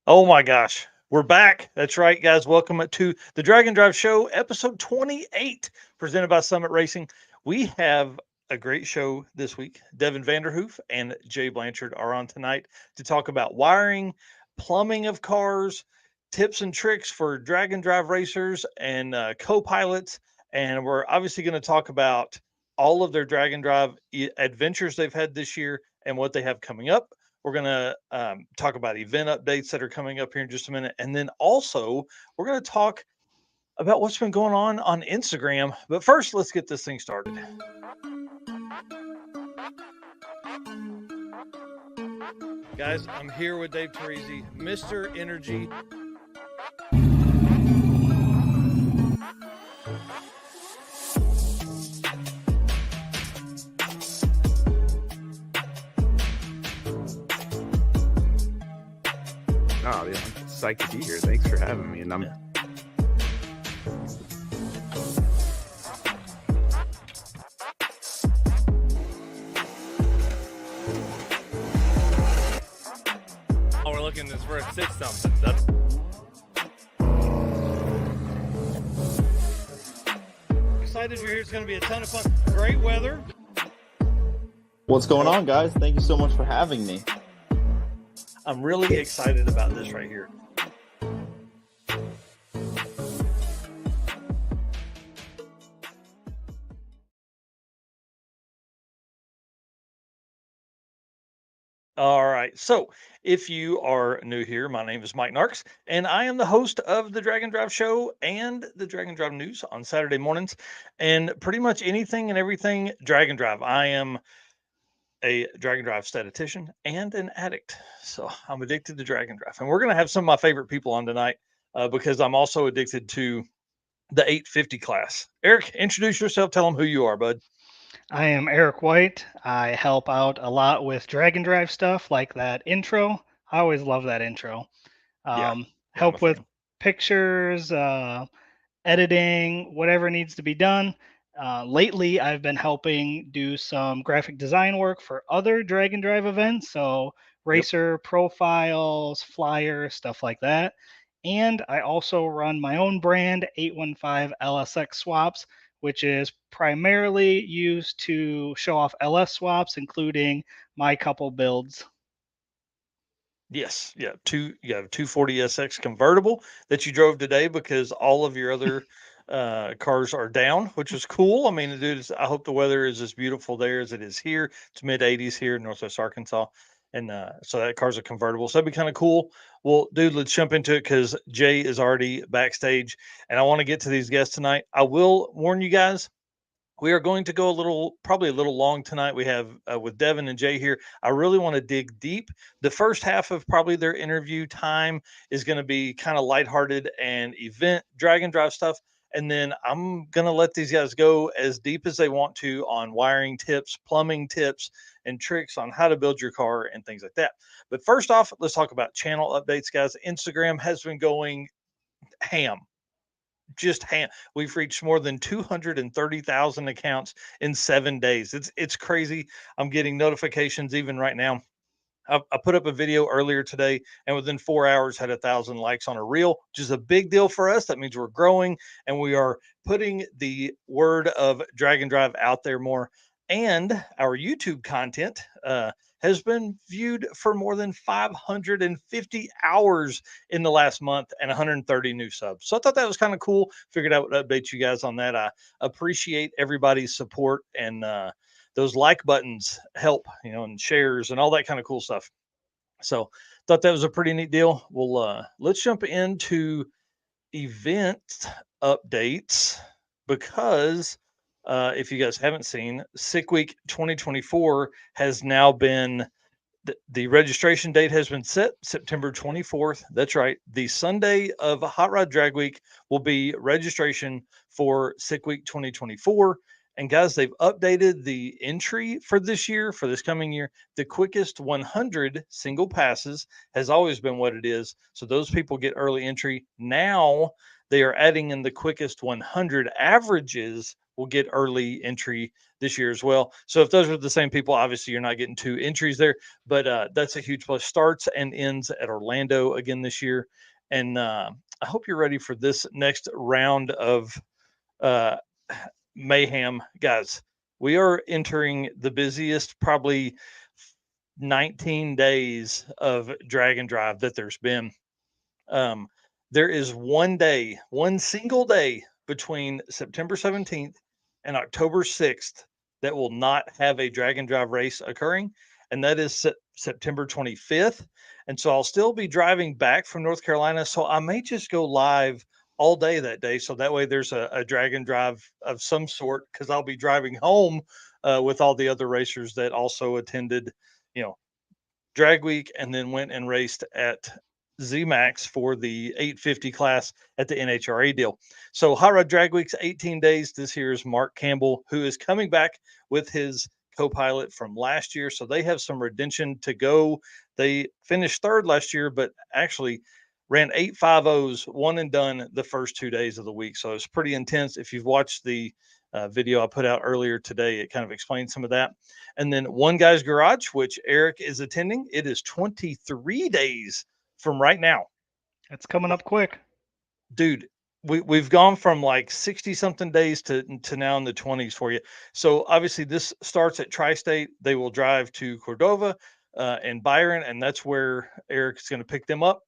Oh my gosh, we're back. That's right, guys. Welcome to the Drag and Drive Show, episode 28, presented by Summit Racing. We have a great show this week. Devin Vanderhoof and Jay Blanchard are on tonight to talk about wiring, plumbing of cars, tips and tricks for drag and drive racers and co-pilots. And we're obviously going to talk about all of their drag and drive adventures they've had this year and what they have coming up. We're going to talk about event updates that are coming up here in just a minute. And then also, we're going to talk about what's been going on Instagram. But first, let's get this thing started. Guys, I'm here with Dave Teresi, Mr. Energy. Oh, yeah, I'm psyched to be here. Thanks for having me. And I'm Oh, we're looking this for a 6-something. That's excited you're here. It's going to be a ton of fun. Great weather. What's going on, guys? Thank you so much for having me. I'm really excited about this right here. All right. So if you are new here, my name is Mike Narks, and I am the host of the Drag and Drive Show and the Drag and Drive News on Saturday mornings, and pretty much anything and everything Drag and Drive. I am a drag and drive statistician and an addict. So I'm addicted to drag and drive. And we're going to have some of my favorite people on tonight because I'm also addicted to the 850 class. Eric, introduce yourself. Tell them who you are, bud. I am Eric White. I help out a lot with drag and drive stuff like that intro. I always love that intro. Help with pictures, editing, whatever needs to be done. Lately, I've been helping do some graphic design work for other drag and drive events. So racer profiles, flyers, stuff like that. And I also run my own brand, 815 LSX Swaps, which is primarily used to show off LS swaps, including my couple builds. Yes. Yeah. You have a 240SX convertible that you drove today because all of your other cars are down, which is cool. I mean, dude, I hope the weather is as beautiful there as it is here. It's mid 80s here in Northwest Arkansas. And so that car's a convertible. So that'd be kind of cool. Well, dude, let's jump into it because Jay is already backstage and I want to get to these guests tonight. I will warn you guys, we are going to go probably a little long tonight. We have with Devin and Jay here. I really want to dig deep. The first half of probably their interview time is going to be kind of lighthearted and event drag and drive stuff. And then I'm going to let these guys go as deep as they want to on wiring tips, plumbing tips, and tricks on how to build your car and things like that. But first off, let's talk about channel updates, guys. Instagram has been going ham. We've reached more than 230,000 accounts in 7 days. It's crazy. I'm getting notifications even right now. I put up a video earlier today and within 4 hours had 1,000 likes on a reel, which is a big deal for us. That means we're growing and we are putting the word of drag and drive out there more. And our YouTube content has been viewed for more than 550 hours in the last month and 130 new subs. So I thought that was kind of cool. Figured I would update you guys on that. I appreciate everybody's support and those like buttons help, and shares and all that kind of cool stuff. So thought that was a pretty neat deal. Well, let's jump into event updates because if you guys haven't seen, Sick Week 2024 has now been, the registration date has been set, September 24th. That's right. The Sunday of Hot Rod Drag Week will be registration for Sick Week 2024. And guys, they've updated the entry for this year, for this coming year. The quickest 100 single passes has always been what it is. So those people get early entry. Now they are adding in the quickest 100 averages will get early entry this year as well. So if those are the same people, obviously you're not getting 2 entries there, but that's a huge plus. Starts and ends at Orlando again this year. And I hope you're ready for this next round of uh, mayhem, guys. We are entering the busiest, probably 19 days of drag and drive that there's been. Um, there is one day, one single day between September 17th and October 6th that will not have a drag and drive race occurring, and that is September 25th. And so I'll still be driving back from North Carolina. So I may just go live all day that day. So that way there's a drag and drive of some sort because I'll be driving home with all the other racers that also attended, you know, drag week and then went and raced at ZMAX for the 850 class at the NHRA deal. So Hot Rod Drag Week's 18 days. This here is Mark Campbell, who is coming back with his co-pilot from last year. So they have some redemption to go. They finished third last year, but actually ran 8.50s, one and done the first 2 days of the week. So it's pretty intense. If you've watched the video I put out earlier today, it kind of explains some of that. And then One Guy's Garage, which Eric is attending, it is 23 days from right now. It's coming up quick. Dude, we've gone from like 60 something days to now in the 20s for you. So obviously this starts at Tri-State. They will drive to Cordova and Byron, and that's where Eric's going to pick them up.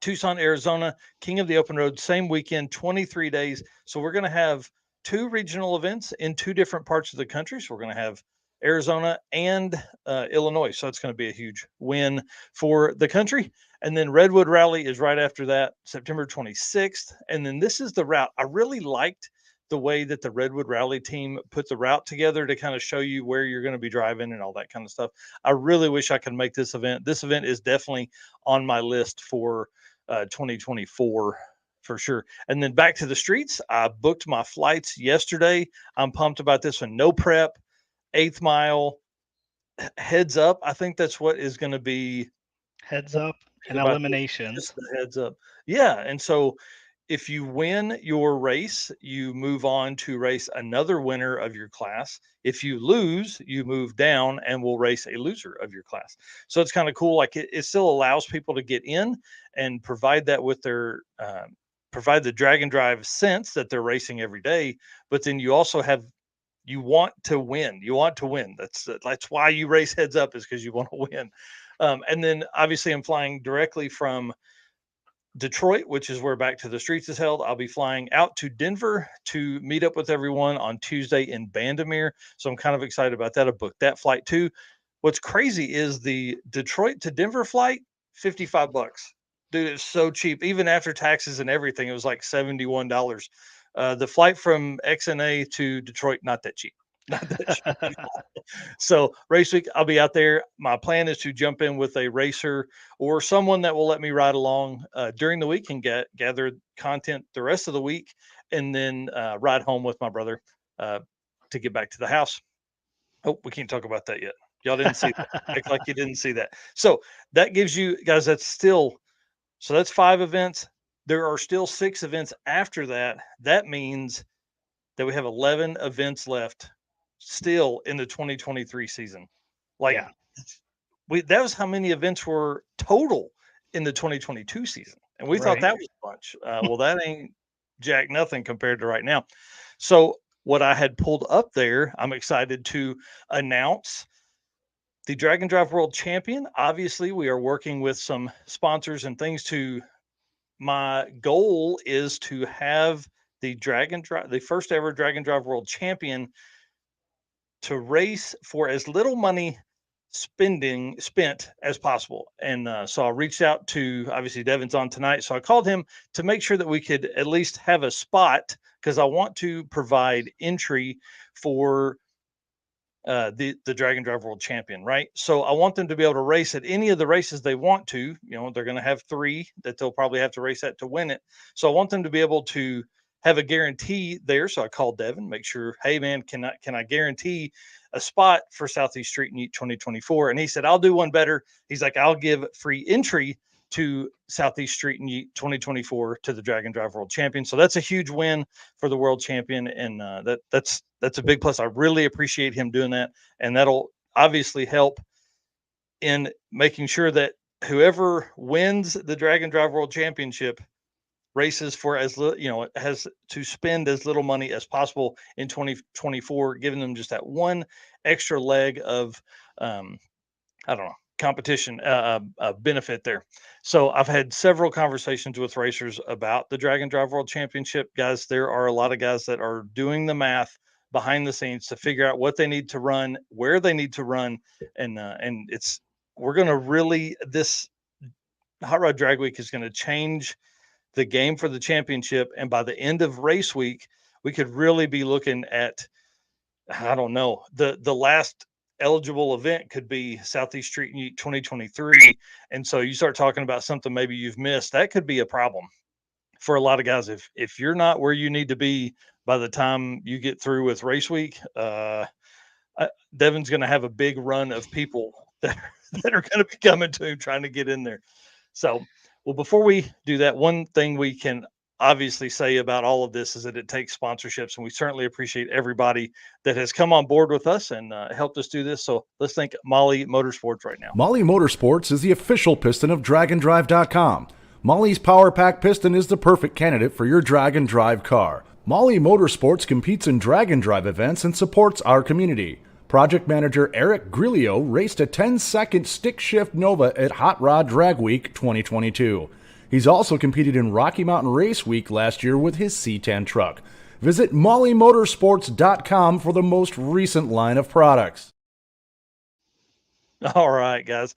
Tucson, Arizona, King of the Open Road, same weekend, 23 days. So we're going to have 2 regional events in 2 different parts of the country. So we're going to have Arizona and Illinois. So it's going to be a huge win for the country. And then Redwood Rally is right after that, September 26th. And then this is the route. I really liked the way that the Redwood Rally team put the route together to kind of show you where you're going to be driving and all that kind of stuff. I really wish I could make this event. This event is definitely on my list for 2024 for sure. And then back to the streets. I booked my flights yesterday. I'm pumped about this one. No prep, 8th mile, heads up. I think that's what is going to be heads up and eliminations. The heads up. Yeah. And so if you win your race, you move on to race another winner of your class. If you lose, you move down and will race a loser of your class. So it's kind of cool. Like it still allows people to get in and provide that with their provide the drag and drive sense that they're racing every day. But then you also have you want to win. You want to win. That's why you race heads up, is because you want to win. And then obviously I'm flying directly from Detroit, which is where Back to the Streets is held. I'll be flying out to Denver to meet up with everyone on Tuesday in Bandimere. So I'm kind of excited about that. I booked that flight too. What's crazy is the Detroit to Denver flight, $55. Dude, it's so cheap. Even after taxes and everything, it was like $71. The flight from XNA to Detroit, not that cheap. Not that cheap. So race week, I'll be out there. My plan is to jump in with a racer or someone that will let me ride along during the week and gather content the rest of the week, and then ride home with my brother to get back to the house. Oh, we can't talk about that yet. Y'all didn't see that. Act like you didn't see that. So that gives you guys, so that's 5 events. There are still 6 events after that. That means that we have 11 events left still in the 2023 season. Like that was how many events were total in the 2022 season. And we thought that was a bunch. Well, that ain't jack nothing compared to right now. So what I had pulled up there, I'm excited to announce the Drag and Drive World Champion. Obviously, we are working with some sponsors and things my goal is to have the first ever Drag and Drive World Champion to race for as little money spent as possible. And so I reached out to, obviously Devin's on tonight, so I called him to make sure that we could at least have a spot, because I want to provide entry for the Drag and Drive World Champion, right? So I want them to be able to race at any of the races they want to. You know, they're going to have 3 that they'll probably have to race at to win it. So I want them to be able to have a guarantee there. So I called Devin, make sure, hey man, can I guarantee a spot for Southeast Street Meet 2024? And he said, I'll do one better. He's like, I'll give free entry to Southeast Street and Yeet 2024 to the Drag and Drive World Champion. So that's a huge win for the world champion, and that's a big plus. I really appreciate him doing that, and that'll obviously help in making sure that whoever wins the Drag and Drive World Championship races for as little, it has to spend as little money as possible in 2024, giving them just that one extra leg of I don't know, competition benefit there. So I've had several conversations with racers about the Drag and Drive World Championship. Guys, there are a lot of guys that are doing the math behind the scenes to figure out what they need to run, where they need to run, and we're going to really, this Hot Rod Drag Week is going to change the game for the championship, and by the end of race week, we could really be looking at, I don't know, the last eligible event could be Southeast Street Yeet 2023. And so you start talking about something maybe you've missed, that could be a problem for a lot of guys. If you're not where you need to be by the time you get through with race week, Devin's going to have a big run of people that are going to be coming to him trying to get in there. So, well, before we do that, one thing we can obviously say about all of this is that it takes sponsorships, and we certainly appreciate everybody that has come on board with us and helped us do this. So let's thank Molly Motorsports right now. Molly Motorsports is the official piston of DragAndDrive.com. Molly's Power Pack piston is the perfect candidate for your drag and drive car. Molly Motorsports competes in drag and drive events and supports our community. Project manager Eric Grillo raced a 10-second stick shift Nova at Hot Rod Drag Week 2022. He's also competed in Rocky Mountain Race Week last year with his C10 truck. Visit mollymotorsports.com for the most recent line of products. All right, guys.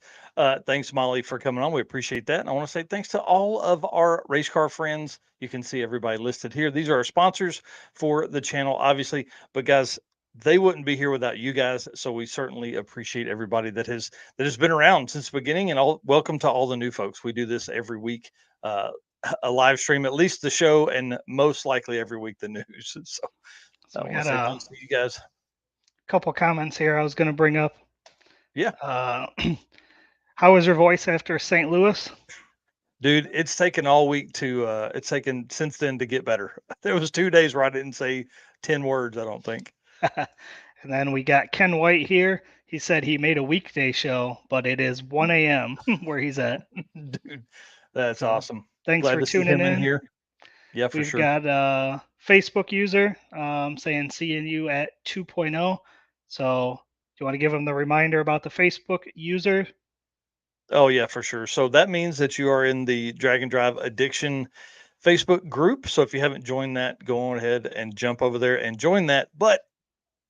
Thanks, Molly, for coming on. We appreciate that. And I want to say thanks to all of our race car friends. You can see everybody listed here. These are our sponsors for the channel, obviously. But, guys, they wouldn't be here without you guys. So we certainly appreciate everybody that has been around since the beginning. And welcome to all the new folks. We do this every week. A live stream, at least the show, and most likely every week the news. So I want to say thanks to you guys. Couple comments here I was going to bring up. Yeah. How was your voice after St. Louis? Dude, it's taken all week it's taken since then to get better. There was 2 days where I didn't say 10 words, I don't think. And then we got Ken White here. He said he made a weekday show, but it is 1 a.m. where he's at. Dude, that's awesome. Thanks Glad for to see tuning him in here. Yeah, for sure. We've got a Facebook user saying seeing you at 2.0. So do you want to give them the reminder about the Facebook user? Oh, yeah, for sure. So that means that you are in the Drag and Drive Addiction Facebook group. So if you haven't joined that, go on ahead and jump over there and join that. But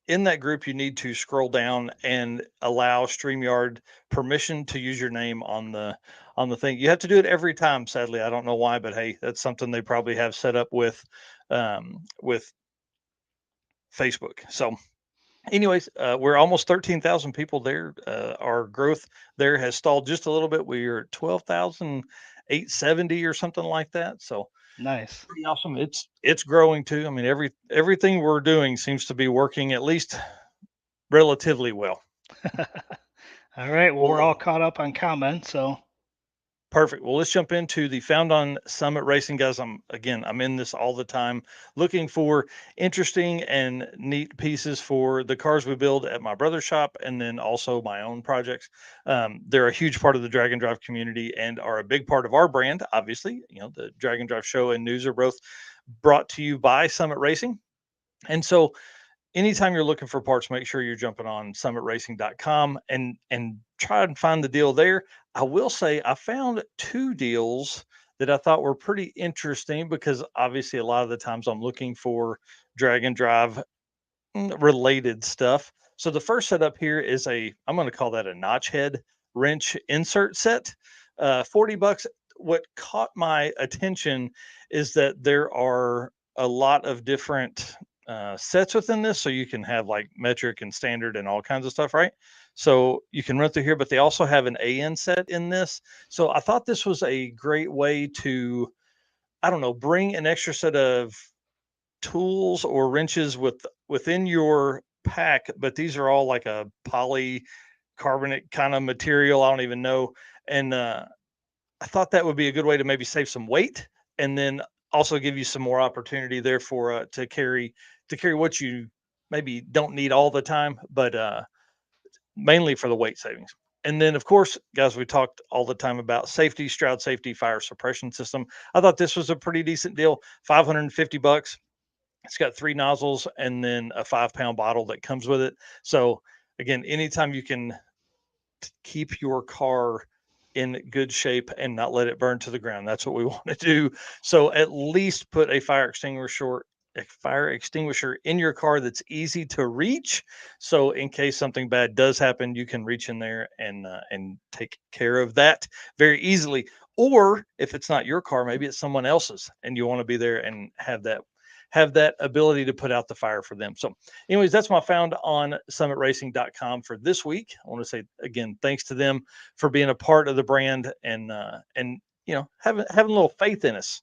in that group, you need to scroll down and allow StreamYard permission to use your name on the thing. You have to do it every time. Sadly, I don't know why, but hey, that's something they probably have set up with Facebook. So anyways, we're almost 13,000 people there. Our growth there has stalled just a little bit. We're at 12,870 or something like that. So nice. Pretty awesome. It's growing too. I mean, everything we're doing seems to be working at least relatively well. All right. Well, we're all caught up on comments, so perfect. Well, let's jump into the Found on Summit Racing, guys. I'm in this all the time, looking for interesting and neat pieces for the cars we build at my brother's shop, and then also my own projects. They're a huge part of the Drag and Drive community and are a big part of our brand. Obviously, the Drag and Drive show and news are both brought to you by Summit Racing. And so anytime you're looking for parts, make sure you're jumping on summitracing.com and try and find the deal there. I will say I found 2 deals that I thought were pretty interesting, because obviously a lot of the times I'm looking for Drag and Drive related stuff. So the first setup here is I'm going to call that a notch head wrench insert set, $40. What caught my attention is that there are a lot of different sets within this. So you can have like metric and standard and all kinds of stuff, right? So you can run through here, but they also have an AN set in this. So I thought this was a great way to, I don't know, bring an extra set of tools or wrenches within your pack, but these are all like a polycarbonate kind of material. I don't even know. And thought that would be a good way to maybe save some weight, and then also give you some more opportunity there for to carry what you maybe don't need all the time, but mainly for the weight savings. And then, of course, guys, we talked all the time about safety, Stroud Safety Fire Suppression System. I thought this was a pretty decent deal, $550. It's got 3 nozzles and then a 5-pound bottle that comes with it. So again, anytime you can keep your car in good shape and not let it burn to the ground, that's what we want to do. So at least put a fire extinguisher in your car that's easy to reach. So in case something bad does happen, you can reach in there and take care of that very easily. Or if it's not your car, maybe it's someone else's, and you want to be there and have that ability to put out the fire for them. So anyways, that's my found on summitracing.com for this week. I want to say again, thanks to them for being a part of the brand and having a little faith in us.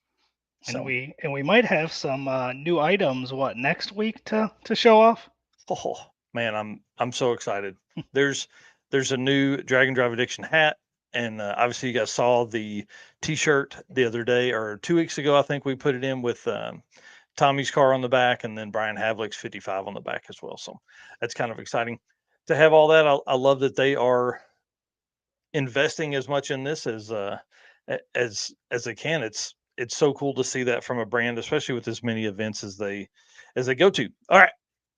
So. And we might have some new items next week to show off. Oh man, I'm so excited. There's a new Drag and Drive Addiction hat, and obviously you guys saw the T-shirt the other day or 2 weeks ago. I think we put it in with Tommy's car on the back, and then Brian Havlick's 55 on the back as well. So that's kind of exciting to have all that. I love that they are investing as much in this as they can. It's so cool to see that from a brand, especially with as many events as they go to. All right,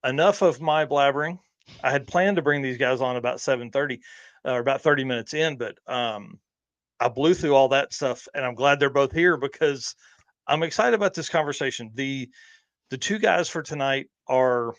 enough of my blabbering. I had planned to bring these guys on about 7:30, or about 30 minutes in, but I blew through all that stuff, and I'm glad they're both here because I'm excited about this conversation. The 2 guys for tonight are,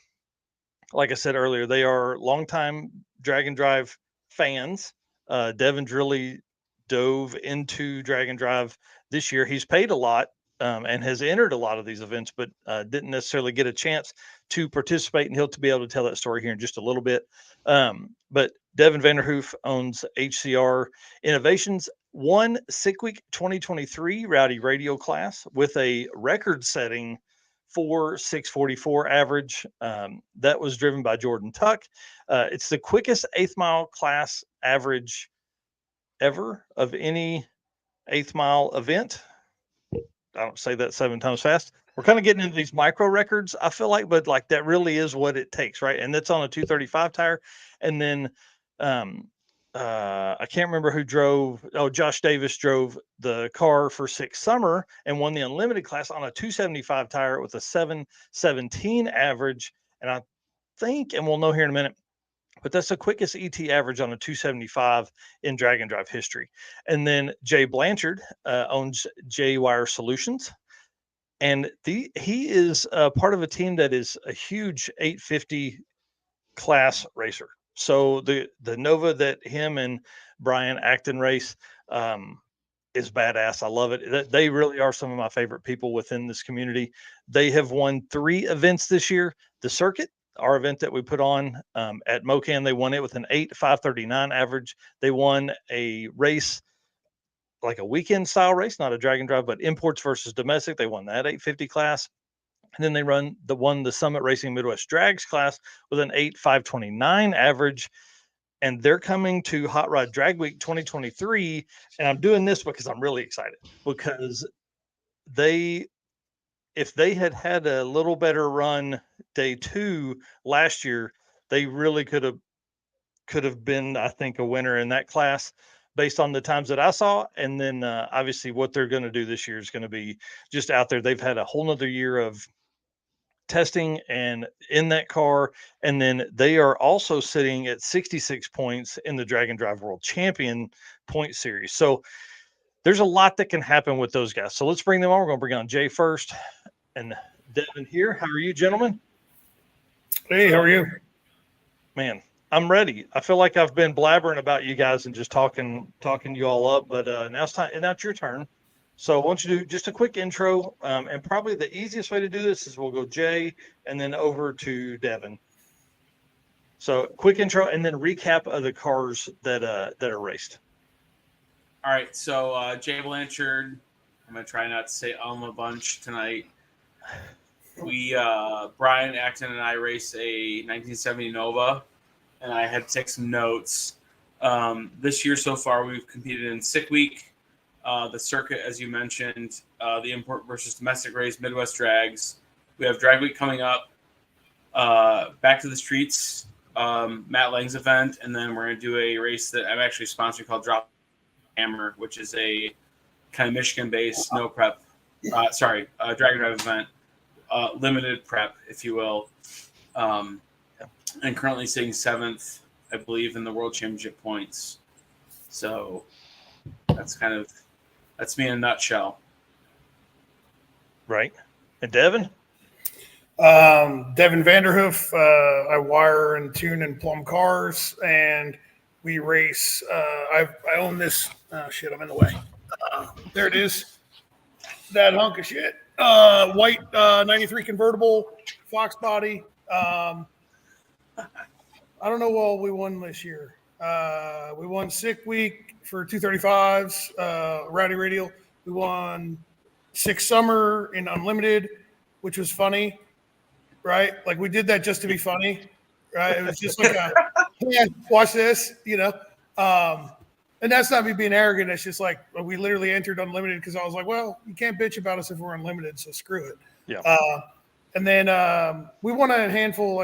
like I said earlier, they are longtime Drag and Drive fans. Devin's really dove into Drag and Drive this year. He's paid a lot and has entered a lot of these events, but didn't necessarily get a chance to participate, and he'll be able to tell that story here in just a little bit. But Devin Vanderhoof owns HCR Innovations, won Sick Week 2023 Rowdy Radio class with a record-setting 4.644 average. That was driven by Jordan Tuck. It's the quickest 8th mile class average ever of any 8th mile event. I don't say that 7 times fast. We're kind of getting into these micro records, I feel like, but like that really is what it takes, right? And that's on a 235 tire. And then I can't remember who drove. Oh, Josh Davis drove the car for Six Summer and won the unlimited class on a 275 tire with a 717 average. And I think, and we'll know here in a minute, but that's the quickest ET average on a 275 in Drag and Drive history. And then Jay Blanchard owns J Wire Solutions, and he is part of a team that is a huge 850 class racer. So the Nova that him and Brian Acton race is badass. I love it. They really are some of my favorite people within this community. They have won 3 events this year. The circuit, our event that we put on at Mocan, they won it with an 8.539 average. They won a race, like a weekend style race, not a drag and drive, but imports versus domestic. They won that 850 class. And then they won the Summit Racing Midwest Drags class with an 8.529 average. And they're coming to Hot Rod Drag Week 2023. And I'm doing this because I'm really excited, because if they had had a little better run day 2 last year, they really could have been, I think, a winner in that class based on the times that I saw. And then obviously what they're going to do this year is going to be just out there. They've had a whole nother year of testing and in that car. And then they are also sitting at 66 points in the Drag and Drive World Champion point series. So there's a lot that can happen with those guys. So let's bring them on. We're going to bring on Jay first and Devin here. How are you, gentlemen? Hey, how are you? Man, I'm ready. I feel like I've been blabbering about you guys and just talking you all up, but now it's your turn. So why don't you do just a quick intro, and probably the easiest way to do this is we'll go Jay and then over to Devin. So quick intro and then recap of the cars that are raced. All right, so Jay Blanchard. I'm gonna try not to say a bunch tonight. Brian Acton and I raced a 1970 Nova, and I had to take some notes. This year so far, we've competed in Sick Week, the circuit, as you mentioned, the import versus domestic race, Midwest Drags. We have Drag Week coming up, Back to the Streets, Matt Lang's event, and then we're going to do a race that I'm actually sponsoring called Drop Hammer, which is a kind of Michigan-based no prep, drag and drive event, limited prep, if you will, and currently sitting 7th, I believe, in the World Championship points. So that's me in a nutshell. Right. And Devin? Devin Vanderhoof. I wire and tune and plumb cars, and we race. I own this. Oh, shit, I'm in the way. There it is. That hunk of shit. White 93 convertible, Fox body. I don't know what we won this year. We won Sick Week for 235s, Rowdy Radial. We won Sick Summer in Unlimited, which was funny, right? Like, we did that just to be funny, right? It was just like watch this, and that's not me being arrogant. It's just like we literally entered Unlimited because I was like, well, you can't bitch about us if we're Unlimited, so screw it. Yeah. And then we won a handful,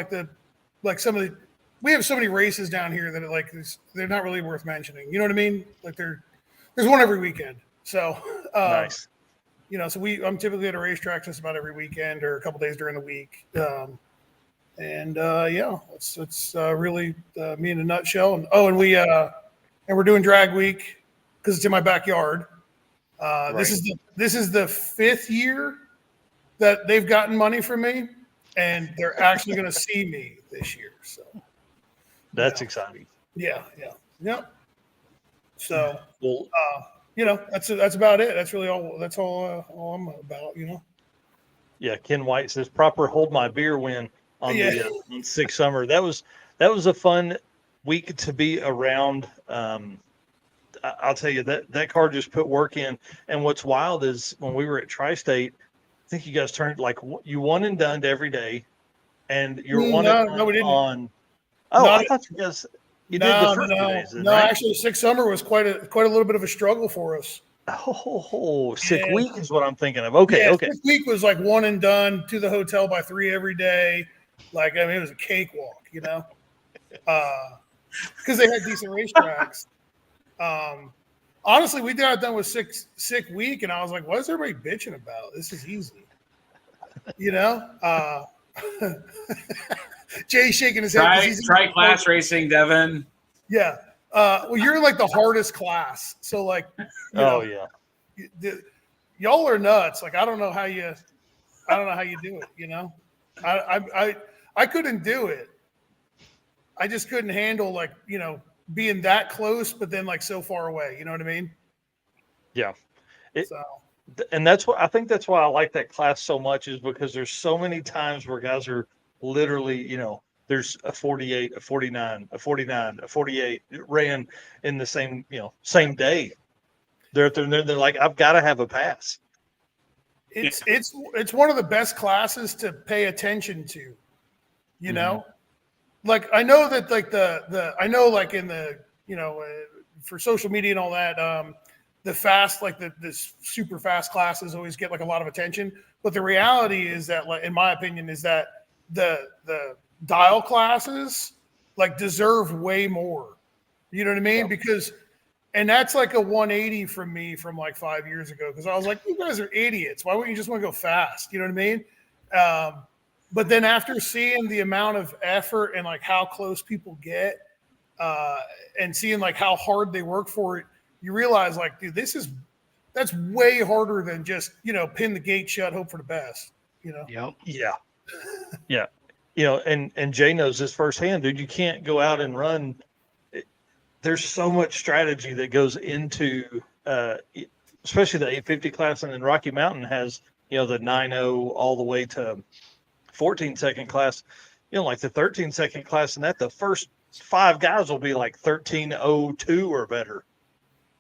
we have so many races down here that they're not really worth mentioning. You know what I mean? Like there's one every weekend. So Nice. So I'm typically at a racetrack just about every weekend or a couple days during the week. It's really me in a nutshell. And we're doing Drag Week because it's in my backyard. Right. This is the 5th year that they've gotten money from me, and they're actually going to see me this year. So that's exciting. Yeah. So Well, that's about it. That's really all. That's all I'm about. yeah. Ken White says proper hold my beer win on the on Sick Summer. That was a fun week to be around. I'll tell you that car just put work in. And what's wild is when we were at Tri-State, I think you guys turned you one and done every day, and you're one and done we didn't. on. Oh, I thought you guys did the first 2 days. No, right? Actually, Sick Summer was quite a little bit of a struggle for us. Oh, Sick Week is what I'm thinking of. Okay. Sick Week was like one and done, to the hotel by 3 every day. It was a cakewalk, because they had decent racetracks. Honestly, we got done with Sick Week, and I was like, what is everybody bitching about? This is easy. Jay's shaking his head. Try class racing, Devin. Yeah. Well, you're like the hardest class. So y'all are nuts. I don't know how you do it. I couldn't do it. I just couldn't handle being that close, but then so far away. You know what I mean? Yeah. And that's what I think. That's why I like that class so much, is because there's so many times where guys are literally, there's a 48, a 49, a 49, a 48 ran in the same day. They're like, I've got to have a pass. It's one of the best classes to pay attention to. I know that I know in the for social media and all that, the fast this super fast classes always get a lot of attention, but the reality is that in my opinion is that the dial classes deserve way more. You know what I mean? Because that's a 180 from me from 5 years ago, because I was like, you guys are idiots. Why wouldn't you just want to go fast? You know what I mean? But then after seeing the amount of effort and how close people get, and seeing how hard they work for it, you realize dude, that's way harder than just pin the gate shut, hope for the best. Yep. Yeah. And Jay knows this firsthand, dude. You can't go out and run. There's so much strategy that goes into, especially the 850 class, and then Rocky Mountain has the 9.0 all the way to 14-second class, the 13-second class, and the first 5 guys will be 13.02 or better.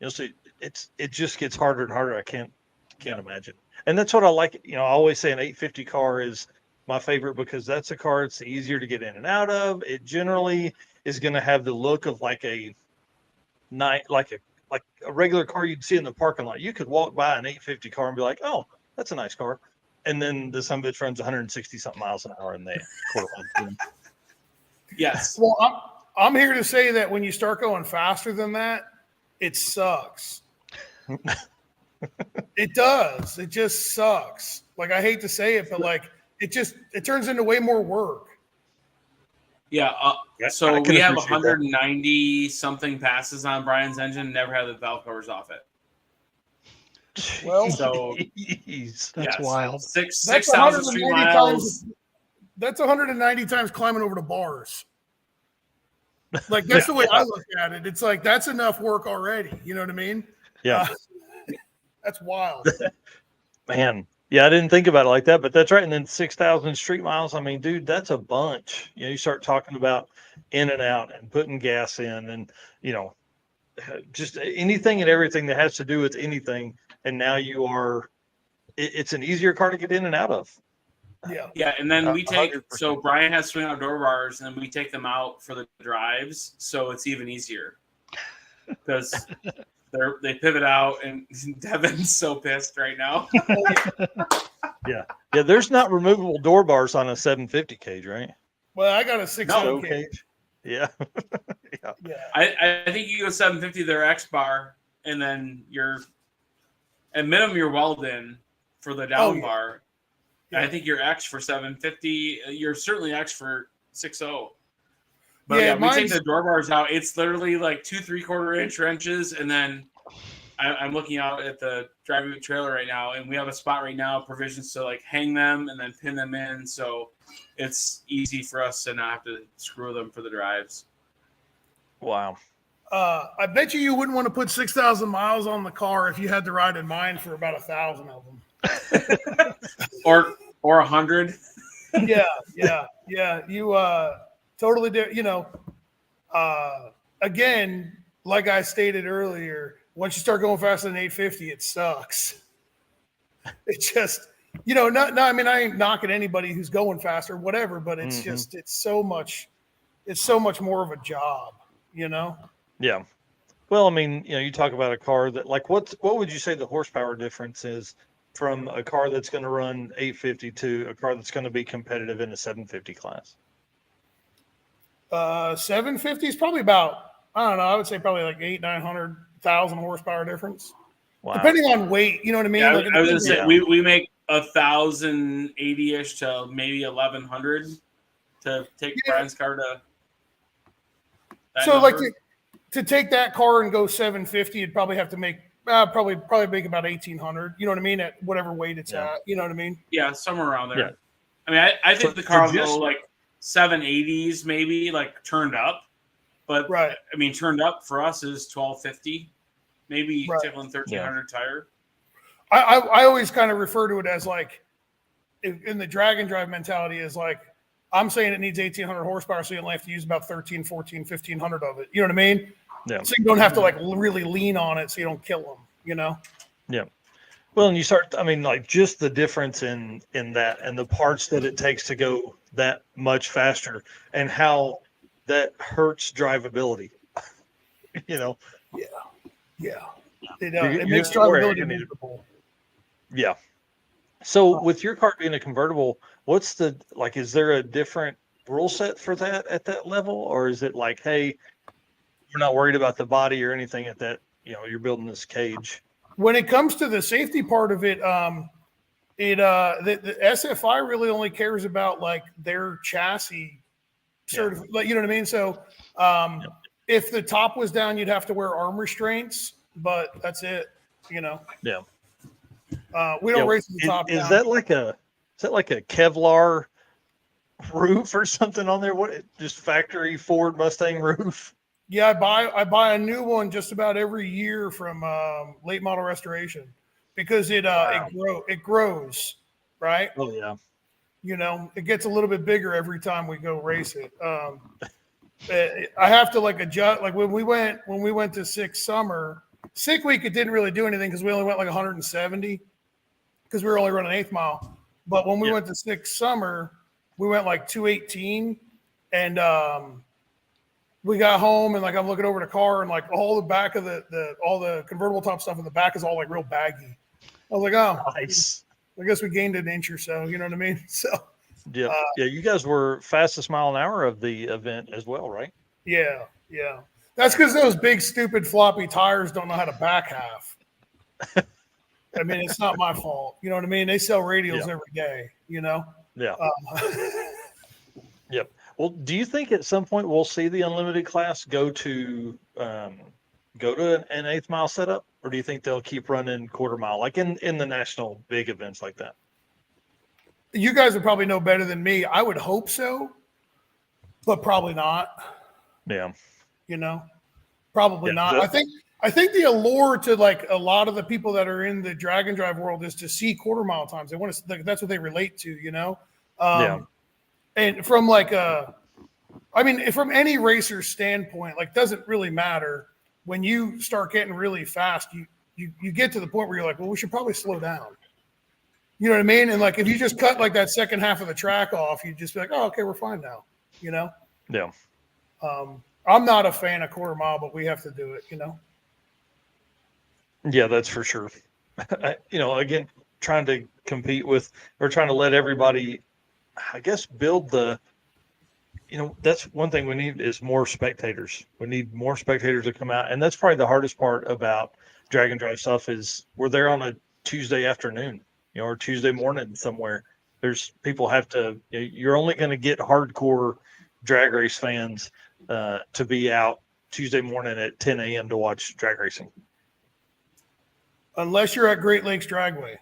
So it just gets harder and harder. I can't imagine. And that's what I like. I always say an 850 car is my favorite, because that's a car it's easier to get in and out of. It generally is going to have the look of a like a regular car you'd see in the parking lot. You could walk by an 850 car and be like, "Oh, that's a nice car," and then the son of a bitch runs 160 something miles an hour in the quarter mile. Yes. Well, I'm here to say that when you start going faster than that, it sucks. It does. It just sucks. Like, I hate to say it, but like it turns into way more work. Yeah. So we have 190 something passes on Brian's engine. Never had the valve covers off it. Well, so that's wild. 6,000 street miles. That's 190 times climbing over the bars. Like, that's the way I look at it. It's like, that's enough work already. You know what I mean? Yeah. That's wild. Man. Yeah, I didn't think about it like that, but that's right. And then 6,000 street miles. I mean, dude, that's a bunch. You know, you start talking about in and out and putting gas in and, you know, just anything and everything that has to do with anything. And now it's an easier car to get in and out of. Yeah. Yeah. And then we take, 100%. so Brian has swing out door bars and we take them out for the drives. So it's even easier because they pivot out and Devin's so pissed right now. Yeah. There's not removable door bars on a 750 cage, right? Well, I got a 600 cage. Yeah. Yeah. I think you go 750, their X bar, and then at minimum you're weld in for the down bar. Yeah. I think you're X for 750. You're certainly X for 6.0. But we take the door bars out. It's literally like 2 3/4 inch wrenches, and then I'm looking out at the driving trailer right now, and we have a spot right now, provisions to like hang them and then pin them in, so it's easy for us to not have to screw them for the drives. Wow. I bet you wouldn't want to put 6,000 miles on the car if you had to ride in mine for about 1,000 of them. or 100. Yeah. You totally do. You know, again, like I stated earlier, once you start going faster than 850, it sucks. It just, you know, I mean, I ain't knocking anybody who's going faster, whatever, but it's just, it's so much more of a job, you know? Yeah. Well, I mean, you know, you talk about a car that, like, what would you say the horsepower difference is from a car that's going to run 850 to a car that's going to be competitive in a 750 class? 750 is probably about, I don't know, I would say probably like 900,000 horsepower difference. Wow. Depending on weight, you know what I mean? Yeah, like, I was going to say, we make 1,080-ish to maybe 1,100 to take Brian's car to that so number. Like to take that car and go 750, you'd probably have to make probably make about 1,800. You know what I mean? At whatever weight it's at. You know what I mean? Yeah, somewhere around there. Yeah. I mean, I think the car will go like 780s, maybe like turned up. But right. I mean, turned up for us is 1,250, maybe tickling 1,300 tire. I always kind of refer to it as like in the drag and drive mentality is like, I'm saying it needs 1,800 horsepower, so you only have to use about 13, 14, 1,500 of it. You know what I mean? Yeah. So you don't have to like really lean on it so you don't kill them, you know? Yeah. Well, and you start, I mean, like just the difference in that and the parts that it takes to go that much faster and how that hurts drivability, you know? Yeah. It makes drivability miserable. Yeah. So with your car being a convertible, what's the, like, is there a different rule set for that at that level? Or is it like, hey, we're not worried about the body or anything at that, you know, you're building this cage? When it comes to the safety part of it, the SFI really only cares about like their chassis like, you know what I mean? So if the top was down, you'd have to wear arm restraints, but that's it, you know? Yeah. We don't race the top down. Is that like a Kevlar roof or something on there? What, just factory Ford Mustang roof? Yeah, I buy a new one just about every year from Late Model Restoration because it grows, right? Oh yeah. You know, it gets a little bit bigger every time we go race it. I have to like adjust. Like when we went to Sick Week, it didn't really do anything because we only went like 170 because we were only running 8th mile. But when we went to Sick Summer, we went like 218, and we got home and like I'm looking over the car and like all the back of all the convertible top stuff in the back is all like real baggy. I was like, oh, Nice. I guess we gained an inch or so. You know what I mean? So Yeah, yeah. You guys were fastest mile an hour of the event as well, right? yeah. That's because those big stupid floppy tires don't know how to back half. I mean, it's not my fault. You know what I mean? They sell radials every day. You know? Yeah. Yep. Well, do you think at some point we'll see the unlimited class go to an 1/8 mile setup, or do you think they'll keep running quarter mile, like in the national big events like that? You guys would probably know better than me. I would hope so, but probably not. Yeah. You know, probably Yeah, not. I think the allure to like a lot of the people that are in the drag and drive world is to see quarter mile times. They want to. That's what they relate to. You know. And from from any racer's standpoint, like doesn't really matter. When you start getting really fast, you get to the point where you're like, well, we should probably slow down. You know what I mean? And like if you just cut like that second half of the track off, you just be like, oh, okay, we're fine now. You know? Yeah. I'm not a fan of quarter mile, but we have to do it. You know? Yeah, that's for sure. Again, trying to compete with or trying to let everybody, I guess, build that's one thing we need is more spectators. We need more spectators to come out. And that's probably the hardest part about drag and drive stuff is we're there on a Tuesday afternoon, or Tuesday morning somewhere. There's people have to, you're only going to get hardcore drag race fans to be out Tuesday morning at 10 a.m. to watch drag racing. Unless you're at Great Lakes Dragway.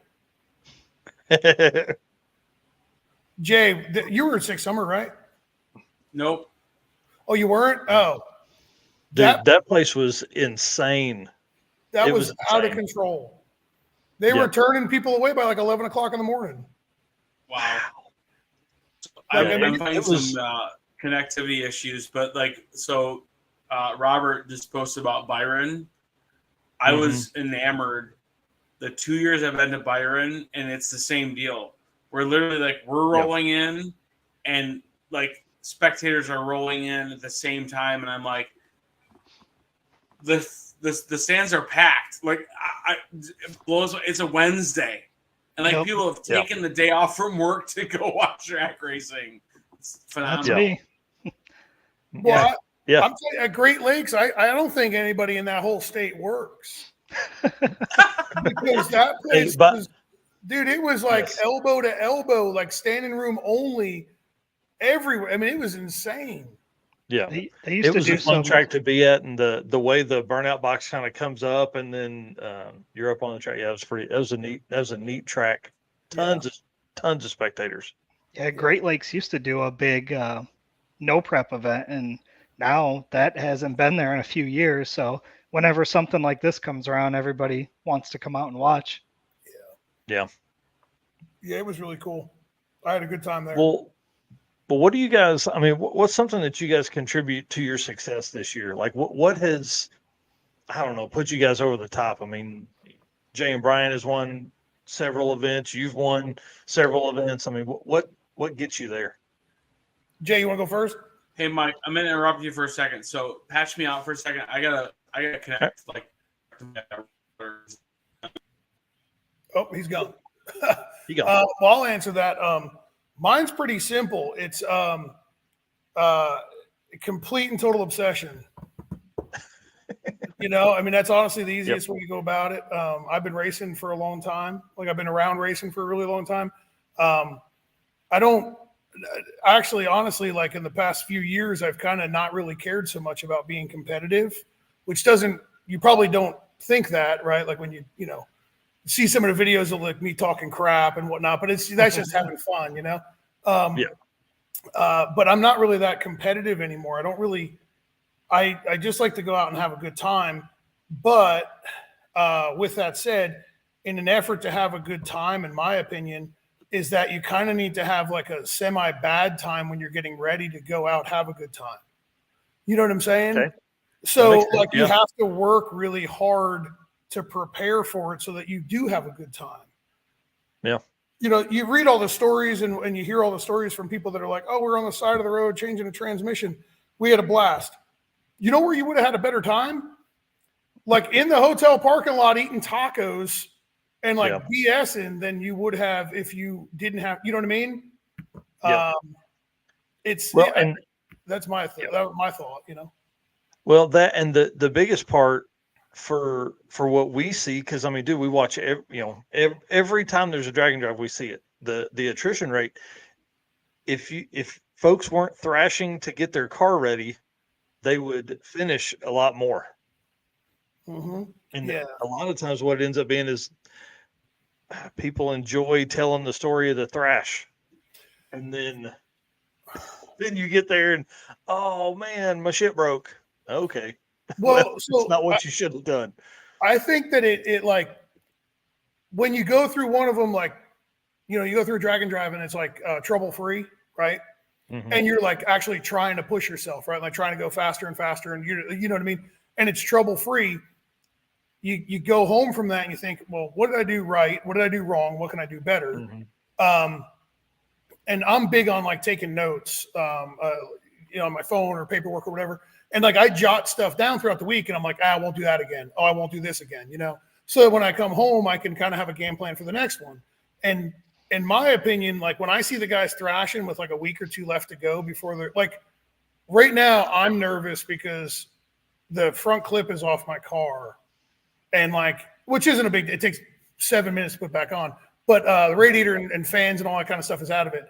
Jay, you were at Six Summer, right? Nope. Oh, you weren't? Oh. Dude, that place was insane. That was out of control. They were turning people away by like 11 o'clock in the morning. Wow. I'm finding some connectivity issues, but Robert just posted about Byron. I was enamored the 2 years I've been to Byron, and it's the same deal. We're literally we're rolling in, and spectators are rolling in at the same time, and I'm like, the stands are packed. It blows. It's a Wednesday, and people have taken the day off from work to go watch drag racing. It's phenomenal. Well, I'm telling you, at Great Lakes, I don't think anybody in that whole state works. Because that place it was elbow to elbow, standing room only everywhere. I mean, it was insane. Yeah, it was a fun track to be at, and the way the burnout box kind of comes up, and then you're up on the track. Yeah, it was pretty. That was a neat track. Tons of spectators. Yeah, Great Lakes used to do a big no prep event, and now that hasn't been there in a few years. So whenever something like this comes around, everybody wants to come out and watch. Yeah, it was really cool. I had a good time there. Well, but what do you guys? I mean, what's something that you guys contribute to your success this year? Like, what has, I don't know, put you guys over the top? I mean, Jay and Brian has won several events. You've won several events. I mean, what gets you there? Jay, you want to go first? Hey, Mike, I'm gonna interrupt you for a second. So patch me out for a second. I gotta connect. Oh, he's gone. He gone. Well, I'll answer that. Mine's pretty simple. It's complete and total obsession. I mean, that's honestly the easiest way to go about it. I've been racing for a long time. I've been around racing for a really long time. I don't actually, honestly, in the past few years, I've kind of not really cared so much about being competitive, which you probably don't think that, right? Like when you see some of the videos of me talking crap and whatnot, but that's just having fun, but I'm not really that competitive anymore. I don't really, I just like to go out and have a good time. But with that said, in an effort to have a good time, in my opinion, is that you kind of need to have a semi bad time when you're getting ready to go out, have a good time. You know what I'm saying? Okay. So you have to work really hard to prepare for it so that you do have a good time. Yeah. You read all the stories and you hear all the stories from people that are like, oh, we're on the side of the road changing a transmission. We had a blast. You know where you would have had a better time? Like in the hotel parking lot eating tacos and like BSing than you would have if you didn't have, you know what I mean? Yeah. And that's my that was my thought, you know. Well, that and the biggest part for what we see, because I mean, dude, we watch every time there's a drag and drive, we see it. The attrition rate. If folks weren't thrashing to get their car ready, they would finish a lot more. Mm-hmm. And a lot of times, what it ends up being is people enjoy telling the story of the thrash, and then you get there and, oh man, my shit broke. Okay. Well, so it's not what you should have done. I think that it like when you go through one of them, like, you know, you go through a drag and drive and it's like trouble free, right? Mm-hmm. And you're like actually trying to push yourself, right? Like trying to go faster and faster, and you know what I mean? And it's trouble free. You go home from that and you think, well, what did I do right? What did I do wrong? What can I do better? Mm-hmm. And I'm big on like taking notes, you know, on my phone or paperwork or whatever. And like I jot stuff down throughout the week, and I'm like, I won't do that again. Oh, I won't do this again. You know, so when I come home, I can kind of have a game plan for the next one. And in my opinion, like when I see the guys thrashing with like a week or two left to go before they're like, right now, I'm nervous because the front clip is off my car. And like, which isn't a big, it takes 7 minutes to put back on, but the radiator and fans and all that kind of stuff is out of it.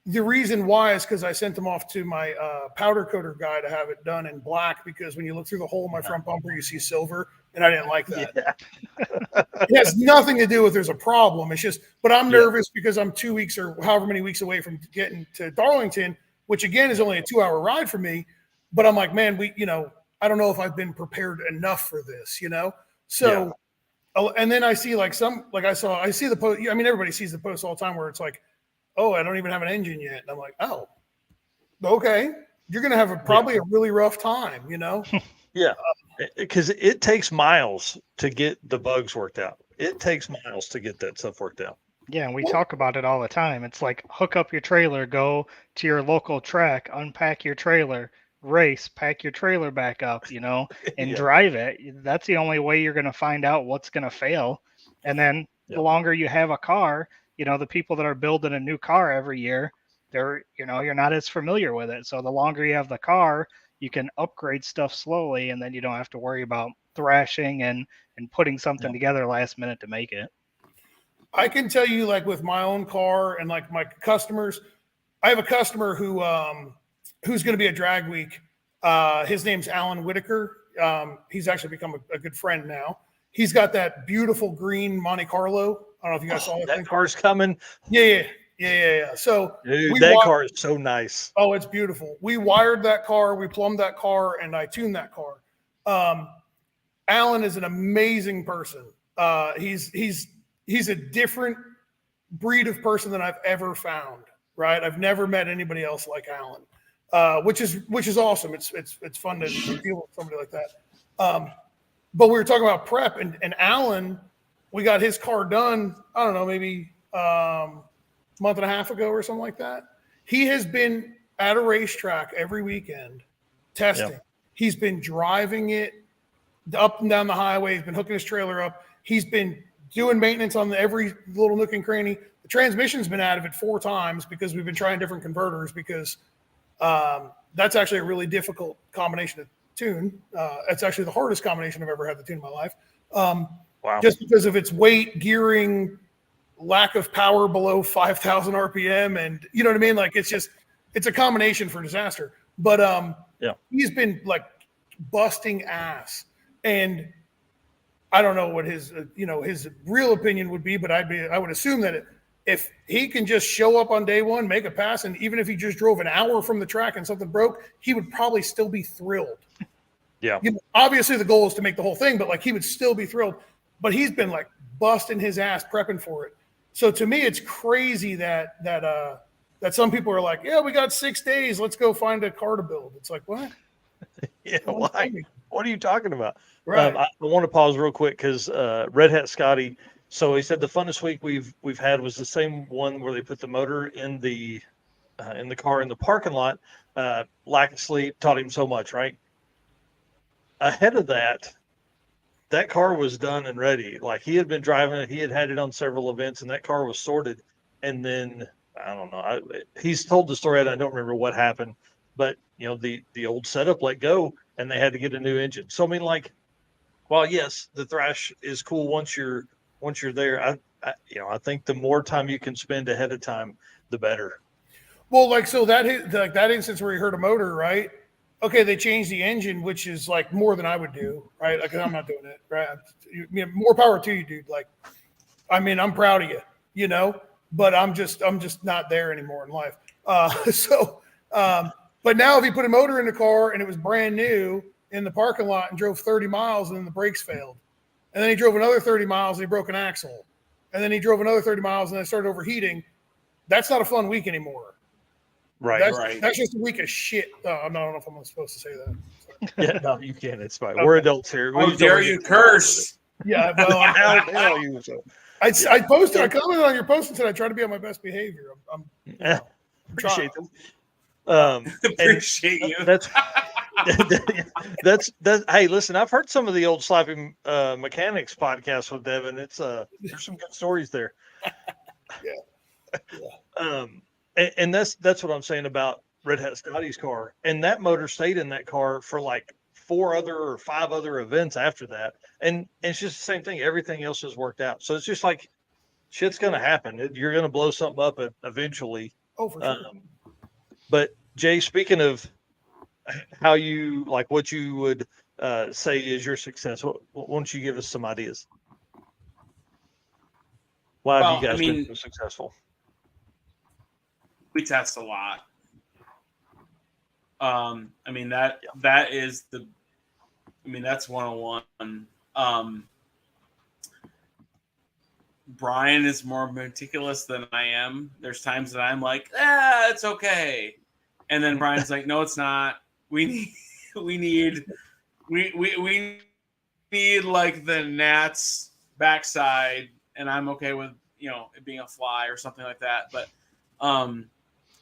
The reason why is because I sent them off to my powder coater guy to have it done in black, because when you look through the hole in my front bumper, you see silver, and I didn't like that. Yeah. It has nothing to do with there's a problem. It's just, but I'm nervous because I'm 2 weeks or however many weeks away from getting to Darlington, which again is only a 2-hour ride for me. But I'm like, man, I don't know if I've been prepared enough for this, you know? So, and then I see like I see the post. I mean, everybody sees the post all the time where it's like, oh, I don't even have an engine yet. And I'm like, oh, okay. You're going to have probably a really rough time, you know? Yeah. Because it takes miles to get the bugs worked out. It takes miles to get that stuff worked out. Yeah, and we talk about it all the time. It's like hook up your trailer, go to your local track, unpack your trailer, race, pack your trailer back up, you know, and drive it. That's the only way you're going to find out what's going to fail. And then the longer you have a car, you know, the people that are building a new car every year, you're not as familiar with it. So the longer you have the car, you can upgrade stuff slowly, and then you don't have to worry about thrashing and putting something together last minute to make it. I can tell you, like with my own car and like my customers, I have a customer who's going to be at Drag Week. His name's Alan Whitaker. He's actually become a good friend now. He's got that beautiful green Monte Carlo. I don't know if you guys saw that car's coming. Yeah. So dude, that car is so nice. Oh, it's beautiful. We wired that car, we plumbed that car, and I tuned that car. Alan is an amazing person. He's a different breed of person than I've ever found. Right? I've never met anybody else like Alan, which is awesome. It's fun to deal with somebody like that. But we were talking about prep, and Alan, we got his car done, I don't know, maybe a month and a half ago or something like that. He has been at a racetrack every weekend testing. Yep. He's been driving it up and down the highway. He's been hooking his trailer up. He's been doing maintenance on every little nook and cranny. The transmission's been out of it 4 times because we've been trying different converters, because that's actually a really difficult combination to tune. It's actually the hardest combination I've ever had to tune in my life. Wow. Just because of its weight, gearing, lack of power below 5,000 RPM. And you know what I mean? Like, it's a combination for disaster. But he's been like busting ass. And I don't know what his real opinion would be, but I would assume that if he can just show up on day one, make a pass, and even if he just drove an hour from the track and something broke, he would probably still be thrilled. Yeah. Obviously the goal is to make the whole thing, but like he would still be thrilled. But he's been like busting his ass prepping for it. So to me, it's crazy that some people are like, yeah, we got 6 days. Let's go find a car to build. It's like, what? Yeah. Why? What are you talking about? Right. I want to pause real quick because Red Hat Scotty. So he said the funnest week we've had was the same one where they put the motor in the car in the parking lot. Lack of sleep taught him so much, right? ahead of that, that car was done and ready. Like he had been driving it, he had it on several events, and that car was sorted. And then I don't know. He's told the story, and I don't remember what happened. But the old setup let go, and they had to get a new engine. So I mean, like, while yes, the Thrash is cool once you're there. I think the more time you can spend ahead of time, the better. Well, like so that instance where he hurt a motor, right? Okay, they changed the engine, which is like more than I would do, right? Like I'm not doing it, right? More power to you, dude. Like, I mean, I'm proud of you, but I'm just not there anymore in life. But now if he put a motor in the car and it was brand new in the parking lot and drove 30 miles and then the brakes failed, and then he drove another 30 miles and he broke an axle, and then he drove another 30 miles and then it started overheating, that's not a fun week anymore. Right. That's just a week of shit. I don't know if I'm supposed to say that. Yeah, no, you can. It's fine. Okay. We're adults here. How dare you curse? Yeah, well, how you? I posted. I commented on your post and said I try to be on my best behavior. I'm appreciate them. Appreciate you. That's. Hey, listen, I've heard some of the old Slapping Mechanics podcasts with Devin. It's there's some good stories there. Yeah. And that's what I'm saying about Red Hat Scotty's car. And that motor stayed in that car for like 5 other events after that. And it's just the same thing. Everything else has worked out. So it's just like shit's going to happen. You're going to blow something up eventually. Oh, for sure. But Jay, speaking of how you like what you would say is your success, why don't you give us some ideas? Why have you guys been so successful? We test a lot. That is that's 101. Brian is more meticulous than I am. There's times that I'm like, it's okay. And then Brian's like, no, it's not. We need like the gnat's backside, and I'm okay with it being a fly or something like that. But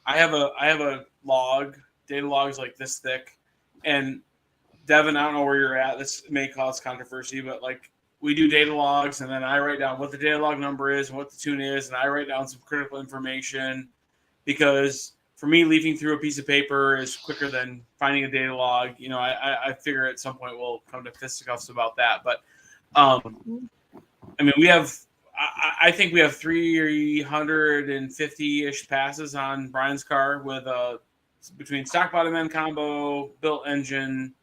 I have a log. Data logs like this thick, and Devin, I don't know where you're at. This may cause controversy, but like we do data logs, and then I write down what the data log number is and what the tune is, and I write down some critical information because for me, leafing through a piece of paper is quicker than finding a data log. I figure at some point we'll come to fisticuffs about that, but we have. I think we have 350-ish passes on Brian's car with between stock bottom end combo, built engine.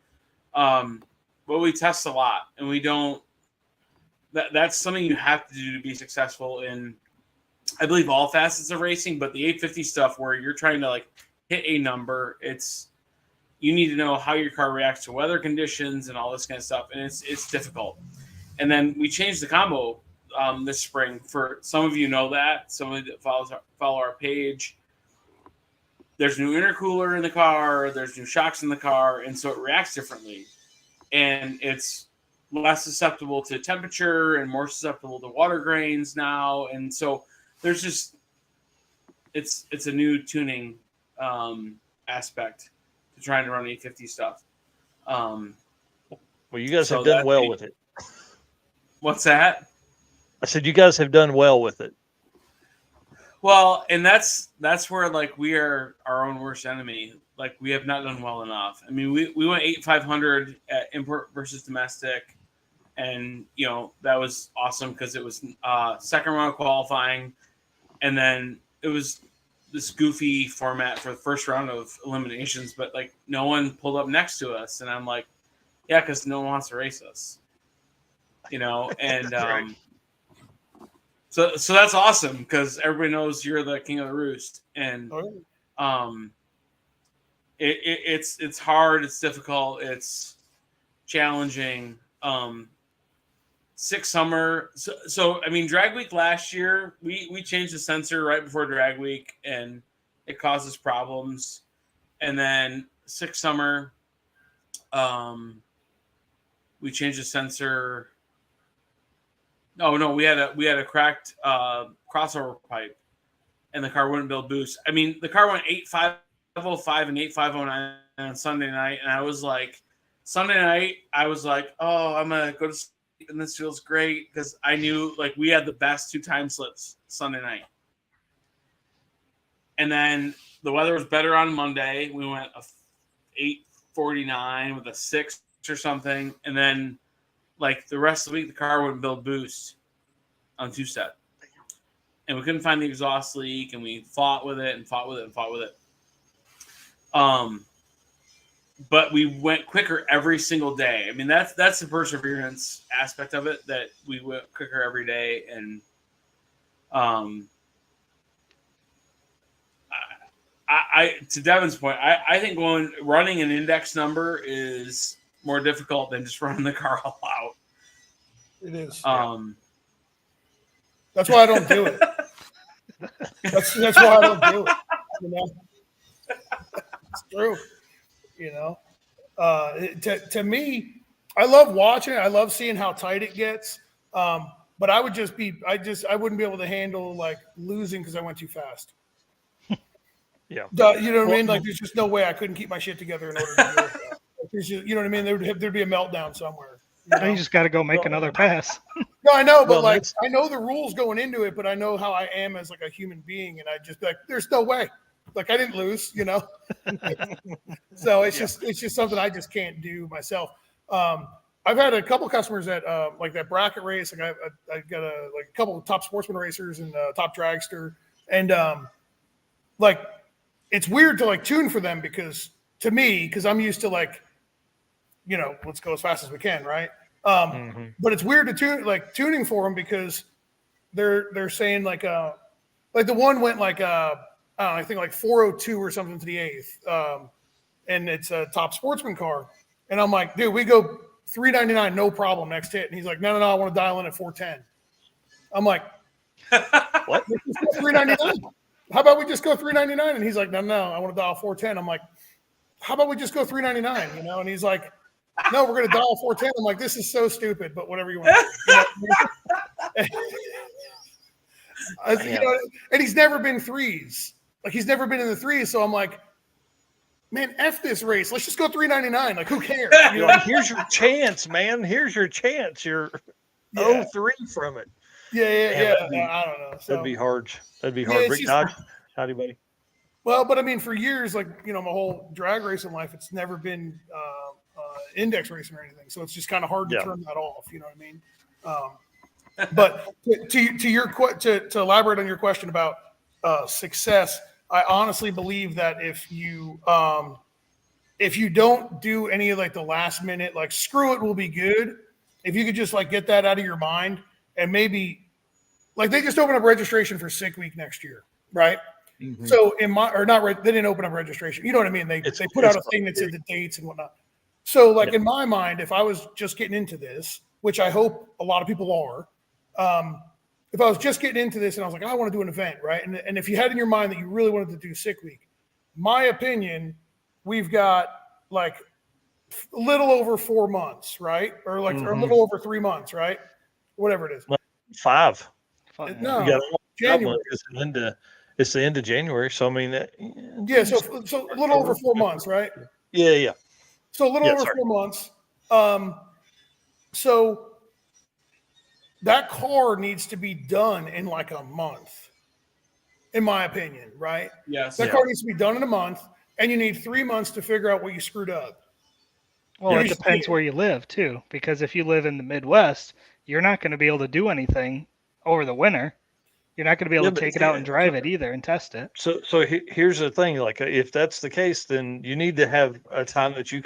But we test a lot, and we don't. That's something you have to do to be successful in, I believe, all facets of racing. But the 850 stuff, where you're trying to like hit a number, you need to know how your car reacts to weather conditions and all this kind of stuff, and it's difficult. And then we changed the combo this spring. For some of you know that, some of you that follow our page, there's new intercooler in the car, there's new shocks in the car, and so it reacts differently. And it's less susceptible to temperature and more susceptible to water grains now. And so there's just it's a new tuning aspect to trying to run 850 stuff. Well, you guys have done well with it. What's that? I said you guys have done well with it. Well, and that's where like we are our own worst enemy. Like we have not done well enough. I mean, we went 8,500 at import versus domestic, and that was awesome because it was second round qualifying, and then it was this goofy format for the first round of eliminations. But like no one pulled up next to us, and I'm like, yeah, because no one wants to race us, and. Right. So that's awesome because everybody knows you're the king of the roost, and it's hard, it's difficult, it's challenging. Summer. So drag week last year we changed the sensor right before drag week, and it causes problems. And then summer, we changed the sensor. No, we had a cracked crossover pipe, and the car wouldn't build boost. The car went 8,505 and 8,509 on Sunday night, and I was like, Sunday night, I was like, oh, I'm going to go to sleep, and this feels great because I knew like we had the best 2 time slips Sunday night. And then the weather was better on Monday. We went a 8:49 with a 6 or something. And then like the rest of the week, the car wouldn't build boost on 2-step. And we couldn't find the exhaust leak, and we fought with it and fought with it and fought with it. But we went quicker every single day. I mean, that's the perseverance aspect of it, that we went quicker every day. And I to Devin's point, I think running an index number is more difficult than just running the car all out. It is. That's why I don't do it. That's why I don't do it. You know, it's true. You know, to me, I love watching it. I love seeing how tight it gets. But I would I wouldn't be able to handle like losing because I went too fast. Yeah. You know what I mean? Like, there's just no way I couldn't keep my shit together in order to do it. Like, you know what I mean? There'd be a meltdown somewhere. You just got to go make another pass. No, I know, but like, I know the rules going into it, but I know how I am as like a human being, and I just like, there's no way. Like, I didn't lose, you know. So it's just something I just can't do myself. I've had a couple customers that like that bracket race. Like I got a couple of top sportsman racers and top dragster, and like it's weird to like tune for them because I'm used to like, you know, let's go as fast as we can, right? But it's weird to tuning for them because they're saying like the one went like I think like 402 or something to the 8th, and it's a top sportsman car, and I'm like, dude, we go 399 no problem next hit, and he's like, no, I want to dial in at 410. I'm like, what? 399. How about we just go 399? And he's like, no, I want to dial 410. I'm like, how about we just go 399? You know, and he's like, no, we're going to dial 410. I'm like, this is so stupid, but whatever you want to do. You know, and he's never been threes. Like, he's never been in the threes. So I'm like, man, F this race. Let's just go 399. Like, who cares? You know? Here's your chance, man. Here's your chance. You're 0-3 from it. Yeah. I don't know. So, that'd be hard. Rick Dodge, howdy, buddy. Well, but I mean, for years, like, you know, my whole drag racing life, it's never been index racing or anything. So it's just kind of hard to turn that off. You know what I mean? But to elaborate on your question about success, I honestly believe that if you don't do any of like the last minute, like screw it, will be good. If you could just like get that out of your mind, and maybe like they just open up registration for Sick Week next year, right? Mm-hmm. So they didn't open up registration. You know what I mean? They put out a thing that said the dates and whatnot. So like in my mind, if I was just getting into this, which I hope a lot of people are, if I was just getting into this and I was like, I want to do an event, right? And if you had in your mind that you really wanted to do Sick Week, my opinion, we've got like a little over 4 months, right? Or like or a little over 3 months, right? Whatever it is. 5. No, January. It's the end of January, so I mean, so a little over 4 months, right? Yeah. So a little over 4 months. So that car needs to be done in like a month, in my opinion, right? Yes. That car needs to be done in a month, and you need 3 months to figure out what you screwed up. Well, it depends where you live too, because if you live in the Midwest, you're not going to be able to do anything over the winter. You're not going to be able to take it out and drive it either and test it. So here's the thing: like, if that's the case, then you need to have a time that you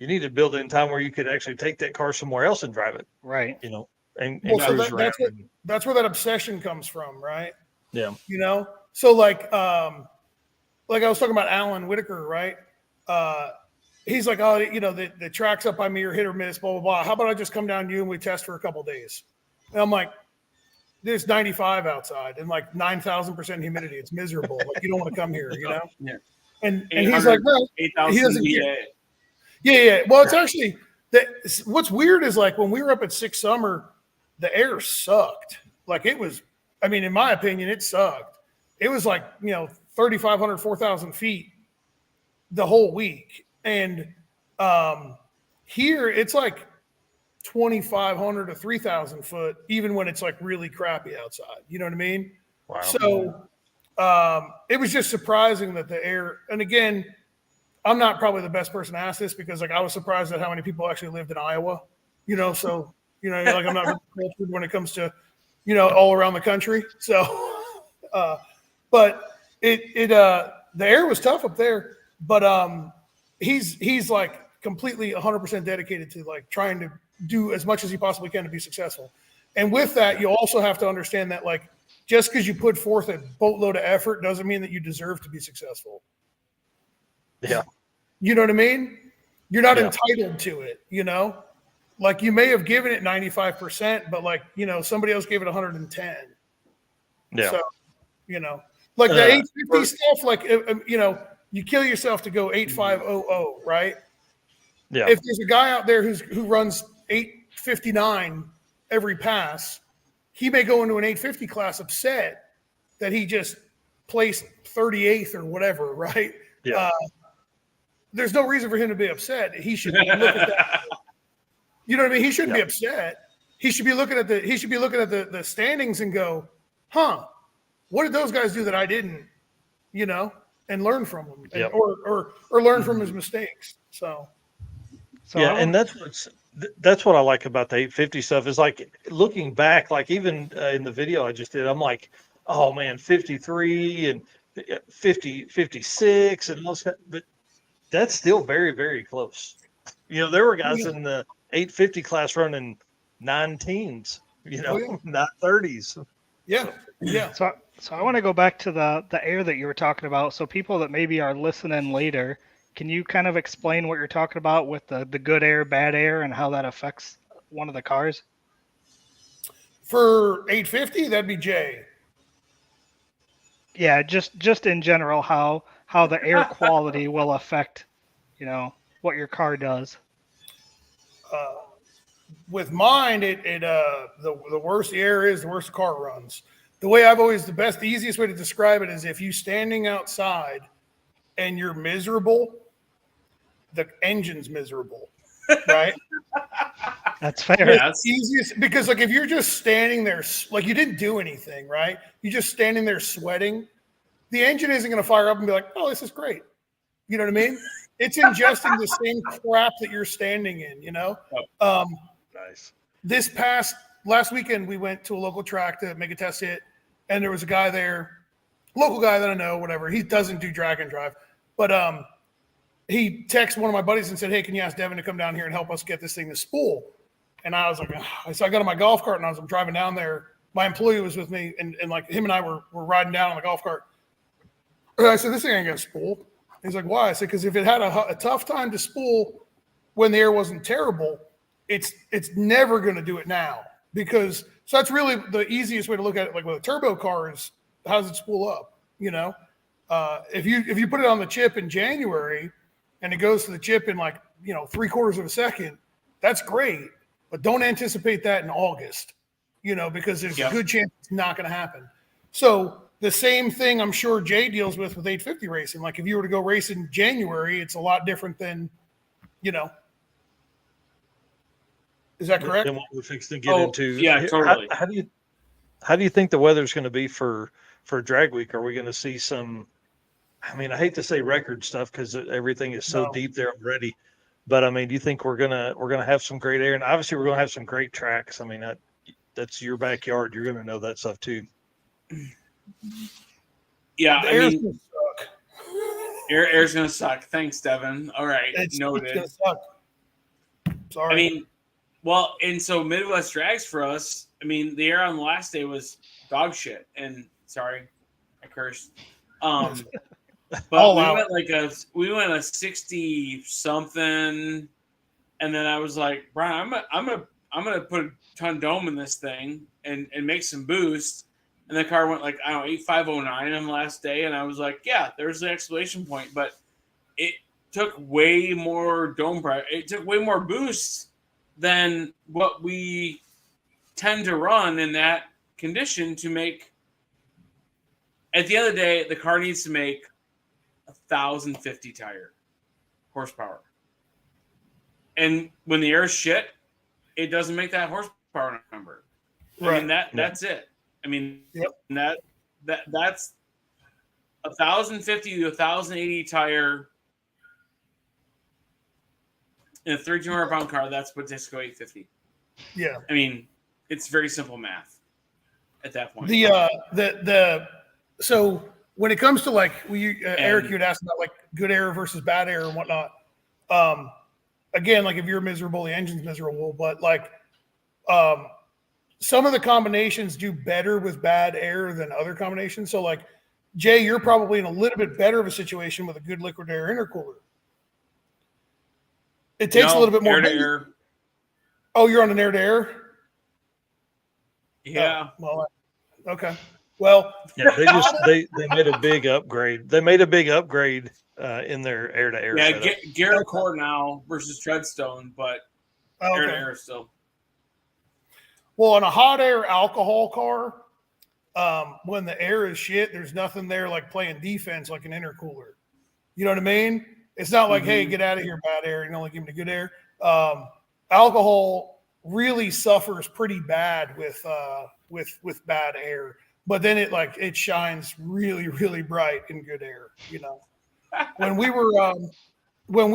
need to build in time where you could actually take that car somewhere else and drive it. Right. You know, and cruise around. That's where that obsession comes from, right? Yeah. You know, so like I was talking about Alan Whitaker, right? He's like, oh, you know, the tracks up by me are hit or miss, blah, blah, blah. How about I just come down to you and we test for a couple of days? And I'm like, there's 95 outside and like 9,000% humidity. It's miserable. Like, you don't want to come here, you know? Yeah. And he's like, no, he doesn't care. Yeah. Well, it's actually what's weird is like when we were up at Six Summer, the air sucked. Like it was, I mean, in my opinion, it sucked. It was like, you know, 3,500, 4,000 feet the whole week. And Here it's like 2,500 to 3,000 foot, even when it's like really crappy outside. You know what I mean? Wow. So it was just surprising that the air, and again, I'm not probably the best person to ask this because like I was surprised at how many people actually lived in Iowa, you know, so, you know, like I'm not really cultured when it comes to, you know, all around the country. So, but the air was tough up there, but he's like completely 100% dedicated to like trying to do as much as he possibly can to be successful. And with that, you also have to understand that like, just because you put forth a boatload of effort doesn't mean that you deserve to be successful. Yeah. You know what I mean? You're not entitled to it, you know? Like you may have given it 95%, but like, you know, somebody else gave it 110. Yeah. So, you know, like the 850 stuff, like, you know, you kill yourself to go 8500, right? Yeah. If there's a guy out there who runs 859 every pass, he may go into an 850 class upset that he just placed 38th or whatever, right? Yeah. There's no reason for him to be upset. He should look at that. You know what I mean? He shouldn't be upset. He should be looking at the standings and go, huh, what did those guys do that I didn't, you know, and learn from them or learn from his mistakes. So yeah, and that's what I like about the 850 stuff is like looking back, like even in the video I just did, I'm like, oh man, 53 and 50, 56 and all that, but that's still very, very close. You know, there were guys in the 850 class running 9-teens, you know, not 30s. Yeah. Yeah. So I want to go back to the air that you were talking about. So people that maybe are listening later, can you kind of explain what you're talking about with the good air, bad air, and how that affects one of the cars? For 850, that'd be Jay. Yeah, just in general, how the air quality will affect, you know, what your car does. With mine, the worse the air is, the worse the car runs. The way the easiest way to describe it is if you're standing outside and you're miserable, the engine's miserable, right? That's fair. It's easiest because like if you're just standing there, like you didn't do anything, right? You're just standing there sweating. The engine isn't going to fire up and be like, "Oh, this is great." You know what I mean? It's ingesting the same crap that you're standing in. You know. Nice. Last weekend, we went to a local track to make a test hit, and there was a guy there, local guy that I know, whatever. He doesn't do drag and drive, but he texted one of my buddies and said, "Hey, can you ask Devin to come down here and help us get this thing to spool?" And I was like, so I got on my golf cart and I was driving down there. My employee was with me, and like him and I were riding down on the golf cart. And I said, "This thing ain't gonna spool." He's like, "Why?" I said, "Because if it had a tough time to spool when the air wasn't terrible, it's never going to do it now." Because so that's really the easiest way to look at it. Like with a turbo car is how does it spool up? You know, if you put it on the chip in January and it goes to the chip in like 3/4 of a second, that's great. But don't anticipate that in August, you know, because there's a good chance it's not going to happen. So the same thing I'm sure Jay deals with 850 racing. Like if you were to go race in January, it's a lot different than, you know. Is that correct? Then what we're fixing to get into. Yeah, totally. How do you think the weather's going to be for drag week? Are we going to see some? I mean, I hate to say record stuff because everything is so deep there already. But I mean, do you think we're gonna have some great air? And obviously, we're gonna have some great tracks. I mean, that's your backyard. You're gonna know that stuff too. Yeah, air's gonna suck. Air's gonna suck. Thanks, Devin. All right, noted. It's gonna suck. Sorry. I mean, well, and so Midwest drags for us. I mean, the air on the last day was dog shit. And sorry, I cursed. But we went a 60 something, and then I was like, Brian, I'm gonna put a ton dome in this thing and make some boost. And the car went like 8509 on the last day, and I was like, yeah, there's the exclamation point. But it took way more dome pressure. It took way more boost than what we tend to run in that condition to make. At the end of the day, the car needs to make 1,050 tire horsepower. And when the air is shit, it doesn't make that horsepower number. I mean that's it. I mean that's 1,050 to 1,080 tire in a 3,200 pound car. That's what Disco 850. Yeah. I mean, it's very simple math at that point. So when it comes to like Eric, you had asked about like good air versus bad air and whatnot. Again, like if you're miserable, the engine's miserable, but like some of the combinations do better with bad air than other combinations. So like Jay, you're probably in a little bit better of a situation with a good liquid air intercooler. It takes a little bit more air to air. Oh, you're on an air to air? Yeah. Well, okay. Well, yeah, they made a big upgrade. They made a big upgrade in their air to air. Yeah, Garrett Core now versus Treadstone, but air to air still. Well, on a hot air alcohol car, when the air is shit, there's nothing there like playing defense like an intercooler. You know what I mean? It's not like, hey, get out of here, bad air. You can only give me the good air. Alcohol really suffers pretty bad with bad air, but then it shines really, really bright in good air. You know, when we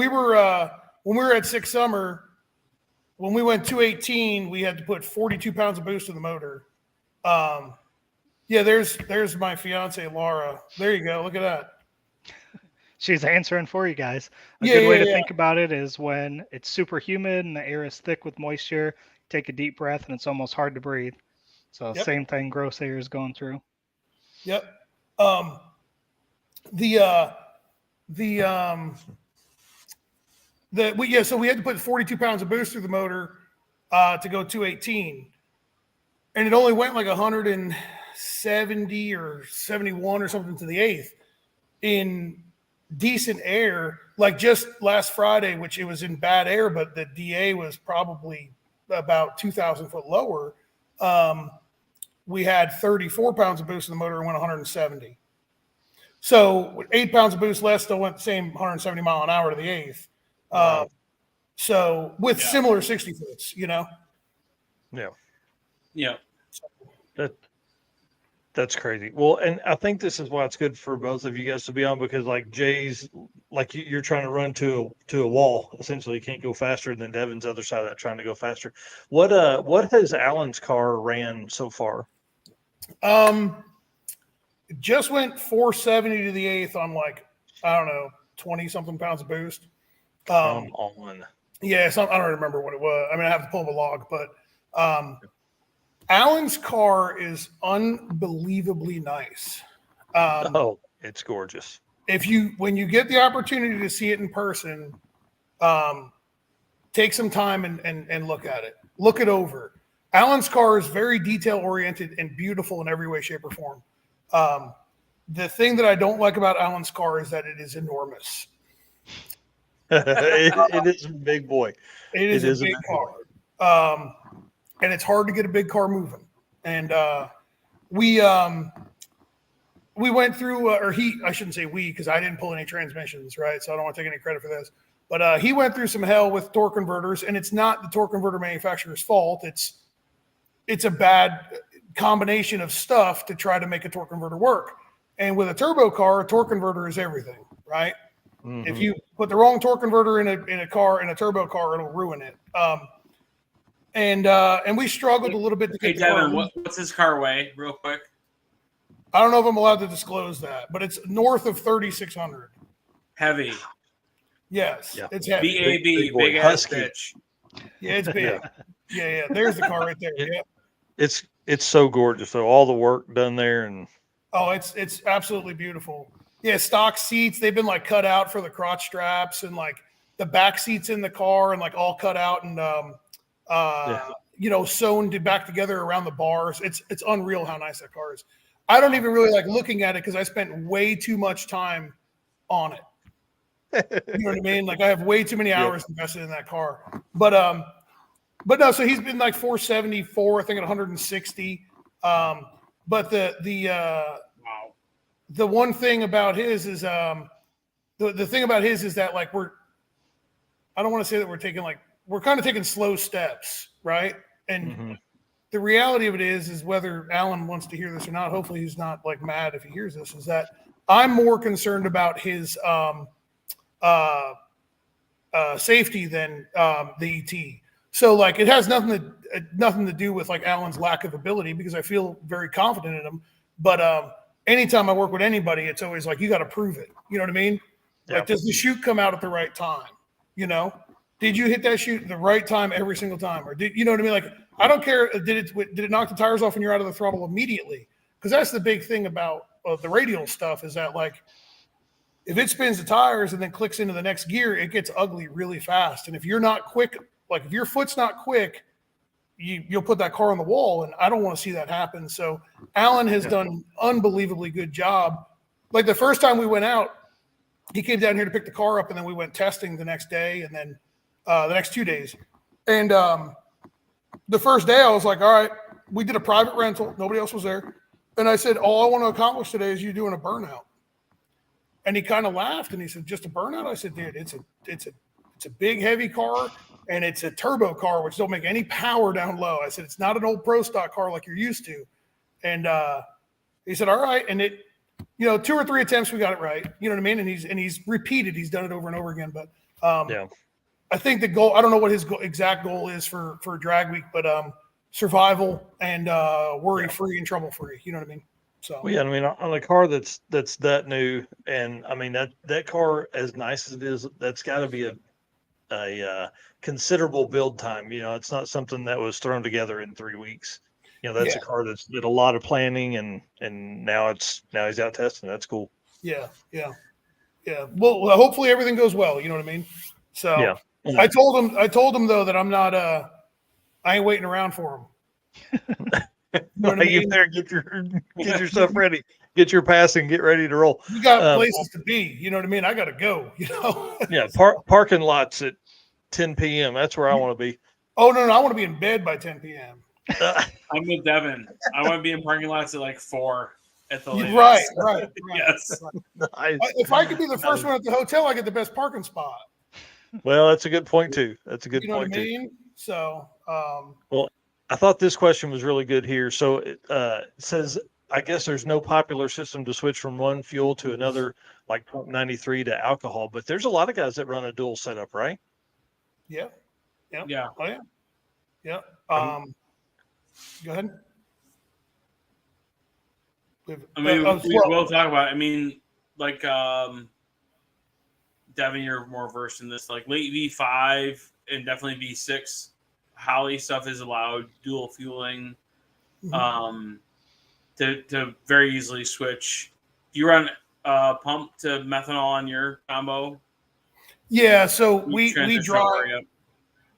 were at Six Summer, when we went 218, we had to put 42 pounds of boost in the motor. Yeah, there's my fiance Laura. There you go. Look at that. She's answering for you guys. A good way to think about it is when it's super humid and the air is thick with moisture, take a deep breath and it's almost hard to breathe. So same thing gross air is going through. Yep. So we had to put 42 pounds of boost through the motor to go 218. And it only went like 170 or 71 or something to the eighth in decent air. Like just last Friday, which it was in bad air, but the DA was probably about 2,000 foot lower. We had 34 pounds of boost in the motor and went 170. So with 8 pounds of boost less, still went the same 170 mile an hour to the eighth. Wow. So with similar 60 foots, you know? Yeah. Yeah. That's crazy. Well, and I think this is why it's good for both of you guys to be on, because like Jay's, like you're trying to run to a wall. Essentially, you can't go faster than Devin's other side of that, trying to go faster. What has Alan's car ran so far? Just went 470 to the eighth on like, I don't know, 20 something pounds of boost. Come on. Yeah, I don't remember what it was. I mean, I have to pull up a log, but Alan's car is unbelievably nice. It's gorgeous. When you get the opportunity to see it in person, take some time and look at it. Look it over. Alan's car is very detail oriented and beautiful in every way, shape, or form. The thing that I don't like about Alan's car is that it is enormous. it is a big boy. It is a big car. And it's hard to get a big car moving. And we went through, I shouldn't say we, because I didn't pull any transmissions, right? So I don't want to take any credit for this. But he went through some hell with torque converters, and it's not the torque converter manufacturer's fault. It's a bad combination of stuff to try to make a torque converter work. And with a turbo car, a torque converter is everything, right? Mm-hmm. If you put the wrong torque converter in a turbo car, it'll ruin it. And we struggled a little bit to get Devin, what's his car weigh, real quick? I don't know if I'm allowed to disclose that, but it's north of 3,600. Heavy. Yes, it's heavy. BAB, big ass bitch. Yeah, it's big. Yeah. There's the car right there. Yeah. It's so gorgeous. So all the work done there, and it's absolutely beautiful. Yeah, stock seats, they've been like cut out for the crotch straps, and like the back seats in the car and like all cut out and sewn back together around the bars. It's unreal how nice that car is. I don't even really like looking at it because I spent way too much time on it. You know what I mean? Like I have way too many hours invested in that car. But no, so he's been like 474, I think at 160. But the one thing about his is the thing about his is that like I don't want to say that we're taking like we're kind of taking slow steps, right? And the reality of it is whether Alan wants to hear this or not, hopefully he's not like mad if he hears this, is that I'm more concerned about his safety than the ET. So like it has nothing to do with like Alan's lack of ability, because I feel very confident in him. But anytime I work with anybody, it's always like, you got to prove it. You know what I mean? Like, does the chute come out at the right time? You know, did you hit that chute at the right time every single time? Or did, you know what I mean? Like, I don't care. Did it knock the tires off and you're out of the throttle immediately? Because that's the big thing about the radial stuff, is that like, if it spins the tires and then clicks into the next gear, it gets ugly really fast. And if you're not quick, like if your foot's not quick, you'll put that car on the wall, and I don't want to see that happen. So Alan has done an unbelievably good job. Like the first time we went out, he came down here to pick the car up, and then we went testing the next day, and then the next 2 days. And the first day I was like, all right, we did a private rental. Nobody else was there. And I said, all I want to accomplish today is you doing a burnout. And he kind of laughed, and he said, just a burnout? I said, dude, it's a big, heavy car, and it's a turbo car, which don't make any power down low. I said, it's not an old pro stock car like you're used to. And he said, all right. And it, 2 or 3 attempts, we got it right. You know what I mean? And he's repeated. He's done it over and over again. But I think the goal, I don't know what his exact goal is for drag week, but survival and worry-free and trouble-free. You know what I mean? So well, yeah, I mean, on a car that's that new, and I mean that car, as nice as it is, that's got to be a considerable build time. It's not something that was thrown together in 3 weeks. That's a car that's did a lot of planning, and now he's out testing. That's cool. Yeah. Well, hopefully everything goes well. You know what I mean? So yeah. I told him though that I'm not. I ain't waiting around for him. You know what I mean? You better get your stuff ready. Get your passing. Get ready to roll. You got places to be. You know what I mean? I got to go. Yeah. Parking lots at 10 p.m. That's where I want to be. Oh no! I want to be in bed by 10 p.m. I'm with Devin. I want to be in parking lots at like 4 at the latest. Right. Yes. Nice. If I could be the first one at the hotel, I get the best parking spot. Well, that's a good point too. That's a good You know point what I mean? So, well, I thought this question was really good here. So it says, I guess there's no popular system to switch from one fuel to another, like Pump 93 to alcohol, but there's a lot of guys that run a dual setup, right? Yeah. Yeah. Oh yeah. Yeah. Go ahead. I mean, we will talk about it. I mean, like, Devin, you're more versed in this. Like late V5 and definitely V6, Holly stuff is allowed dual fueling, to very easily switch. Do you run pump to methanol on your combo? Yeah. So we drive.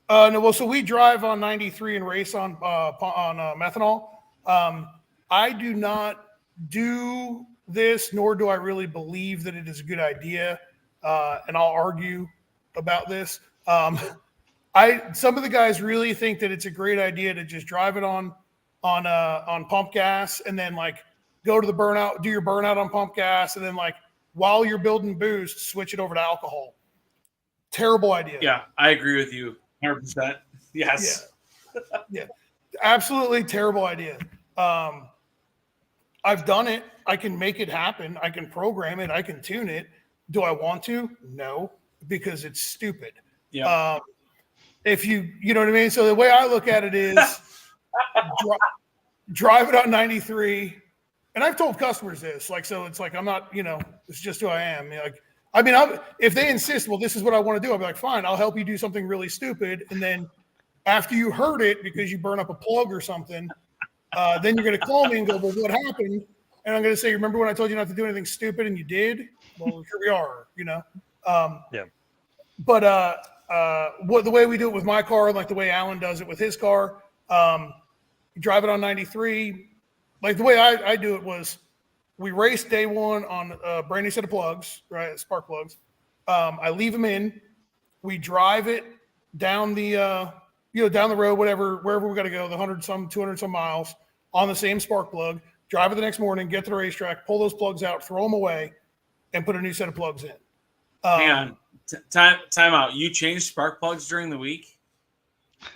So we drive on 93 and race on methanol. I do not do this, nor do I really believe that it is a good idea. And I'll argue about this. Some of the guys really think that it's a great idea to just drive it on pump gas, and then like go to the burnout, do your burnout on pump gas, and then like while you're building boost, switch it over to alcohol. Terrible idea. Yeah, I agree with you 100%. Yes. Yeah. Absolutely terrible idea. I've done it. I can make it happen. I can program it. I can tune it. Do I want to? No, because it's stupid. Yeah. If you know what I mean? So the way I look at it is drive it on 93. And I've told customers this, like, so it's like, I'm not, it's just who I am. If they insist, well, this is what I want to do, I'll be like, fine, I'll help you do something really stupid. And then after you heard it, because you burn up a plug or something, then you're going to call me and go, well, what happened? And I'm going to say, remember when I told you not to do anything stupid and you did? Well, here we are, Yeah. But the way we do it with my car, like the way Alan does it with his car, you drive it on 93. Like the way I do it was, we race day one on a brand new set of plugs, right? Spark plugs. I leave them in. We drive it down the down the road, wherever we got to go, the 200 some miles on the same spark plug. Drive it the next morning, get to the racetrack, pull those plugs out, throw them away, and put a new set of plugs in. Hang on. Time out. You change spark plugs during the week?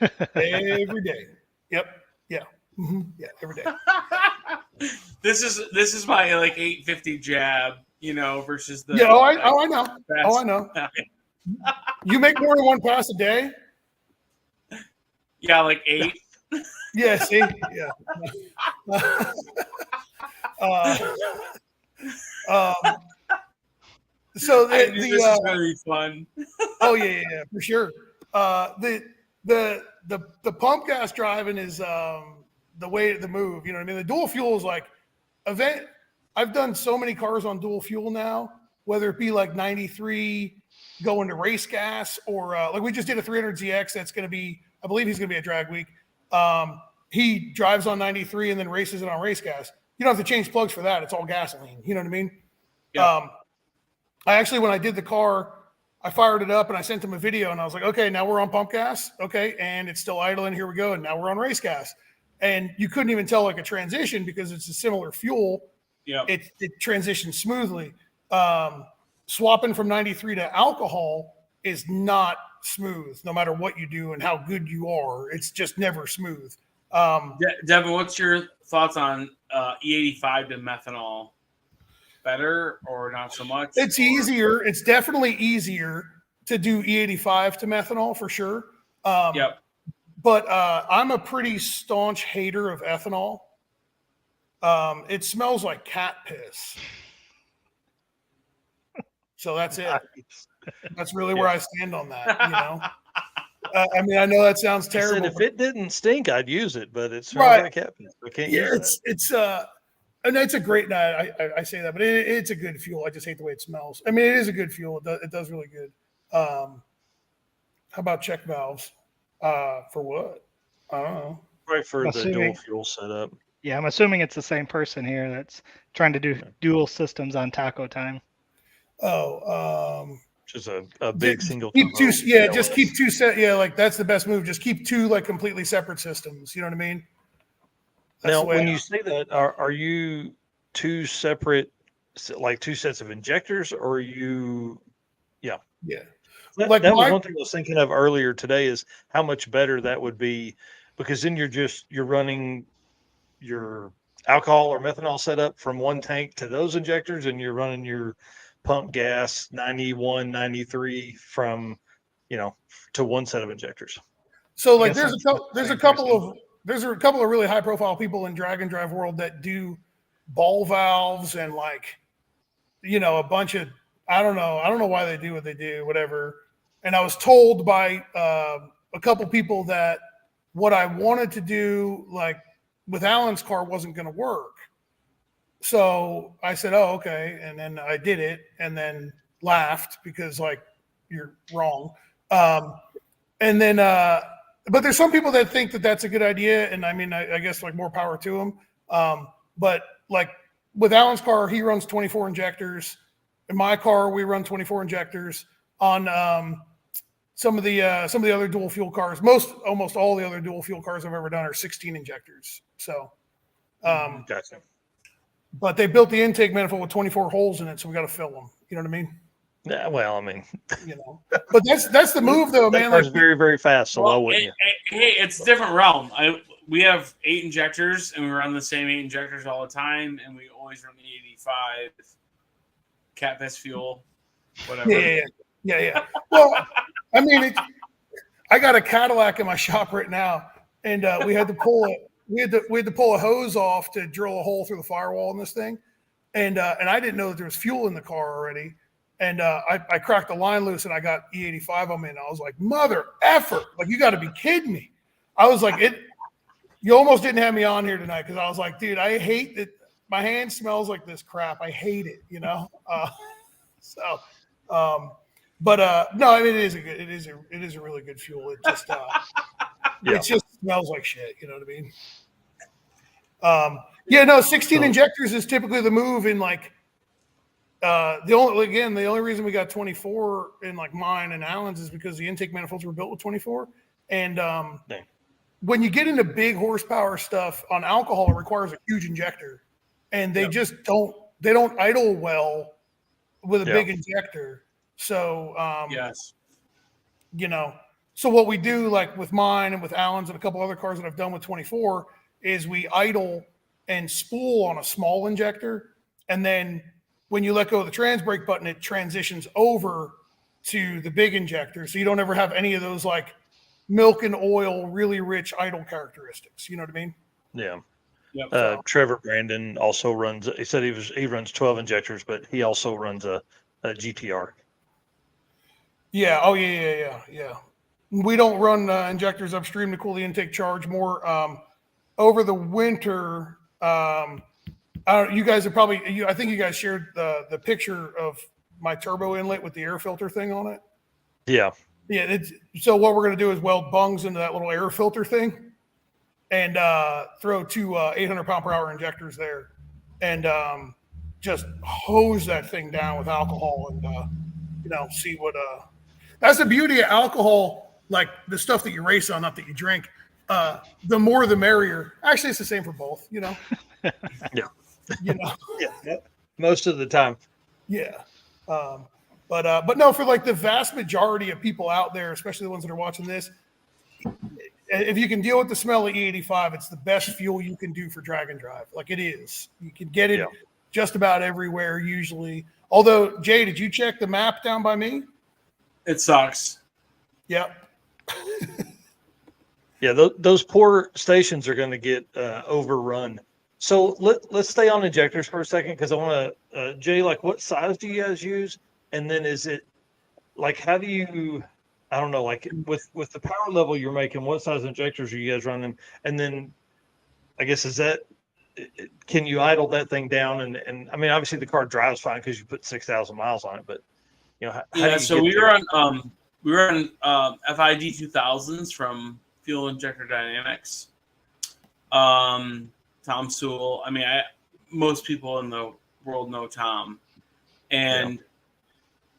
Every day. Yep. Yeah. Mm-hmm. Yeah. Every day. This is my like 850 jab, versus the. Yeah. I know. Oh, I know. You make more than one pass a day? Yeah, like 8. Yeah. See. Yeah. So this is gonna be fun. Oh yeah, for sure. The pump gas driving is the way to move. You know what I mean? The dual fuel is like event. I've done so many cars on dual fuel now, whether it be like 93 going to race gas or like we just did a 300ZX that's going to be, I believe he's going to be at drag week. He drives on 93 and then races it on race gas. You don't have to change plugs for that. It's all gasoline. You know what I mean? Yeah. I actually, when I did the car, I fired it up and I sent him a video and I was like, okay, now we're on pump gas. Okay. And it's still idling. Here we go. And now we're on race gas. And you couldn't even tell like a transition because it's a similar fuel. Yeah. It transitions smoothly. Swapping from 93 to alcohol is not smooth, no matter what you do and how good you are. It's just never smooth. Devin, what's your thoughts on E85 to methanol? Better or not so much? It's easier. It's definitely easier to do E85 to methanol for sure. Yep. But I'm a pretty staunch hater of ethanol. It smells like cat piss. So that's it. That's really where I stand on that. I mean, I know that sounds terrible. I said if it didn't stink, I'd use it, but it smells like cat piss. I can't use that. And it's a great night. I say that, but it's a good fuel. I just hate the way it smells. I mean, it is a good fuel. It does really good. How about check valves? For what? I don't know. Right, for the dual fuel setup. Yeah, I'm assuming it's the same person here that's trying to do dual systems on taco time. Oh, which is a big single. Keep two, yeah, just keep two set. Yeah, like that's the best move. Just keep two like completely separate systems. You know what I mean? That's now, when you say that, are you two separate, like two sets of injectors, or are you? Yeah. Yeah. That was one thing I was thinking of earlier today is how much better that would be, because then you're running your alcohol or methanol setup from one tank to those injectors, and you're running your pump gas 91, 93 from, to one set of injectors. So like there's a couple of really high profile people in drag and drive world that do ball valves and like, a bunch of, I don't know why they do what they do, whatever. And I was told by a couple people that what I wanted to do, like with Alan's car, wasn't going to work. So I said, oh, okay. And then I did it and then laughed because like, you're wrong. And then, but there's some people that think that that's a good idea. And I mean, I guess like more power to them. But like with Alan's car, he runs 24 injectors. In my car, we run 24 injectors. On some of the other dual fuel cars, almost all the other dual fuel cars I've ever done are 16 injectors. So, gotcha. But they built the intake manifold with 24 holes in it, so we got to fill them. You know what I mean? Yeah. Well, I mean, but that's the move, though, man. That car's very, very fast. So hey, it's a different realm. We have 8 injectors, and we run the same 8 injectors all the time, and we always run the 85 cat piss fuel, whatever. Yeah. Well, I mean, I got a Cadillac in my shop right now, and we had to pull it. We had to pull a hose off to drill a hole through the firewall in this thing, and I didn't know that there was fuel in the car already, and I cracked the line loose and I got E85 on me, and I was like, mother effer, like you got to be kidding me. I was like, you almost didn't have me on here tonight because I was like, dude, I hate that my hand smells like this crap. I hate it, But no, I mean, it is a really good fuel. It just it just smells like shit. You know what I mean? 16 injectors is typically the move in like the only reason we got 24 in like mine and Alan's is because the intake manifolds were built with 24. And when you get into big horsepower stuff on alcohol, it requires a huge injector, and they just don't idle well with a big injector. So, yes, So what we do, like with mine and with Alan's and a couple other cars that I've done with 24, is we idle and spool on a small injector, and then when you let go of the trans brake button, it transitions over to the big injector, so you don't ever have any of those like milk and oil, really rich idle characteristics. You know what I mean? Yeah. Yep. Trevor Brandon also runs. He said he runs 12 injectors, but he also runs a GTR. Yeah. Oh yeah. We don't run injectors upstream to cool the intake charge. More over the winter. You guys are probably. I think you guys shared the picture of my turbo inlet with the air filter thing on it. Yeah. Yeah. So what we're going to do is weld bungs into that little air filter thing, and throw two 800 pound per hour injectors there, and just hose that thing down with alcohol, and see what. That's the beauty of alcohol, like the stuff that you race on, not that you drink. The more the merrier. Actually, it's the same for both. Yeah. Yeah. Most of the time. Yeah. But no, for like the vast majority of people out there, especially the ones that are watching this, if you can deal with the smell of E85, it's the best fuel you can do for drag and drive. Like it is. You can get it just about everywhere usually. Although, Jay, did you check the map down by me? It sucks. Yep. Yeah, those poor stations are going to get overrun. So let's stay on injectors for a second, because I want to, Jay, like what size do you guys use? And then is it like, how do you, I don't know, like with the power level you're making, what size injectors are you guys running? And then I guess can you idle that thing down? And I mean, obviously the car drives fine because you put 6,000 miles on it, but how do you so we were on FID 2000s from Fuel Injector Dynamics. Tom Sewell. I mean, most people in the world know Tom, and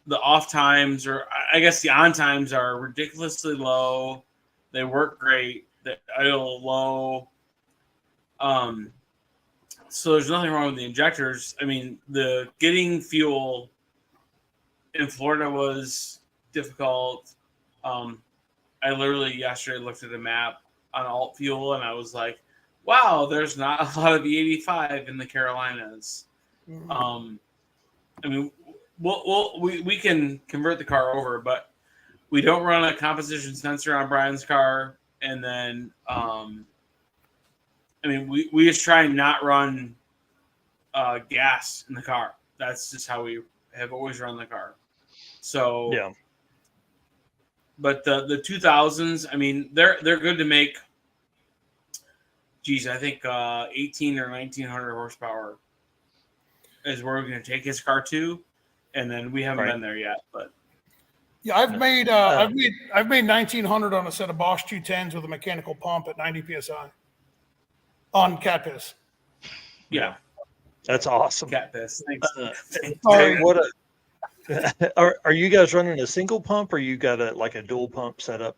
the off times, or I guess the on times, are ridiculously low. They work great. They idle low. So there's nothing wrong with the injectors. I mean, the getting fuel in Florida was difficult. I literally yesterday looked at a map on alt fuel, and I was like, wow, there's not a lot of E85 in the Carolinas. I mean, we can convert the car over, but we don't run a composition sensor on Brian's car. And then, I mean, we just try and not run gas in the car. That's just how we have always run the car. So, yeah. But the 2000s, I mean, they're good to make. Geez, I think 18 or 1900 horsepower is where we're going to take his car to, and then we haven't been there yet. But yeah, I've made 1900 on a set of Bosch 210s with a mechanical pump at 90 psi on cat piss. Yeah, that's awesome. Cat piss. Thanks. Hey, are you guys running a single pump, or you got a dual pump setup?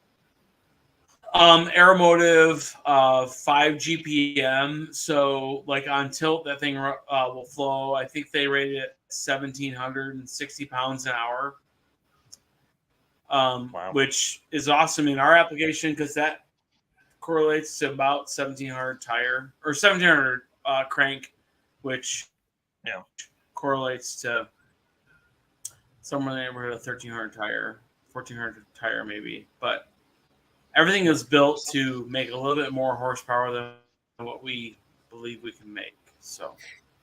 Aeromotive 5 GPM. So like on tilt, that thing will flow. I think they rated it 1,760 pounds an hour. Wow. Which is awesome in our application because that correlates to about 1,700 tire or 1,700 crank, which correlates to somewhere in the neighborhood of 1,300 tire, 1,400 tire maybe, but. Everything is built to make a little bit more horsepower than what we believe we can make. So,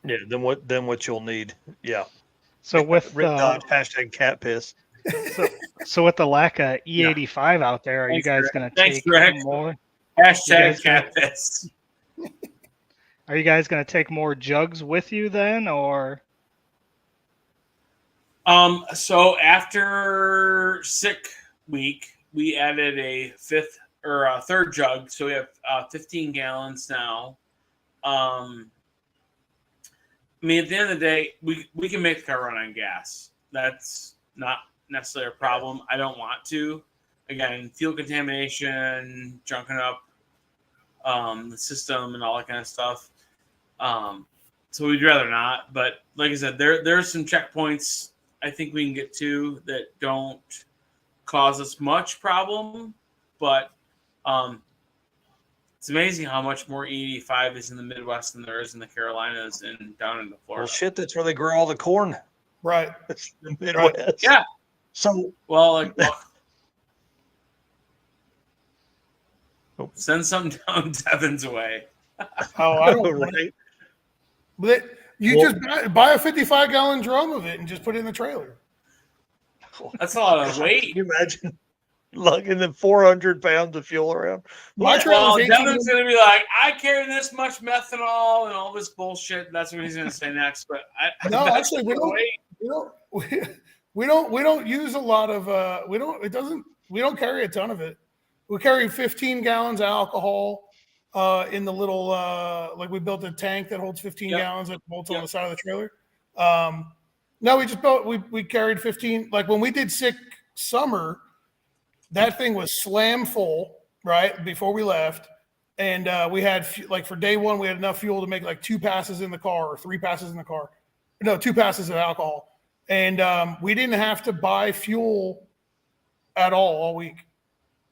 yeah, than what you'll need. Yeah. So with hashtag cat piss. So with the lack of E85 out there, are you guys going to take more? Hashtag cat piss. Are you guys going to take more jugs with you then, or? So after sick week. We added a third jug, so we have 15 gallons now. I mean, at the end of the day, we can make the car run on gas. That's not necessarily a problem. I don't want to. Again, fuel contamination, junking up the system, and all that kind of stuff. So we'd rather not. But like I said, there are some checkpoints I think we can get to that don't cause us much problem. but it's amazing how much more E85 is in the Midwest than there is in the Carolinas and down into Florida. Well, shit, that's where they grow all the corn. Right. It's the Midwest. Right. Yeah. So, send some down Devin's way. Oh, I don't. right. But you just buy a 55-gallon drum of it and just put it in the trailer. That's a lot of weight. Can you imagine lugging the 400 pounds of fuel around? My trailer's 18 Devin's going to be like, I carry this much methanol and all this bullshit. That's what he's going to say next. But no, actually, we don't use a lot of we don't carry a ton of it. We carry 15 gallons of alcohol in the little like we built a tank that holds 15 gallons that bolts on the side of the trailer. No, we just built we carried 15. Like when we did Sick Summer, that thing was slam full right before we left, and we had like for day one we had enough fuel to make like 2 passes in the car or 3 passes in the car. No, 2 passes of alcohol, and we didn't have to buy fuel at all week.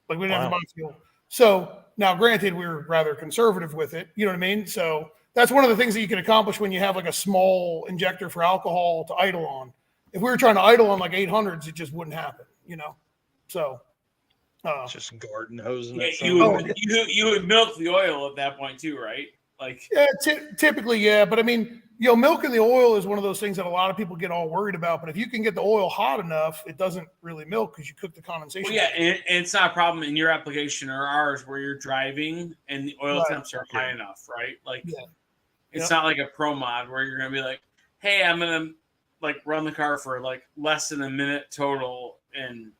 Like we didn't have to buy fuel. So now, granted, we were rather conservative with it. You know what I mean? So that's one of the things that you can accomplish when you have like a small injector for alcohol to idle on. If we were trying to idle on like 800s, it just wouldn't happen. You know? So it's just garden hosing. You would milk the oil at that point too, right? Like typically, yeah. But I mean, milking the oil is one of those things that a lot of people get all worried about. But if you can get the oil hot enough, it doesn't really milk because you cook the condensation. Well, and it's not a problem in your application or ours where you're driving and the oil temps are high enough, right? Like, it's not like a pro mod where you're going to be like, hey, I'm going to like run the car for like less than a minute total, and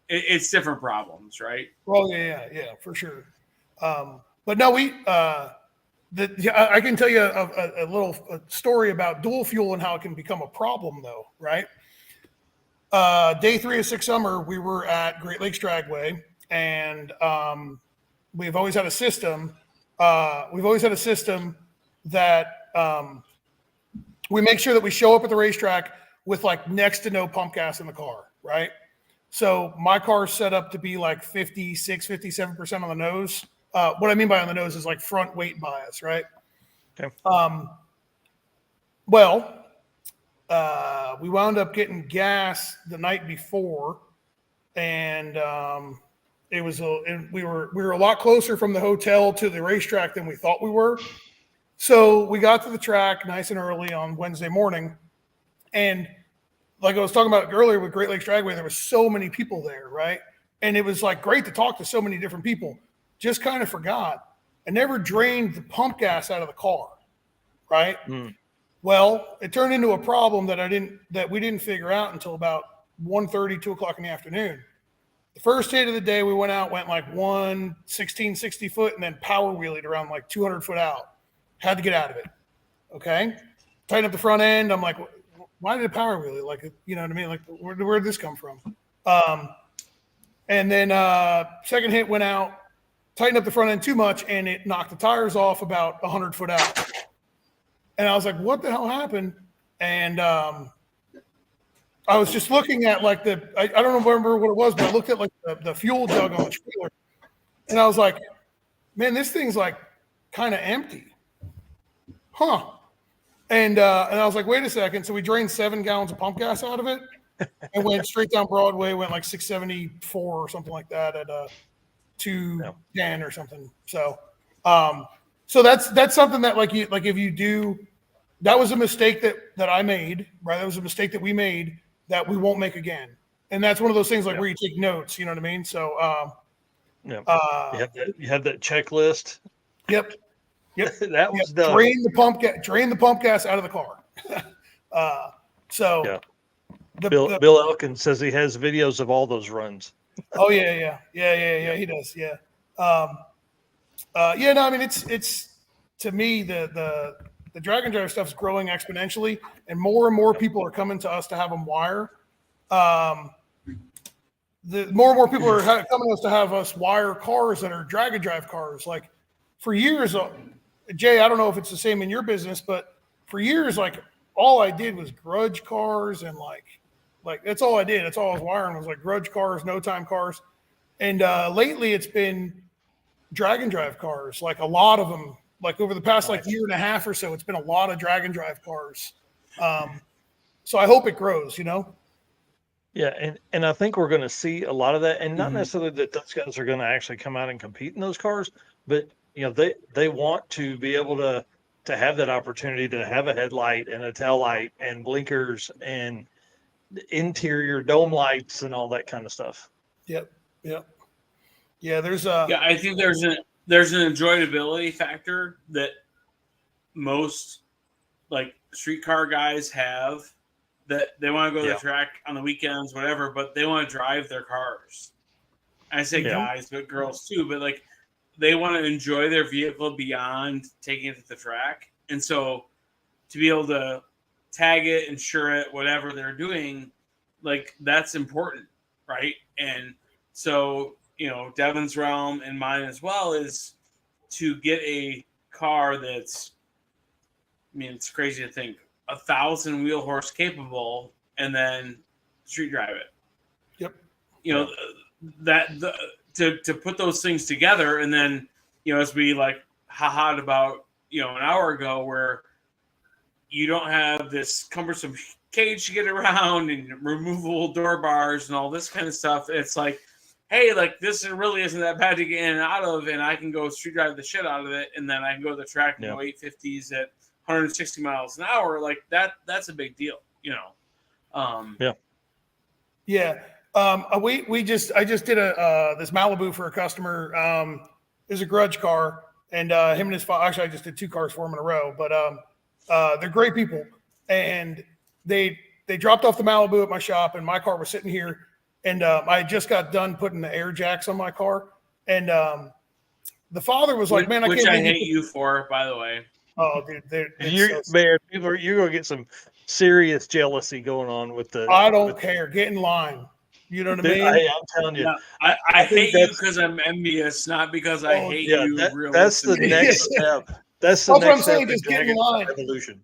it's different problems, right? Well, yeah, for sure. But no, I can tell you a little story about dual fuel and how it can become a problem, though, right? Day 3 of Sick Summer, we were at Great Lakes Dragway, and we've always had a system. That we make sure that we show up at the racetrack with like next to no pump gas in the car, right? So my car is set up to be like 56, 57% on the nose. What I mean by on the nose is like front weight bias, right? Okay. We wound up getting gas the night before, and we were a lot closer from the hotel to the racetrack than we thought we were. So we got to the track nice and early on Wednesday morning, and like I was talking about earlier with Great Lakes Dragway, there was so many people there, right? And it was like great to talk to so many different people. Just kind of forgot. I never drained the pump gas out of the car, right? Well, it turned into a problem that we didn't figure out until about 1:30, 2 o'clock in the afternoon. The first hit of the day, we went like 116, 60 foot, and then power wheelied around like 200 foot out. Had to get out of it. Okay. Tighten up the front end. I'm like, why did it power wheelie? Like, you know what I mean? Like, where did this come from? And then second hit went out, tightened up the front end too much, and it knocked the tires off about 100 foot out. And I was like, what the hell happened? And I was just looking at like I don't remember what it was, but I looked at like the fuel jug on the trailer, and I was like, man, this thing's like kind of empty. Huh. And I was like, wait a second. So we drained 7 gallons of pump gas out of it and went straight down Broadway, went like 674 or something like that at 210 or something. So so that's something that if you do, that was a mistake that I made, right? That was a mistake that we made that we won't make again. And that's one of those things like where you take notes, you know what I mean? So you have that checklist. Yep. That was done. Drain the pump gas out of the car. Bill Elkin says he has videos of all those runs. Oh yeah, he does. Yeah. I mean, it's to me the drag and drive stuff is growing exponentially, and more people are coming to us to have them wire. The more and more people are coming to us to have us wire cars that are drag and drive cars. Like for years, Jay, I don't know if it's the same in your business, but for years, like all I did was grudge cars and like that's all I did. That's all I was wiring was like grudge cars, no time cars. And lately it's been drag and drive cars, like a lot of them, like over the past like year and a half or so, it's been a lot of drag and drive cars. So I hope it grows, you know? Yeah, and I think we're going to see a lot of that, and not necessarily that those guys are going to actually come out and compete in those cars, but they want to be able to have that opportunity to have a headlight and a tail light and blinkers and interior dome lights and all that kind of stuff. Yep. Yeah, there's I think there's an enjoyability factor that most like street car guys have, that they want to go to the track on the weekends, whatever, but they want to drive their cars. I say guys, but girls too, but like they want to enjoy their vehicle beyond taking it to the track. And so to be able to tag it, insure it, whatever they're doing, like that's important, right? And so, Devin's realm and mine as well is to get a car that's, it's crazy to think, 1,000 wheel horse capable, and then street drive it. Yep. To put those things together, and then as we like ha-ha'd about an hour ago, where you don't have this cumbersome cage to get around and removable door bars and all this kind of stuff. It's like, hey, like this really isn't that bad to get in and out of, and I can go street drive the shit out of it, and then I can go to the track and go 850s at 160 miles an hour. Like that's a big deal, Yeah. I just did this Malibu for a customer. It was a grudge car, and him and his father. Actually, I just did 2 cars for him in a row. But they're great people, and they dropped off the Malibu at my shop, and my car was sitting here, and I just got done putting the air jacks on my car, and the father was like, "Man, I hate you for, by the way." Oh, dude, you're gonna get some serious jealousy going on with the. I don't care. Get in line. You know what I mean? I'm telling you. No, I hate you because I'm envious, not because I hate you. That's the next step. That's the next step. Just get in line. Evolution.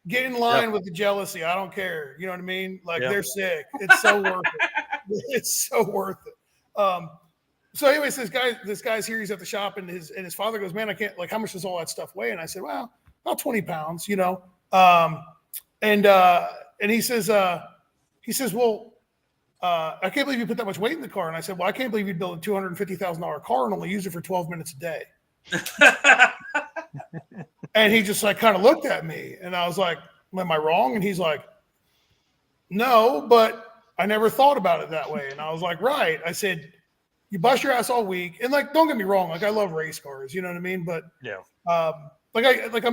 Get in line with the jealousy. I don't care. You know what I mean? Like they're sick. It's so worth it. It's so worth it. So anyways, this guy's here. He's at the shop, and his father goes, "Man, I can't. Like, how much does all that stuff weigh?" And I said, "Well, about 20 pounds, And he says, "Well, I can't believe you put that much weight in the car." And I said, "Well, I can't believe you'd build a $250,000 car and only use it for 12 minutes a day." And he just like kind of looked at me, and I was like, "Am I wrong?" And he's like, "No, but I never thought about it that way." And I was like, "Right." I said, "You bust your ass all week." And like, don't get me wrong. Like I love race cars, you know what I mean? But I'm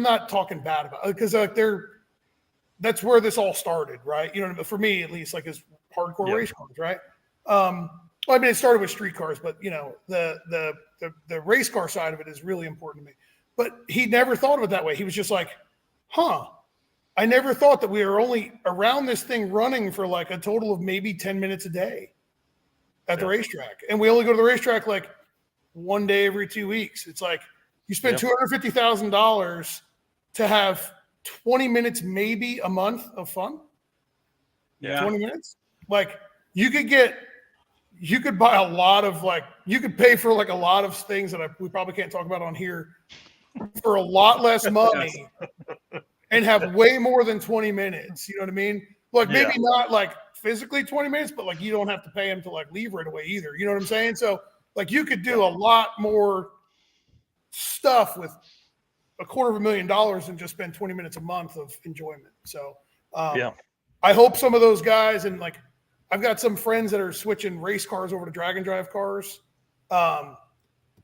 not talking bad about it, because like that's where this all started, right? You know what I mean? For me, at least, like, is hardcore race cars, right? Well, I mean, it started with street cars, but the race car side of it is really important to me. But he never thought of it that way. He was just like, I never thought that we were only around this thing running for like a total of maybe 10 minutes a day at the racetrack. And we only go to the racetrack like one day every 2 weeks. It's like you spend $250,000 to have 20 minutes maybe a month of fun. 20 minutes. Like you could buy a lot of, like, you could pay for like a lot of things that we probably can't talk about on here for a lot less money and have way more than 20 minutes. You know what I mean? Like maybe not like physically 20 minutes, but like you don't have to pay them to like leave right away either. You know what I'm saying? So like you could do a lot more stuff with $250,000 and just spend 20 minutes a month of enjoyment. So I hope some of those guys, and like I've got some friends that are switching race cars over to drag and drive cars,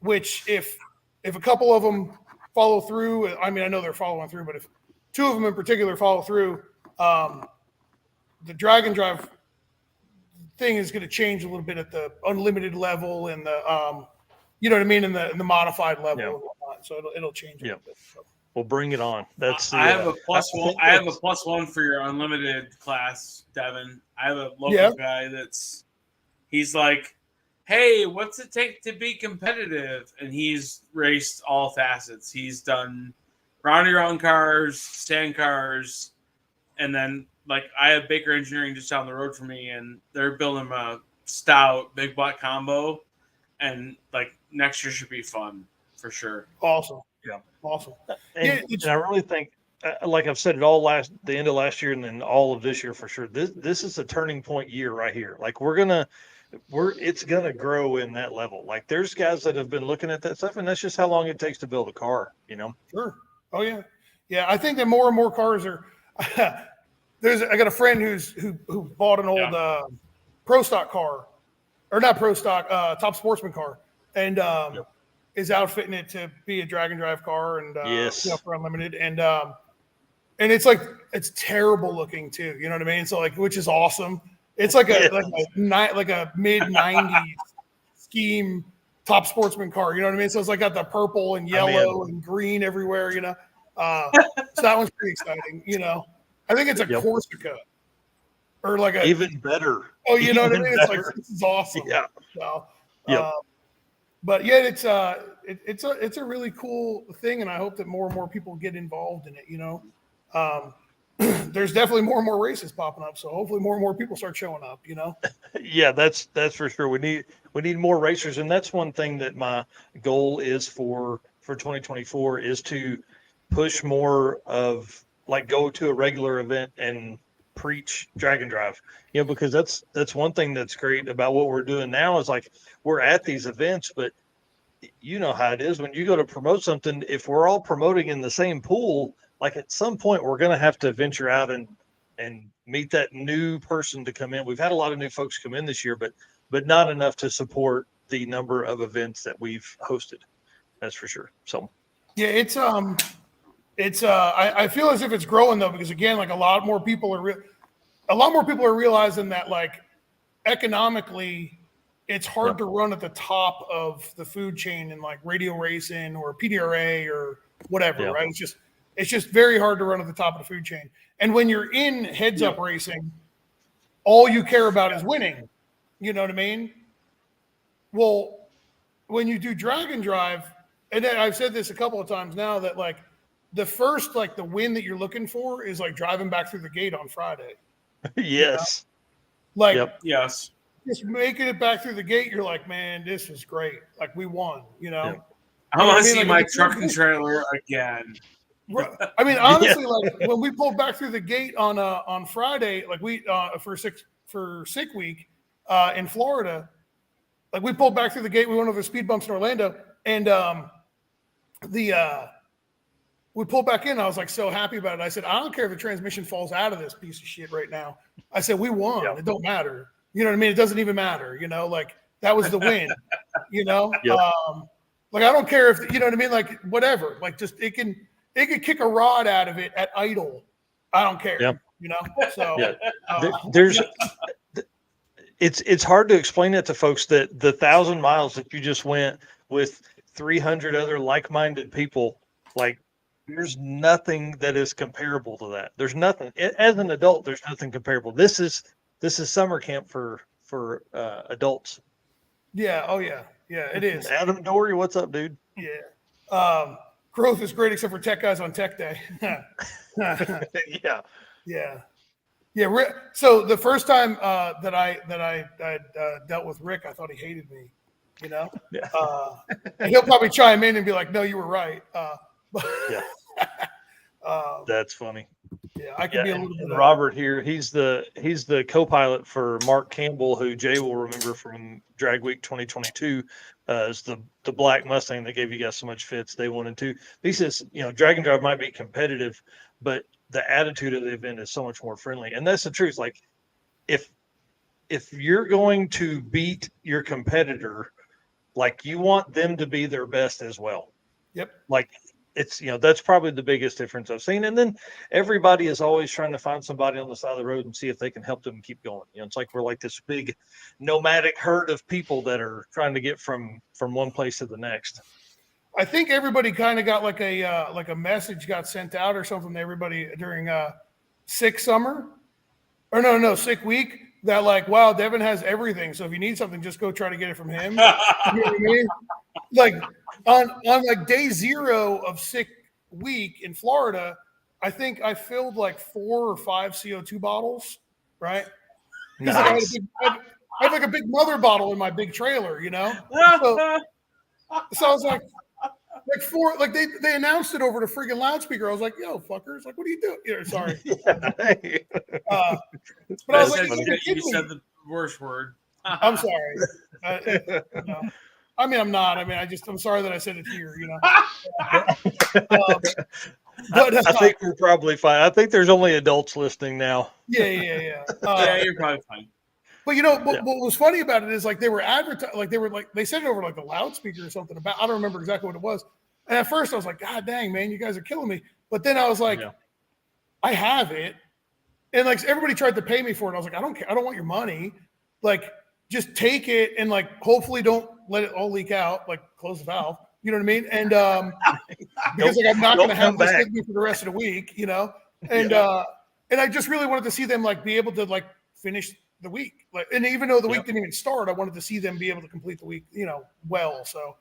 which if a couple of them follow through, I mean, I know they're following through, but if 2 of them in particular follow through, the drag and drive thing is going to change a little bit at the unlimited level and the, you know what I mean, in the modified level and whatnot. So it'll change a little bit. So. Well, bring it on. That's I have a +1. I have a +1 for your unlimited class, Devin. I have a local guy he's like, "Hey, what's it take to be competitive?" And he's raced all facets. He's done round cars, stand cars, and then like I have Baker Engineering just down the road from me, and they're building a stout big block combo, and like next year should be fun for sure. Awesome. Yeah. Awesome. And I really think, like I've said it all the end of last year and then all of this year for sure, this is a turning point year right here. Like it's gonna grow in that level. Like there's guys that have been looking at that stuff, and that's just how long it takes to build a car, Sure. Oh yeah. Yeah. I think that more and more cars are I got a friend who bought an old pro stock car, or not pro stock, top sportsman car, and is outfitting it to be a drag and drive car, and for unlimited, and it's like it's terrible looking too. You know what I mean? So like, which is awesome. It's like a mid '90s scheme top sportsman car. You know what I mean? So it's like got the purple and yellow and green everywhere. So that one's pretty exciting. I think it's a Corsica or like a even better. Oh, you know what I mean? It's like, this is awesome. Yeah. So, but yeah, it's a really cool thing, and I hope that more and more people get involved in it. There's definitely more and more races popping up, so hopefully more and more people start showing up. Yeah, that's for sure. We need more racers, and that's one thing that my goal is for 2024 is to push more of, like, go to a regular event and preach drag and drive, because that's one thing that's great about what we're doing now is like we're at these events, but you know how it is when you go to promote something, if we're all promoting in the same pool, like at some point we're going to have to venture out and meet that new person to come in. We've had a lot of new folks come in this year, but not enough to support the number of events that we've hosted. That's for sure. So yeah, I feel as if it's growing though, because again, like a lot more people are realizing that, like, economically it's hard to run at the top of the food chain in like radio racing or PDRA or whatever, right? It's just very hard to run at the top of the food chain. And when you're in heads up racing, all you care about is winning. You know what I mean? Well, when you do drag and drive, and I've said this a couple of times now, that like the first, like the win that you're looking for is like driving back through the gate on Friday. Yes. Like, yes. Just making it back through the gate, you're like, man, this is great. Like, we won, I want to see my truck and trailer again. I mean, honestly, like when we pulled back through the gate on Friday, like we for sick week in Florida, like we pulled back through the gate. We went over the speed bumps in Orlando, and we pulled back in. I was like so happy about it. I said, I don't care if the transmission falls out of this piece of shit right now. I said, we won. It don't matter. You know what I mean? It doesn't even matter. Like that was the win. Like I don't care if you know what I mean. Like whatever. Like just it can kick a rod out of it at idle. I don't care. So there's it's hard to explain it to folks that the 1,000 miles that you just went with 300 other like-minded people, like there's nothing that is comparable to that. There's nothing. As an adult, there's nothing comparable. This is summer camp for adults. Yeah. Oh yeah. Yeah. It is. Adam Dory, what's up, dude? Yeah. Growth is great except for tech guys on tech day. Yeah. Yeah. Yeah. So the first time that I dealt with Rick, I thought he hated me. Yeah. And he'll probably chime in and be like, "No, you were right." Yeah. That's funny. Yeah, I can be a little bit. Robert here, he's the co-pilot for Mark Campbell, who Jay will remember from Drag Week 2022, is the black Mustang that gave you guys so much fits day 1 and 2. He says, drag and drive might be competitive, but the attitude of the event is so much more friendly, and that's the truth. Like, if you're going to beat your competitor, like you want them to be their best as well. Yep. Like. It's, that's probably the biggest difference I've seen. And then everybody is always trying to find somebody on the side of the road and see if they can help them keep going. It's like we're like this big nomadic herd of people that are trying to get from one place to the next. I think everybody kind of got like a message got sent out or something to everybody during sick week, that like, wow, Devin has everything. So if you need something, just go try to get it from him. You know what I mean? Like on like day 0 of sick week in Florida, I think I filled like 4 or 5 CO2 bottles, right? Nice. I have like a big mother bottle in my big trailer, you know. So I was like they announced it over the freaking loudspeaker. I was like, "Yo, fuckers! Like, what are you doing?" Yeah, sorry. But I was like, "You said the worst word." I'm sorry. No. I mean, I'm not. I mean, I'm sorry that I said it here. You know. But I think we're probably fine. I think there's only adults listening now. Yeah. Yeah, you're probably fine. But you know, what was funny about it is like they were advertising, like they said it over like the loudspeaker or something about. I don't remember exactly what it was. And at first I was like, God dang, man, you guys are killing me. But then I was like, I have it, and like everybody tried to pay me for it. I was like, I don't care. I don't want your money. Like, just take it and like hopefully don't let it all leak out. Like, close the valve. You know what I mean? And because like I'm not going to have this with me for the rest of the week. You know, and I just really wanted to see them like be able to like finish the week, like, and even though the week didn't even start, I wanted to see them be able to complete the week, you know, well. So,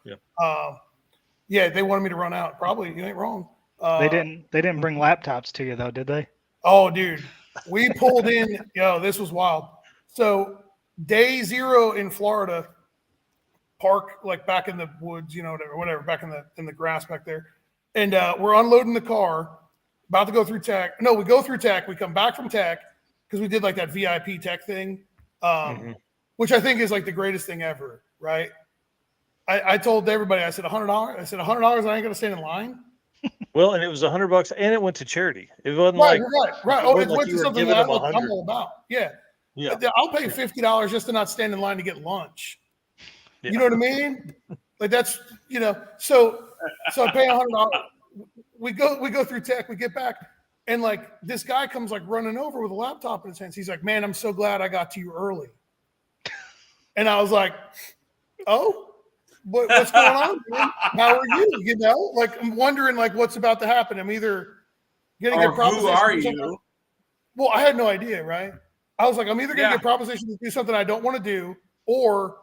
they wanted me to run out. Probably, you ain't wrong. They didn't bring laptops to you though, did they? Oh, dude, we pulled in. This was wild. So, day 0 in Florida, park like back in the woods, you know, whatever, back in the grass back there, and we're unloading the car, about to go through tech. No, we go through tech. We come back from tech. Because we did like that VIP tech thing, which I think is like the greatest thing ever, right? I told everybody, I said $100. I said $100. I ain't gonna stand in line. Well, and it was $100, and it went to charity. It wasn't right. Oh, it went to something that I'm all about. Yeah. I'll pay $50 just to not stand in line to get lunch. Yeah. You know what I mean? Like that's So I pay $100. We go through tech. We get back. And like this guy comes like running over with a laptop in his hands. He's like, "Man, I'm so glad I got to you early." And I was like, "Oh, what's going on, man? How are you?" You know, like I'm wondering like what's about to happen. I'm either getting a proposition. Who are you? Well, I had no idea, right? I was like, I'm either going to get a proposition to do something I don't want to do, or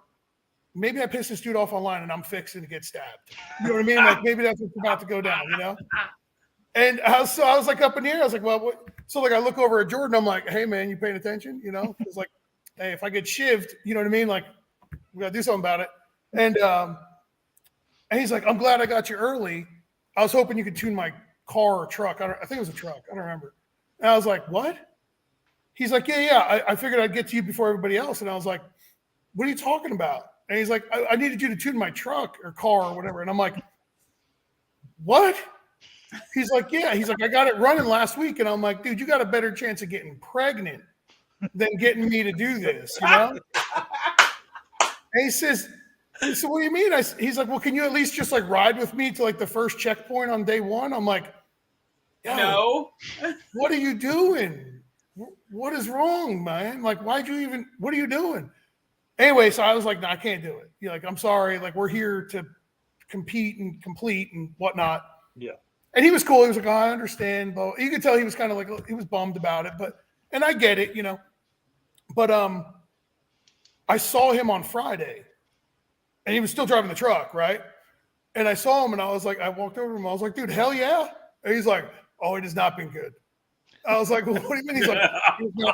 maybe I pissed this dude off online and I'm fixing to get stabbed. You know what I mean? Like maybe that's what's about to go down. You know. And I was like up in the air. I was like, well, what? So like I look over at Jordan. I'm like, hey man, you paying attention? You know, it's like, hey, if I get shivved, you know what I mean? Like, we gotta do something about it. And he's like, I'm glad I got you early. I was hoping you could tune my car or truck. I think it was a truck. I don't remember. And I was like, what? He's like, yeah. I figured I'd get to you before everybody else. And I was like, what are you talking about? And he's like, I needed you to tune my truck or car or whatever. And I'm like, what? He's like, yeah. He's like, I got it running last week. And I'm like, dude, you got a better chance of getting pregnant than getting me to do this, you know? And he says, so what do you mean? He's like, well, can you at least just like ride with me to like the first checkpoint on day one? I'm like, no. What are you doing? What is wrong, man? Like, what are you doing? Anyway, so I was like, no, I can't do it. You're like, I'm sorry. Like, we're here to compete and complete and whatnot. Yeah. And he was cool. He was like, oh, I understand. But you could tell he was kind of like, he was bummed about it. And I get it, you know. But I saw him on Friday and he was still driving the truck, right? And I saw him and I was like, I walked over to him. I was like, dude, hell yeah. And he's like, oh, it has not been good. I was like, well, what do you mean? He's like,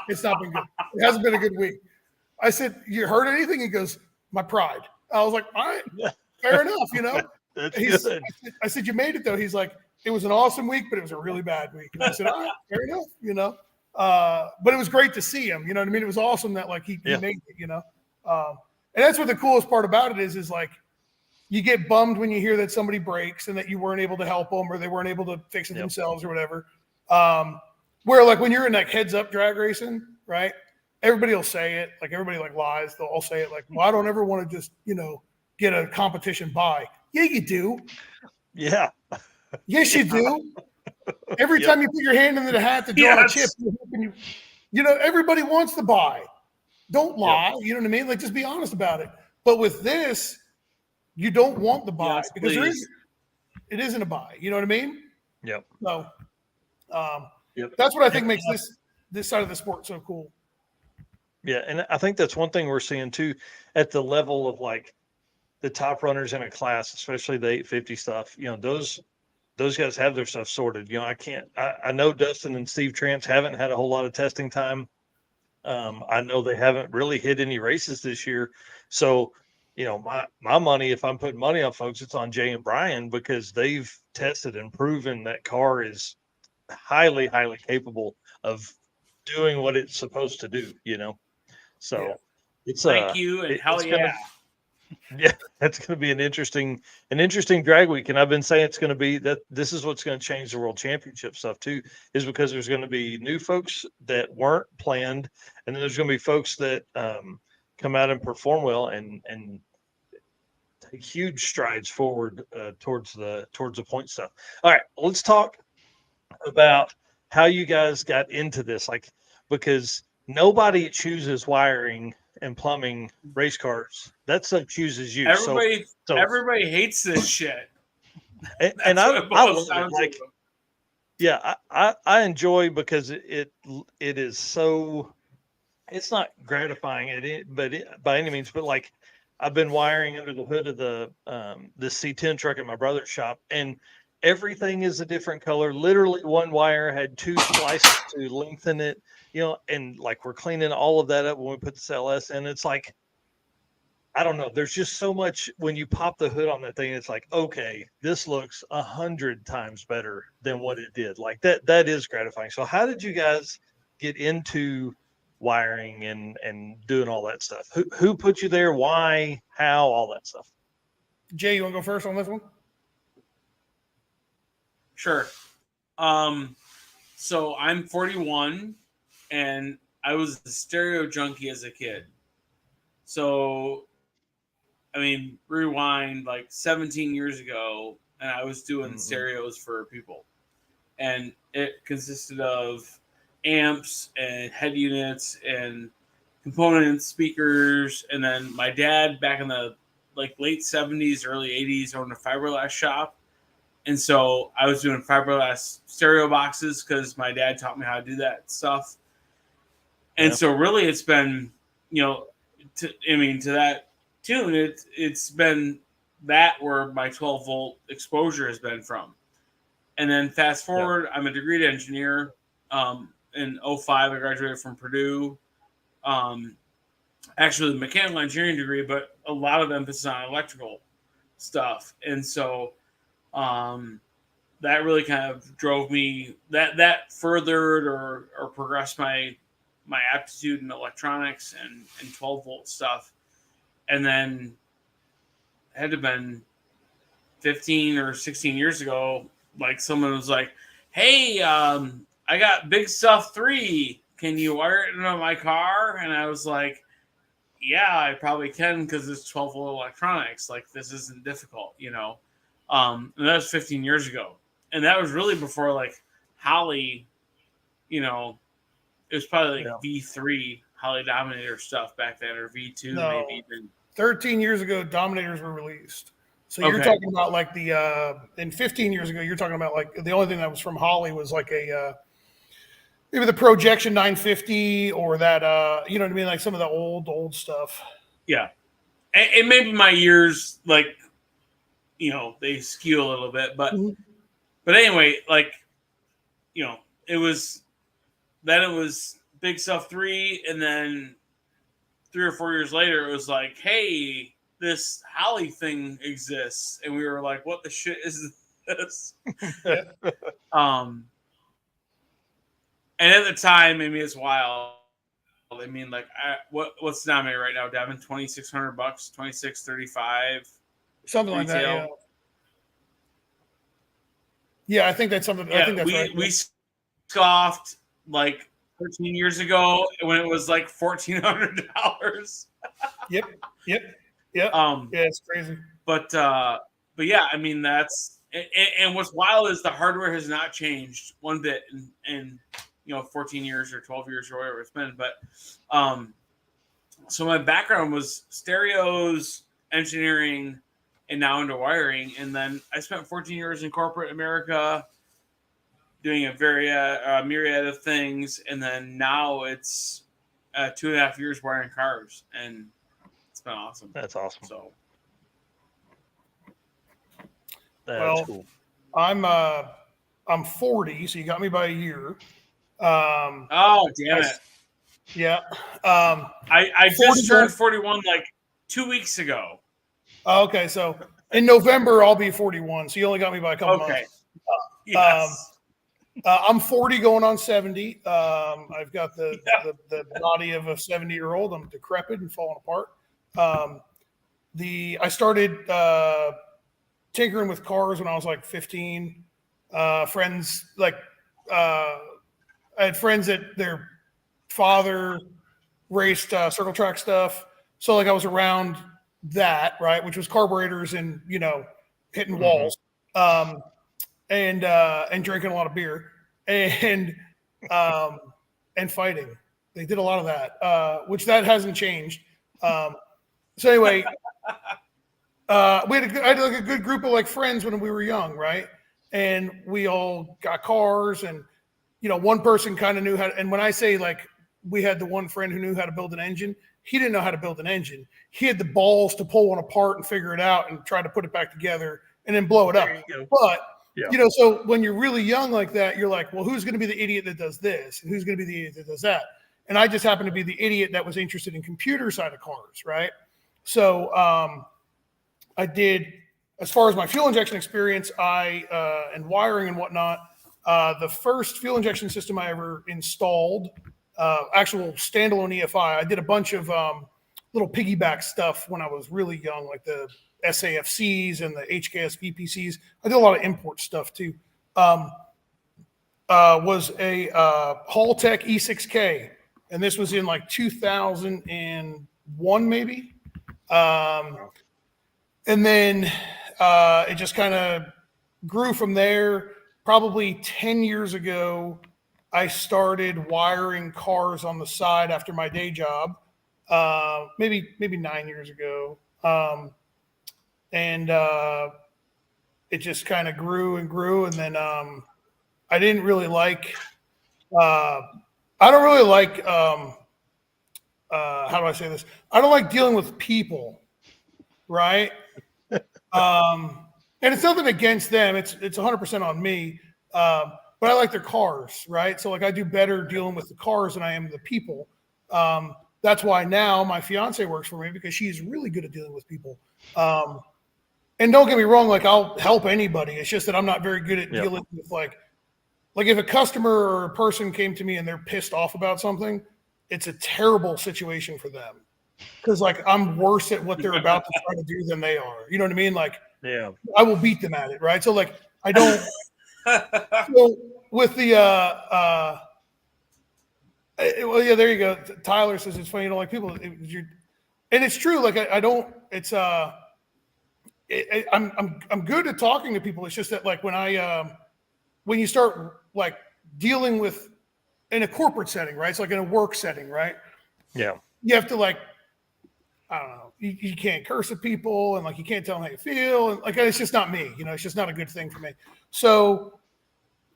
it's not been good. It hasn't been a good week. I said, you heard anything? He goes, my pride. I was like, all right, fair enough, you know. I said, you made it though. He's like, it was an awesome week, but it was a really bad week. And I said, all right, fair enough, you know. But it was great to see him, you know what I mean? It was awesome that like he made it, you know. And that's what the coolest part about it is like you get bummed when you hear that somebody breaks and that you weren't able to help them or they weren't able to fix it themselves or whatever. Where like when you're in like heads up drag racing, right? Everybody will say it. Like everybody like lies. They'll all say it like, well, I don't ever want to just, you know, get a competition by. Yeah, you do. Yeah. Yes, you do. Every time you put your hand into the hat to draw a chip, you know, everybody wants to buy. Don't lie. You know what I mean? Like, just be honest about it. But with this, you don't want the buy because it isn't a buy. You know what I mean? Yep. So that's what I think makes this side of the sport so cool. Yeah, and I think that's one thing we're seeing too at the level of like the top runners in a class, especially the 850 stuff. You know, those guys have their stuff sorted. You know, I know Dustin and Steve Trance haven't had a whole lot of testing time I know they haven't really hit any races this year. So, my money, if I'm putting money on folks, it's on Jay and Brian because they've tested and proven that car is highly, highly capable of doing what it's supposed to do, So it's Thank you, and hell it's yeah. yeah, that's going to be an interesting drag week, and I've been saying it's going to be that this is what's going to change the world championship stuff too, is because there's going to be new folks that weren't planned, and then there's going to be folks that come out and perform well and take huge strides forward towards the point stuff. All right, let's talk about how you guys got into this, because nobody chooses wiring and plumbing race cars. That stuff chooses you. Everybody hates this shit. And I love it. Yeah, I enjoy because it is so. It's not gratifying, by any means, but I've been wiring under the hood of the C10 truck at my brother's shop, and everything is a different color. Literally, one wire had 2 splices to lengthen it, and we're cleaning all of that up when we put this LS in. It's I don't know. There's just so much when you pop the hood on that thing. It's okay, this looks 100 times better than what it did. That is gratifying. So how did you guys get into wiring and doing all that stuff? Who put you there? Why? How? All that stuff. Jay, you want to go first on this one? Sure. So I'm 41, and I was a stereo junkie as a kid. So, rewind 17 years ago, and I was doing stereos for people. And it consisted of amps and head units and components, speakers. And then my dad, back in the late 70s, early 80s, owned a fiberglass shop. And so I was doing fiberglass stereo boxes because my dad taught me how to do that stuff. And so really it's been, to that tune, it's been that where my 12 volt exposure has been from. And then fast forward, I'm a degreed engineer. In 2005, I graduated from Purdue. Actually, the mechanical engineering degree, but a lot of emphasis on electrical stuff. And so that really kind of drove me, that furthered or progressed my aptitude in electronics and 12 volt stuff. And then it had to have been 15 or 16 years ago, someone was like, hey, I got Big Stuff 3. Can you wire it into my car? And I was like, yeah, I probably can because it's 12 volt electronics. This isn't difficult, And that was 15 years ago. And that was really before Holly, it was probably V3 Holly Dominator stuff back then, or V2 maybe even. 13 years ago, Dominators were released. So you're talking about and 15 years ago, you're talking about the only thing that was from Holly was maybe the Projection 950 or that, you know what I mean? Some of the old stuff. Yeah. And maybe my years, they skew a little bit, but anyway, it was Big Stuff 3. And then 3 or 4 years later, it was hey, this Holly thing exists. And we were like, what the shit is this? And at the time, it's wild. What's the denominator right now, Devin? $2,600, $2,635, something like that. Yeah. Yeah, I think that's something. Yeah, I think that's right. We scoffed 13 years ago when it was $1,400. Yep. Yeah, it's crazy. But yeah, that's and what's wild is the hardware has not changed one bit in 14 years or 12 years or whatever it's been. But so my background was stereos, engineering, and now into wiring. And then I spent 14 years in corporate America doing a very myriad of things. And then now it's 2.5 years wiring cars, and it's been awesome. That's awesome. So that's cool. I'm 40, so you got me by a year. Oh, damn it. Yeah. I just turned 41 like 2 weeks ago. Okay, so in November I'll be 41. So you only got me by a couple months. Yes. I'm 40 going on 70. I've got the body of a 70-year-old. I'm decrepit and falling apart. I started tinkering with cars when I was like 15. Friends I had friends that their father raced circle track stuff, so like I was around that, right, which was carburetors and hitting walls, and drinking a lot of beer and fighting. They did a lot of that, which that hasn't changed. So anyway, I had like a good group of like friends when we were young, right? And we all got cars, and one person kind of knew how to, and when I say like we had the one friend who knew how to build an engine, he didn't know how to build an engine. He had the balls to pull one apart and figure it out and try to put it back together and then blow it up. But so when you're really young like that, you're like, well, who's going to be the idiot that does this? And who's going to be the idiot that does that? And I just happened to be the idiot that was interested in computer side of cars, right? So I did, as far as my fuel injection experience, and wiring and whatnot, the first fuel injection system I ever installed, actual standalone EFI, I did a bunch of little piggyback stuff when I was really young, like the SAFCs and the HKS VPCs. I did a lot of import stuff too. Was a Haltech E6K, and this was in like 2001 maybe. And then it just kind of grew from there. Probably 10 years ago, I started wiring cars on the side after my day job. Maybe 9 years ago. And it just kind of grew and grew. And then I didn't really like, I don't really like, how do I say this? I don't like dealing with people, right? And it's nothing against them. It's 100% on me. But I like their cars, right? So like I do better dealing with the cars than I am the people. That's why now my fiance works for me, because she's really good at dealing with people. And don't get me wrong, like I'll help anybody. It's just that I'm not very good at dealing with like if a customer or a person came to me and they're pissed off about something, it's a terrible situation for them. Because like I'm worse at what they're about to try to do than they are. You know what I mean? Like, I will beat them at it, right? So like I don't. So with the well, yeah, there you go. Tyler says it's funny you don't like people, and it's true. Like I don't. It's I'm good at talking to people. It's just that like when you start like dealing with in a corporate setting, right? It's like in a work setting, right? Yeah. You have to like, I don't know, you can't curse at people, and like you can't tell them how you feel, and like it's just not me, it's just not a good thing for me. So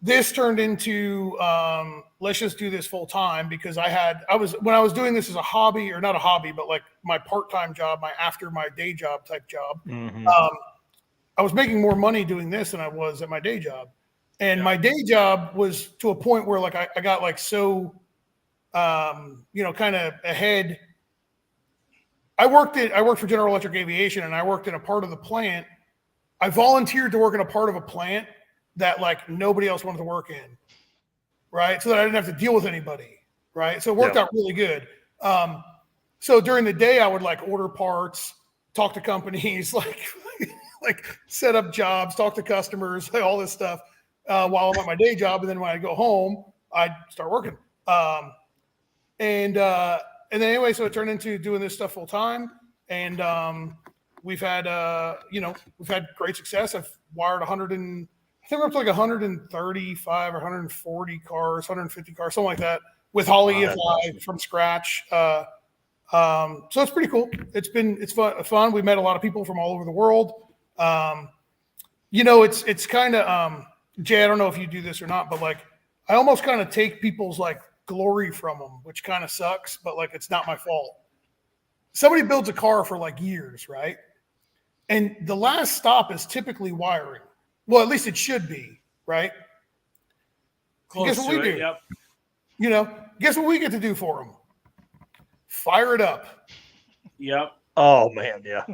this turned into let's just do this full time, because when I was doing this as a hobby, or not a hobby, but like my part-time job, my after my day job type job. I was making more money doing this than I was at my day job, and my day job was to a point where like I got like so kind of ahead. I worked for General Electric Aviation, and I worked in a part of the plant. I volunteered to work in a part of a plant that like nobody else wanted to work in, right? So that I didn't have to deal with anybody, right? So it worked out really good. So during the day, I would like order parts, talk to companies, like set up jobs, talk to customers, like all this stuff while I'm at my day job. And then when I go home, I'd start working. And then anyway, so it turned into doing this stuff full time, and we've had great success. I've wired I think we're up to like 135 or 140 cars, 150 cars, something like that, with Holly EFI from scratch. So it's pretty cool. It's fun. We met a lot of people from all over the world. It's kind of Jay, I don't know if you do this or not, but like I almost kind of take people's like glory from them, which kind of sucks, but like it's not my fault. Somebody builds a car for like years, right? And the last stop is typically wiring. Well, at least it should be, right? Close guess what we do? Yep. Guess what we get to do for them? fire it up. Yep. Oh man, yeah.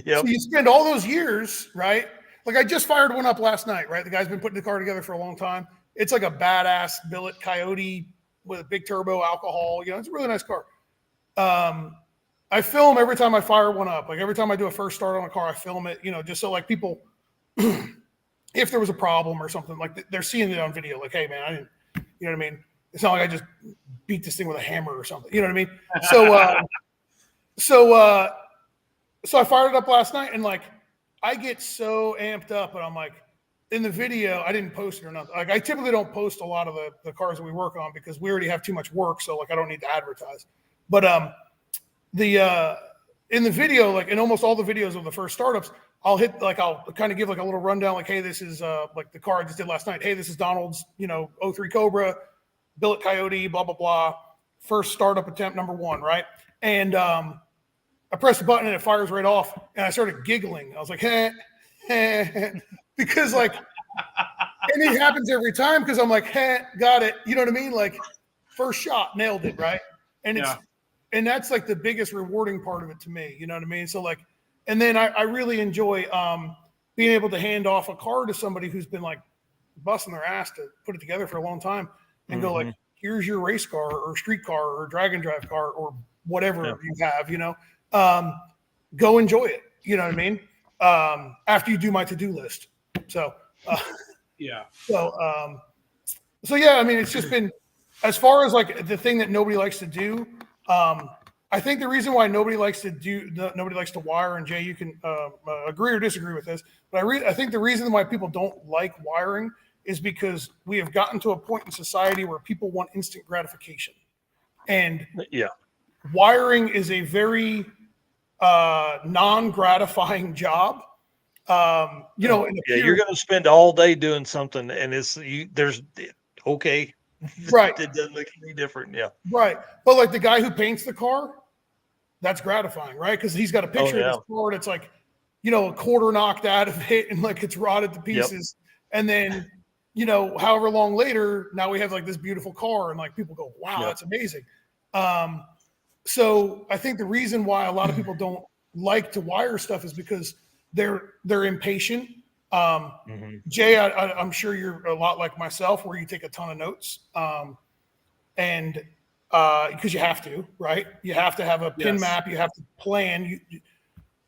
Yep. So you spend all those years, right? Like I just fired one up last night, right? The guy's been putting the car together for a long time. It's like a badass billet Coyote with a big turbo alcohol. You know, it's a really nice car. I film every time I fire one up. Like every time I do a first start on a car, I film it, you know, just so like people, if there was a problem or something, like they're seeing it on video, like, hey man, I didn't, you know what I mean? It's not like I just beat this thing with a hammer or something. You know what I mean? So I fired it up last night and like, I get so amped up and I'm like, in the video, I didn't post it or nothing. Like I typically don't post a lot of the cars that we work on because we already have too much work. So like, I don't need to advertise. But in the video, like in almost all the videos of the first startups, I'll kind of give like a little rundown, like, hey, this is like the car I just did last night. Hey, this is Donald's, you know, 03 Cobra, billet Coyote, blah, blah, blah. First startup attempt, number 1, right? And I pressed the button and it fires right off. And I started giggling. I was like, because like, and it happens every time because I'm like, got it. You know what I mean? Like first shot, nailed it, right? And and that's like the biggest rewarding part of it to me. You know what I mean? So like, and then I really enjoy being able to hand off a car to somebody who's been like busting their ass to put it together for a long time and go like, here's your race car or street car or drag and drive car or whatever you have, you know, go enjoy it. You know what I mean? After you do my to-do list. So, So yeah, I mean, it's just been, as far as like the thing that nobody likes to do, I think the reason why nobody likes to wire, and Jay, you can agree or disagree with this, but I think the reason why people don't like wiring is because we have gotten to a point in society where people want instant gratification. And wiring is a very non-gratifying job. You know, you're going to spend all day doing something and right. It doesn't look any different. Yeah. Right. But like the guy who paints the car, that's gratifying, right? Because he's got a picture of his car and it's like, you know, a quarter knocked out of it and like it's rotted to pieces. And then, you know, however long later, now we have like this beautiful car and like people go, wow, that's amazing. So I think the reason why a lot of people don't like to wire stuff is because they're impatient. Jay, I'm sure you're a lot like myself where you take a ton of notes. And because you have to, right? You have to have a pin map. You have to plan.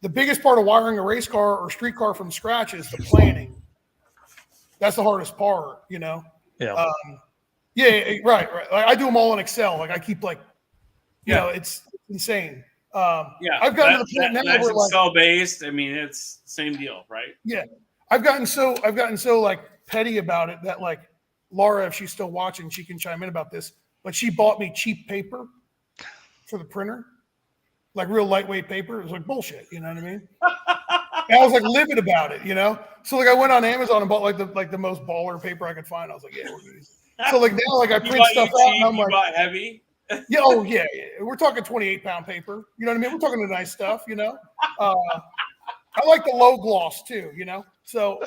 The biggest part of wiring a race car or street car from scratch is the planning. That's the hardest part, you know? Yeah. Right. Like, I do them all in Excel. Like I keep like, you know, it's insane. I've gotten to the point now where Excel based. I mean, it's same deal, right? Yeah. I've gotten so like petty about it that like Laura, if she's still watching, she can chime in about this. But she bought me cheap paper for the printer, like real lightweight paper. It was like bullshit, you know what I mean? And I was like livid about it, you know. So like I went on Amazon and bought like the most baller paper I could find. I was like, yeah, we're good. So like now like I print stuff out and I'm like, bought heavy. Yeah, we're talking 28-pound paper. You know what I mean? We're talking the nice stuff, you know. I like the low gloss too, you know. So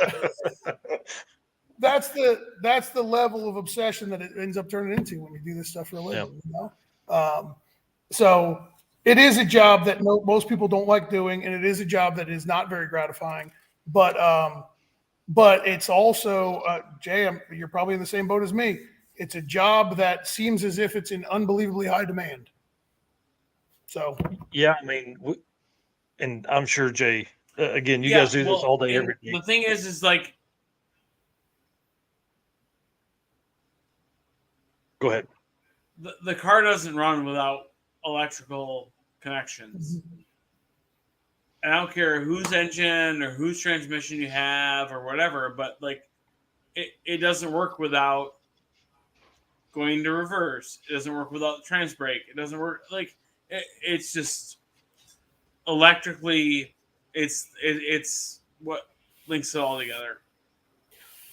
that's the level of obsession that it ends up turning into when you do this stuff for a living. You know? So it is a job that most people don't like doing, and it is a job that is not very gratifying. But it's also Jay, you're probably in the same boat as me. It's a job that seems as if it's in unbelievably high demand. So yeah, I mean, and I'm sure Jay. Again, you guys do this all day, every day. The thing is like, go ahead. The car doesn't run without electrical connections. And I don't care whose engine or whose transmission you have or whatever, but like it doesn't work without going to reverse. It doesn't work without the trans brake. It doesn't work like it's just electrically. It's what links it all together.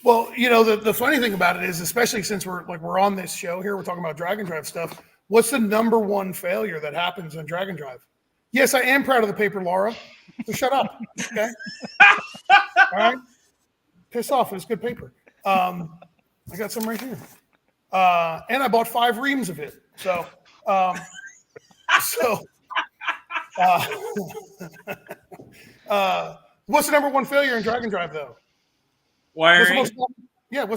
Well, you know, the funny thing about it is, especially since we're on this show here, we're talking about drag and drive stuff. What's the number one failure that happens in drag and drive? Yes, I am proud of the paper, Laura. So shut up, okay? All right, piss off. It's good paper. I got some right here, and I bought 5 reams of it. So So, what's the number one failure in drag and drive though? Wiring. What's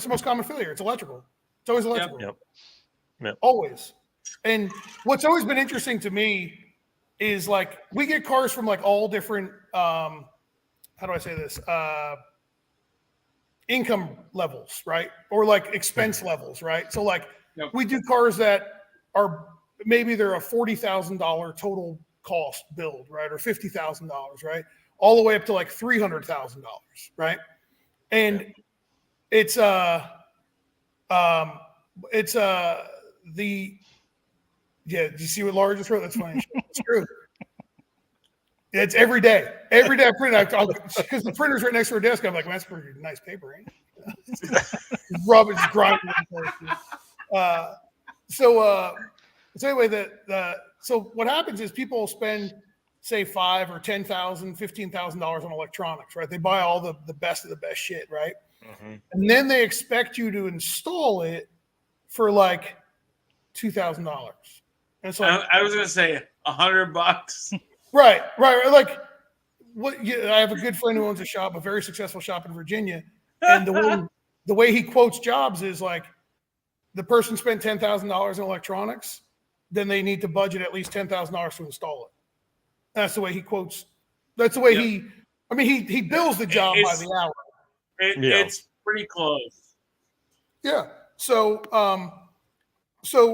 the most common failure? It's electrical. It's always electrical. Yep. Always. And what's always been interesting to me is like we get cars from like all different how do I say this? Income levels, right? Or like expense levels, right? So like we do cars that are maybe they're a $40,000 total cost build, right? Or $50,000, right? All the way up to like $300,000, right? And it's do you see what Laura just wrote? That's funny. It's true. It's every day. Every day I print it because the printer's right next to her desk. I'm like, well, that's pretty nice paper, ain't it? Rubber's grinding. So anyway, so what happens is people spend say $5,000 or $10,000, $15,000 on electronics, right? They buy all the best of the best shit, right? Mm-hmm. And then they expect you to install it for like $2,000. And it's like I was gonna say $100. Right. Like what? I have a good friend who owns a shop, a very successful shop in Virginia, and the way he quotes jobs is like the person spent $10,000 in electronics, then they need to budget at least $10,000 to install it. That's the way he quotes. That's the way he bills the job by the hour. It's pretty close. Yeah. So the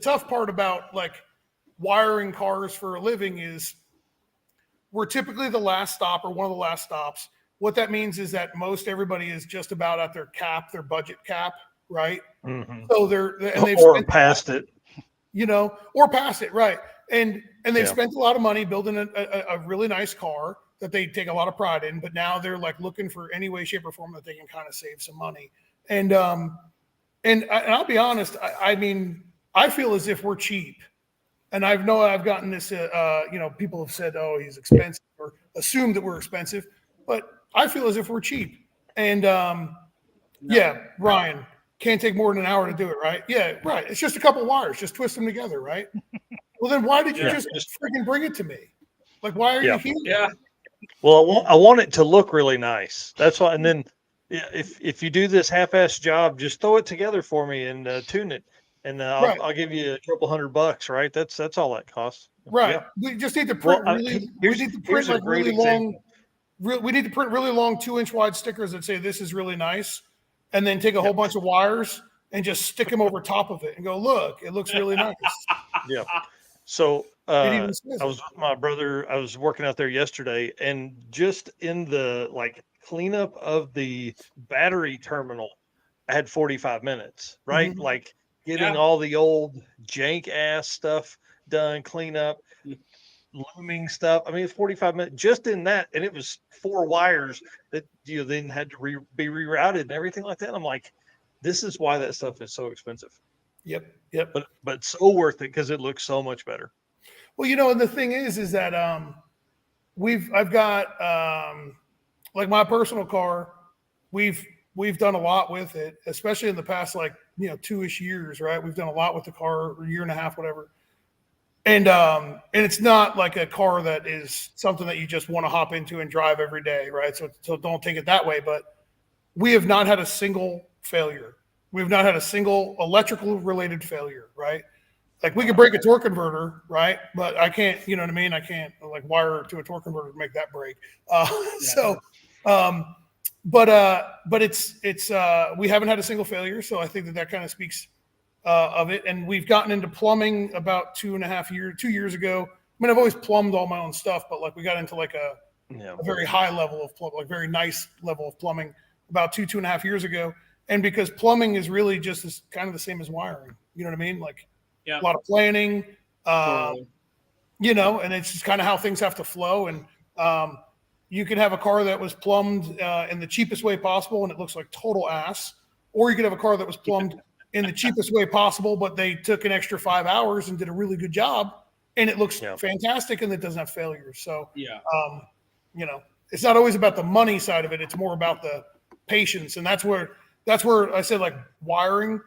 tough part about like wiring cars for a living is we're typically the last stop or one of the last stops. What that means is that most everybody is just about at their budget cap, right? Mm-hmm. So they've or past it, or past it, right? And they've spent a lot of money building a really nice car that they take a lot of pride in, but now they're like looking for any way, shape, or form that they can kind of save some money. And I'll be honest, I mean, I feel as if we're cheap. And I've gotten this, people have said, oh, he's expensive or assumed that we're expensive, but I feel as if we're cheap. And Ryan, can't take more than an hour to do it, right? Yeah, right. It's just a couple wires, just twist them together, right? Well, then why did you just freaking bring it to me? Like, why are you here? Yeah. Well, I want it to look really nice. That's why. And then if you do this half-ass job, just throw it together for me and tune it. And I'll give you a couple $100, right? That's all that costs. Right. Yeah. We just need to print we need to print like really long. We need to print really long 2-inch wide stickers that say this is really nice, and then take a whole bunch of wires and just stick them over top of it and go, look, it looks really nice. Yeah. So I was with my brother. I was working out there yesterday, and just in the cleanup of the battery terminal, I had 45 minutes, right? Mm-hmm. Like getting all the old jank ass stuff done, clean up, looming stuff. I mean, it's 45 minutes just in that. And it was 4 wires that then had to be rerouted and everything like that. I'm like, this is why that stuff is so expensive. Yep. But so worth it because it looks so much better. Well, and the thing is that I've got like my personal car, we've done a lot with it, especially in the past 2-ish years, right? We've done a lot with the car, a year and a half, whatever. And it's not like a car that is something that you just want to hop into and drive every day, right? So don't take it that way. But we have not had a single failure. We've not had a single electrical related failure, right? Like we could break a torque converter, right? But I can't, you know what I mean? I can't wire to a torque converter to make that break. But it's we haven't had a single failure. So I think that kind of speaks of it. And we've gotten into plumbing about 2 years ago. I mean, I've always plumbed all my own stuff, but we got into a very high level of plumbing, very nice level of plumbing about 2.5 years ago. And because plumbing is really just kind of the same as wiring, you know what I mean? A lot of planning, and it's just kind of how things have to flow. And you could have a car that was plumbed in the cheapest way possible and it looks like total ass, or you could have a car that was plumbed in the cheapest way possible, but they took an extra 5 hours and did a really good job and it looks fantastic and it doesn't have failures. So, it's not always about the money side of it. It's more about the patience. And that's where I said wiring,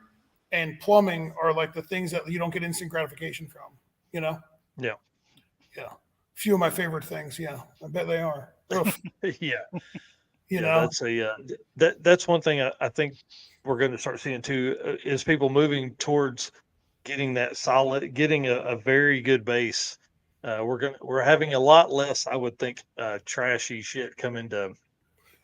and plumbing are like the things that you don't get instant gratification from, you know? Yeah. Yeah. Few of my favorite things. Yeah. I bet they are. Yeah. You know, that's one thing I think we're going to start seeing too, is people moving towards getting that solid, getting a very good base. We're having a lot less, I would think, trashy shit come into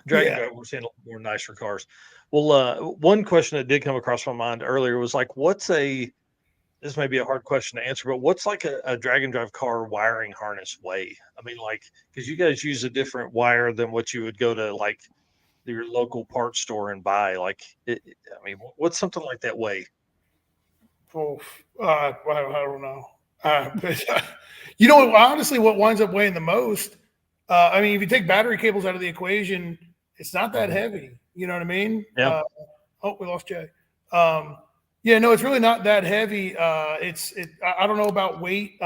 Dragon Drive. We're seeing a lot more nicer cars. Well, one question that did come across my mind earlier was like, this may be a hard question to answer, but what's like a Dragon Drive car wiring harness weigh? I mean, like, because you guys use a different wire than what you would go to like your local parts store and buy. Like, I mean, what's something like that weigh? Oh, I don't know. But, you know, honestly, what winds up weighing the most, I mean, if you take battery cables out of the equation, it's not that heavy. You know what I mean? Yeah. Oh, we lost Jay. Yeah, no, it's really not that heavy. I don't know about weight,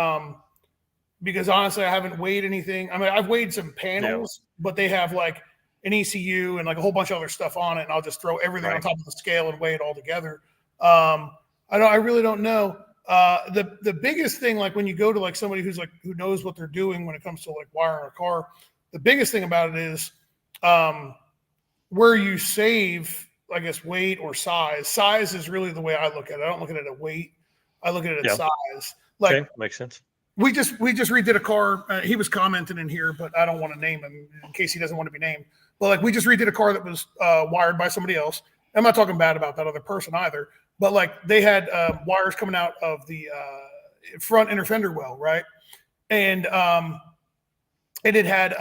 because honestly, I haven't weighed anything. I mean, I've weighed some panels, but they have like an ECU and like a whole bunch of other stuff on it, and I'll just throw everything on top of the scale and weigh it all together. I really don't know. The biggest thing, like when you go to like somebody who knows what they're doing when it comes to like wiring a car, the biggest thing about it is where you save, I guess, weight or size. Size is really the way I look at it. I don't look at it at weight. I look at it at size. Like, okay, makes sense. We just redid a car. He was commenting in here, but I don't want to name him in case he doesn't want to be named. But like, we just redid a car that was wired by somebody else. I'm not talking bad about that other person either. But like, they had wires coming out of the front inner fender well, right? And it had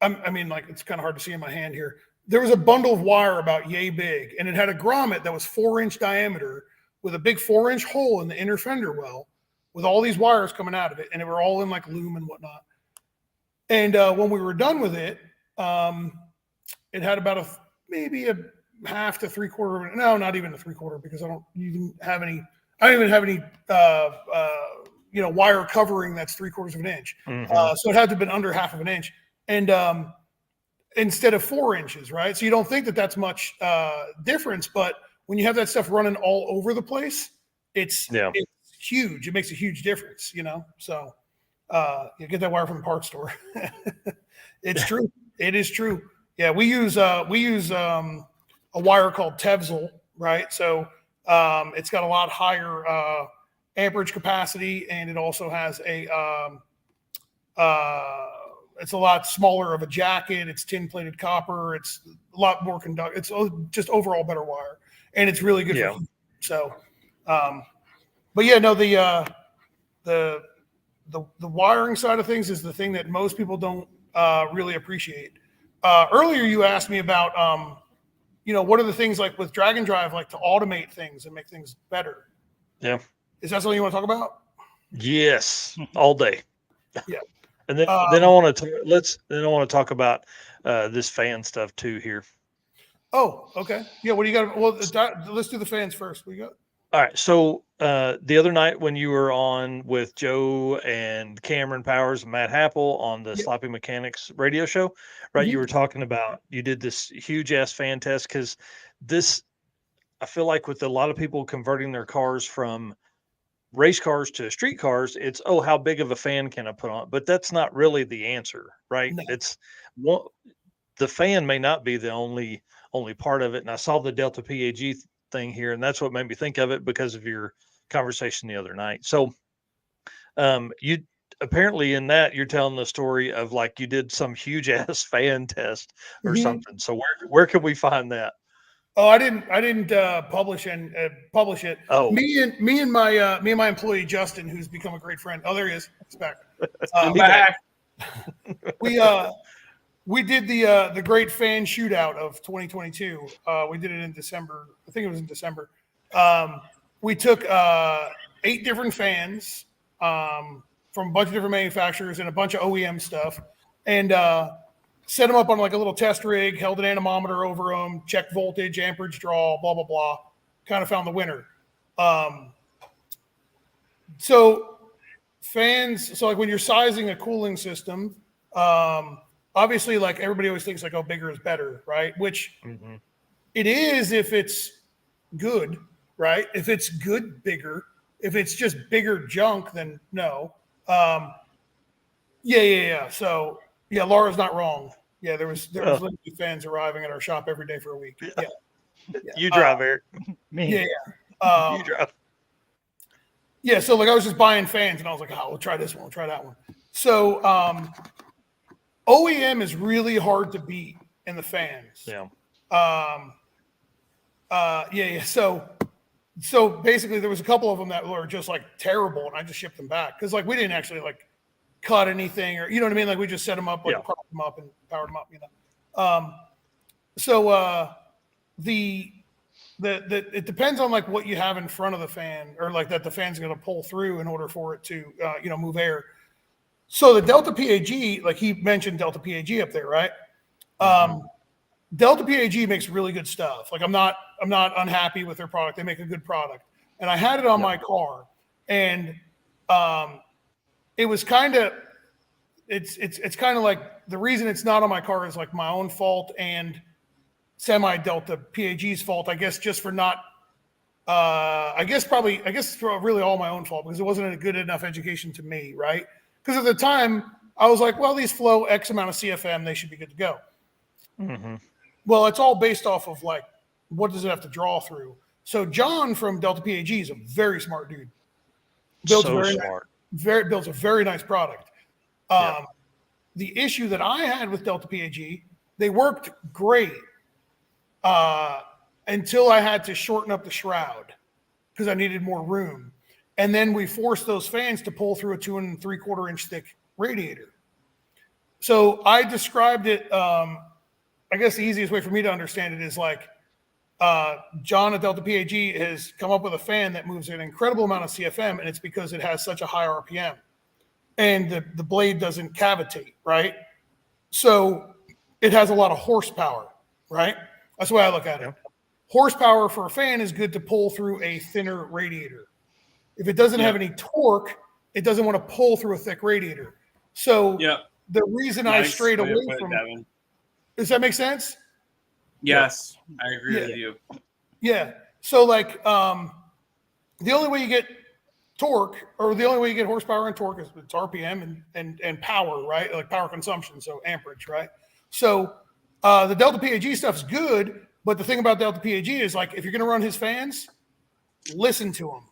I mean, like, it's kind of hard to see in my hand here. There was a bundle of wire about yay big, and it had a grommet that was 4-inch diameter with a big 4-inch hole in the inner fender well with all these wires coming out of it, and they were all in like loom and whatnot. And when we were done with it, it had about maybe a half to 3/4. No, not even a 3/4, because I don't even have any wire covering that's 3/4 of an inch. So it had to have been under half of an inch. And instead of 4 inches, right? So you don't think that that's much difference, but when you have that stuff running all over the place, it's huge. It makes a huge difference, you know? So you get that wire from the parts store. It's true. It is true. Yeah. We use a wire called Tevzel, right? So it's got a lot higher amperage capacity, and it also has it's a lot smaller of a jacket. It's tin plated copper. It's a lot more conduct. It's just overall better wire, and it's really good for heat. So, but yeah, no, the wiring side of things is the thing that most people don't really appreciate. Earlier, you asked me about what are the things like with Dragon Drive, like to automate things and make things better. Yeah, is that something you want to talk about? Yes, all day. Yeah. And then I want to talk about this fan stuff too here. Oh, okay. Yeah. What do you got? Well, let's do the fans first. What you got? All right. So the other night when you were on with Joe and Cameron Powers and Matt Happel on the Sloppy Mechanics radio show, right? You were talking about, you did this huge ass fan test, because I feel like with a lot of people converting their cars from race cars to street cars, it's, how big of a fan can I put on? But that's not really the answer, right? No. It's the fan may not be the only part of it. And I saw the Delta PAG thing here, and that's what made me think of it because of your conversation the other night. So you apparently in that you're telling the story of like you did some huge ass fan test or something. So where can we find that? Oh, I didn't publish it. Oh, me and my employee Justin, who's become a great friend. Oh, there he is. He's back. I'm back. We did the great fan shootout of 2022. We did it in December. I think it was in December. We took 8 different fans from a bunch of different manufacturers and a bunch of OEM stuff, and set them up on like a little test rig, held an anemometer over them, checked voltage, amperage draw, blah, blah, blah. Kind of found the winner. So fans, so like when you're sizing a cooling system, obviously like everybody always thinks like, bigger is better, right? Which it is if it's good. right? If it's good, bigger. If it's just bigger junk, then no. Yeah. So yeah, Laura's not wrong. Yeah, there was literally fans arriving at our shop every day for a week. Yeah. You drive, Eric. Me. Yeah. You drive. Yeah, so like I was just buying fans and I was like, oh, we'll try this one, we'll try that one. So OEM is really hard to beat in the fans. Yeah. Yeah. So basically there was a couple of them that were just like terrible and I just shipped them back. Because like we didn't actually like cut anything or you know what I mean? Like we just set them up, like propped them up and powered them up, you know. It depends on like what you have in front of the fan or like that the fan's going to pull through in order for it to move air. So the Delta PAG, like he mentioned Delta PAG up there, right? Delta PAG makes really good stuff. Like I'm not unhappy with their product. They make a good product. And I had it on my car and it was kind of it's kind of like the reason it's not on my car is like my own fault and semi-Delta PAG's fault, I guess, just for not I guess it's really all my own fault because it wasn't a good enough education to me, right? Because at the time I was like, well, these flow X amount of CFM, they should be good to go. Well, it's all based off of like what does it have to draw through. So John from Delta PAG is a very smart dude. Builds a very nice product. The issue that I had with Delta PAG, they worked great until I had to shorten up the shroud because I needed more room. And then we forced those fans to pull through a 2 3/4 inch thick radiator. So I described it, I guess the easiest way for me to understand it is like John at Delta PAG has come up with a fan that moves an incredible amount of CFM, and it's because it has such a high RPM. And the blade doesn't cavitate, right? So it has a lot of horsepower, right? That's the way I look at it. Horsepower for a fan is good to pull through a thinner radiator. If it doesn't have any torque, it doesn't want to pull through a thick radiator. So the reason I strayed away from Devin. Does that make sense? Yes, I agree with you. Yeah. So like the only way you get torque or the only way you get horsepower and torque is it's RPM and power, right? Like power consumption, so amperage, right? So the Delta PAG stuff's good, but the thing about Delta PAG is like if you're going to run his fans, listen to him.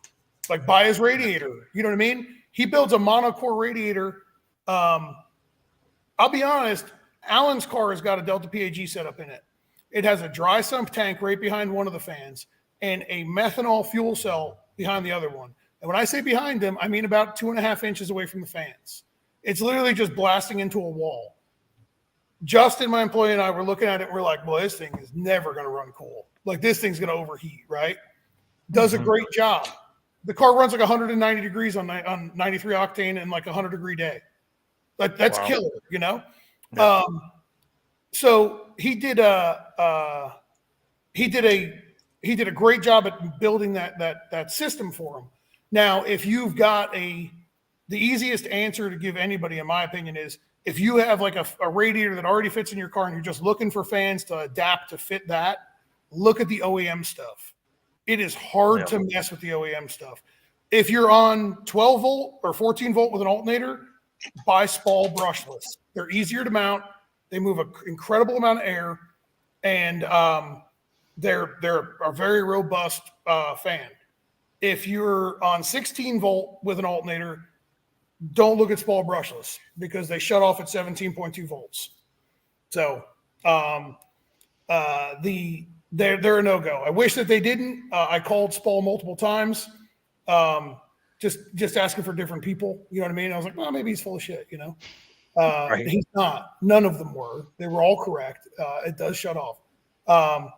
Like buy his radiator. You know what I mean? He builds a monocore radiator. I'll be honest, Alan's car has got a Delta PAG setup in it. It has a dry sump tank right behind one of the fans and a methanol fuel cell behind the other one. And when I say behind them, I mean about 2.5 inches away from the fans. It's literally just blasting into a wall. Justin, my employee, and I were looking at it. And we're like, boy, this thing is never going to run cool. Like this thing's going to overheat, right? Does a great job. The car runs like 190 degrees on 93 octane and like 100-degree day. Like that's killer, you know? Yeah. So he did a great job at building that system for him. Now, if you've got the easiest answer to give anybody, in my opinion, is if you have like a radiator that already fits in your car and you're just looking for fans to adapt to fit that, look at the OEM stuff. It is hard to mess with the OEM stuff. If you're on 12 volt or 14 volt with an alternator, buy Spall brushless. They're easier to mount. They move an incredible amount of air, and they're a very robust fan. If you're on 16 volt with an alternator, don't look at Spall brushless because they shut off at 17.2 volts. So they're a no-go. I wish that they didn't. I called Spall multiple times, just asking for different people. You know what I mean? I was like, well, maybe he's full of shit, you know? Right. He's not. None of them were. They were all correct. It does shut off. Ryan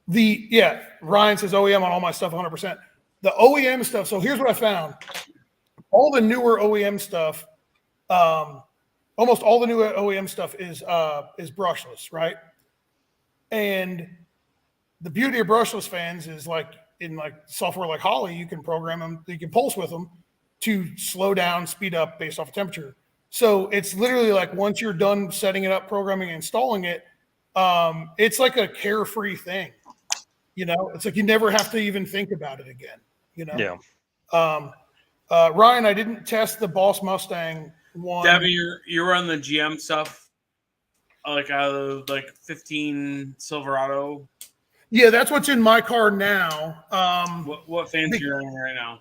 says OEM on all my stuff 100%. The OEM stuff. So here's what I found. All the newer OEM stuff, almost all the new OEM stuff is brushless, right? And the beauty of brushless fans is like in like software like Holly, you can program them, you can pulse with them to slow down, speed up based off of temperature. So it's literally like once you're done setting it up, programming, and installing it, it's like a carefree thing. You know, it's like you never have to even think about it again. You know. Yeah. Ryan, I didn't test the Boss Mustang one. Devin, you're on the GM stuff, like out of like 15 Silverado. Yeah, that's what's in my car now. What fans you're in right now?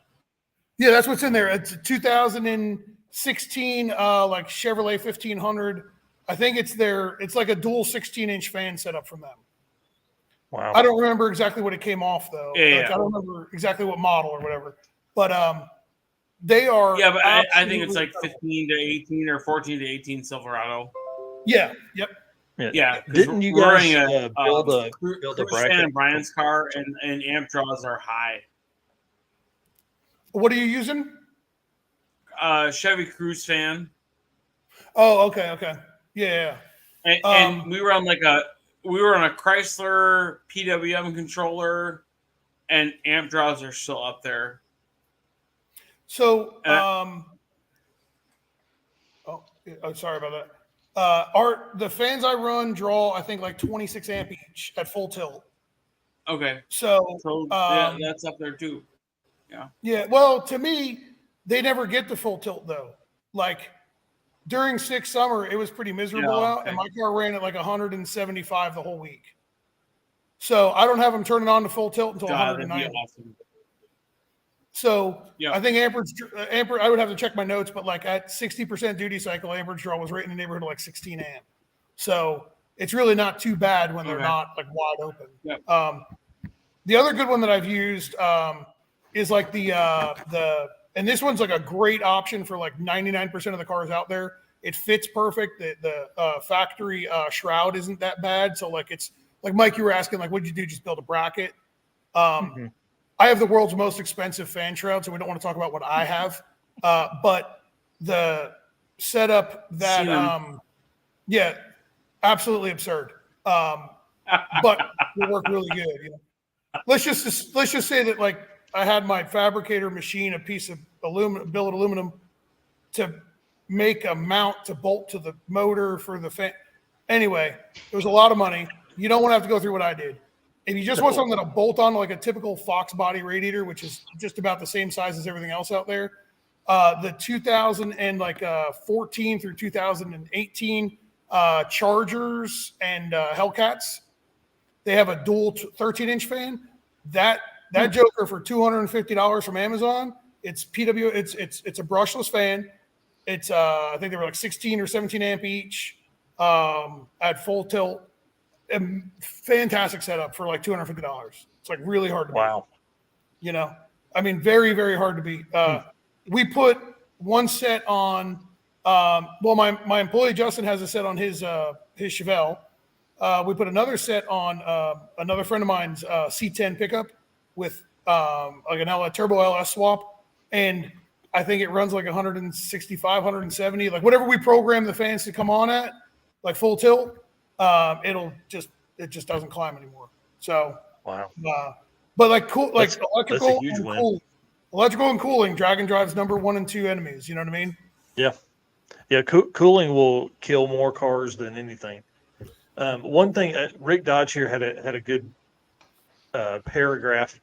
Yeah, that's what's in there. It's a 2016 like Chevrolet 1500. I think it's like a dual 16-inch fan setup from them. Wow. I don't remember exactly what it came off though. Yeah. I don't remember exactly what model or whatever. But they are. Yeah, but I think it's like 15 to 18 or 14 to 18 Silverado. Yeah. Yep. Yeah. Didn't you guys build a bracket? Fan in Brian's car and amp draws are high. What are you using? Chevy Cruise fan. Oh, okay. Yeah. And we were on a Chrysler PWM controller, and amp draws are still up there. So, sorry about that. The fans I run draw, I think, like 26 amp each at full tilt. Okay. So that's up there too. Yeah. Yeah. Well, to me, they never get to full tilt though. Like during summer, it was pretty miserable out, and my car ran at like 175 the whole week. So I don't have them turning on to full tilt until 190. Awesome. So I think amperage, I would have to check my notes, but like at 60% duty cycle, amperage draw was right in the neighborhood of like 16 amp. So it's really not too bad when they're not like wide open. Yep. The other good one that I've used is like and this one's like a great option for like 99% of the cars out there. It fits perfect. The factory shroud isn't that bad. So like it's like Mike, you were asking like, what'd you do? Just build a bracket. I have the world's most expensive fan shroud, so we don't want to talk about what I have. But the setup that, absolutely absurd. But it worked really good. You know? Let's just say that like I had my fabricator machine a piece of billet aluminum to make a mount to bolt to the motor for the fan. Anyway, it was a lot of money. You don't want to have to go through what I did. If you just want something that'll bolt on like a typical Fox body radiator, which is just about the same size as everything else out there, the 2014 through 2018 Chargers and Hellcats, they have a dual 13-inch fan. That joker for $250 from Amazon. It's PW. It's a brushless fan. It's I think they were like 16 or 17 amp each at full tilt. Fantastic setup for like $250. It's like really hard to beat. Wow. You know, I mean, very, very hard to beat. We put one set on. Well, my employee Justin has a set on his Chevelle. We put another set on another friend of mine's C10 pickup with like a turbo LS swap, and I think it runs like 165, 170, like whatever we program the fans to come on at, like full tilt. It just doesn't climb anymore. So wow. But like cool, like electrical and cooling, drag and drive's number 1 and 2 enemies. You know what I mean? Yeah. Cooling will kill more cars than anything. One thing, Rick Dodge here had a good paragraph.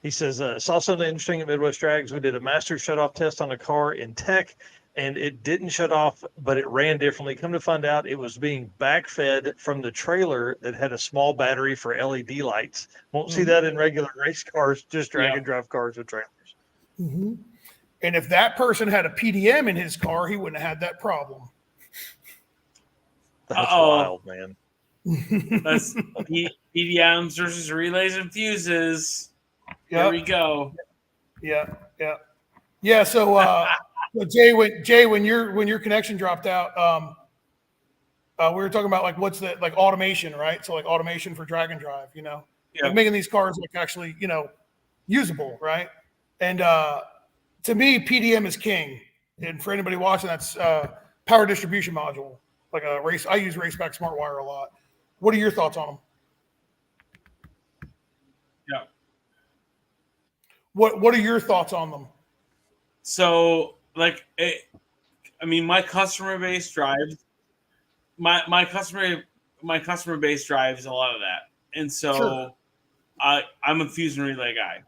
He says, saw something interesting at Midwest Drags. We did a master shutoff test on a car in tech, and it didn't shut off, but it ran differently. Come to find out, it was being backfed from the trailer that had a small battery for LED lights. Won't see that in regular race cars, just drag and drive cars with trailers. Mm-hmm. And if that person had a PDM in his car, he wouldn't have had that problem. That's wild, man. That's PDMs versus relays and fuses. Yep. There we go. Yeah. So, Jay, when your connection dropped out, we were talking about like what's the like automation, right? So like automation for drag and drive, you know, like making these cars like actually, you know, usable, right? And to me, PDM is king. And for anybody watching, that's power distribution module, like a race. I use Raceback SmartWire a lot. What are your thoughts on them? Yeah. What are your thoughts on them? So, like, my customer base drives my customer base drives a lot of that, and so I'm a fusion relay guy.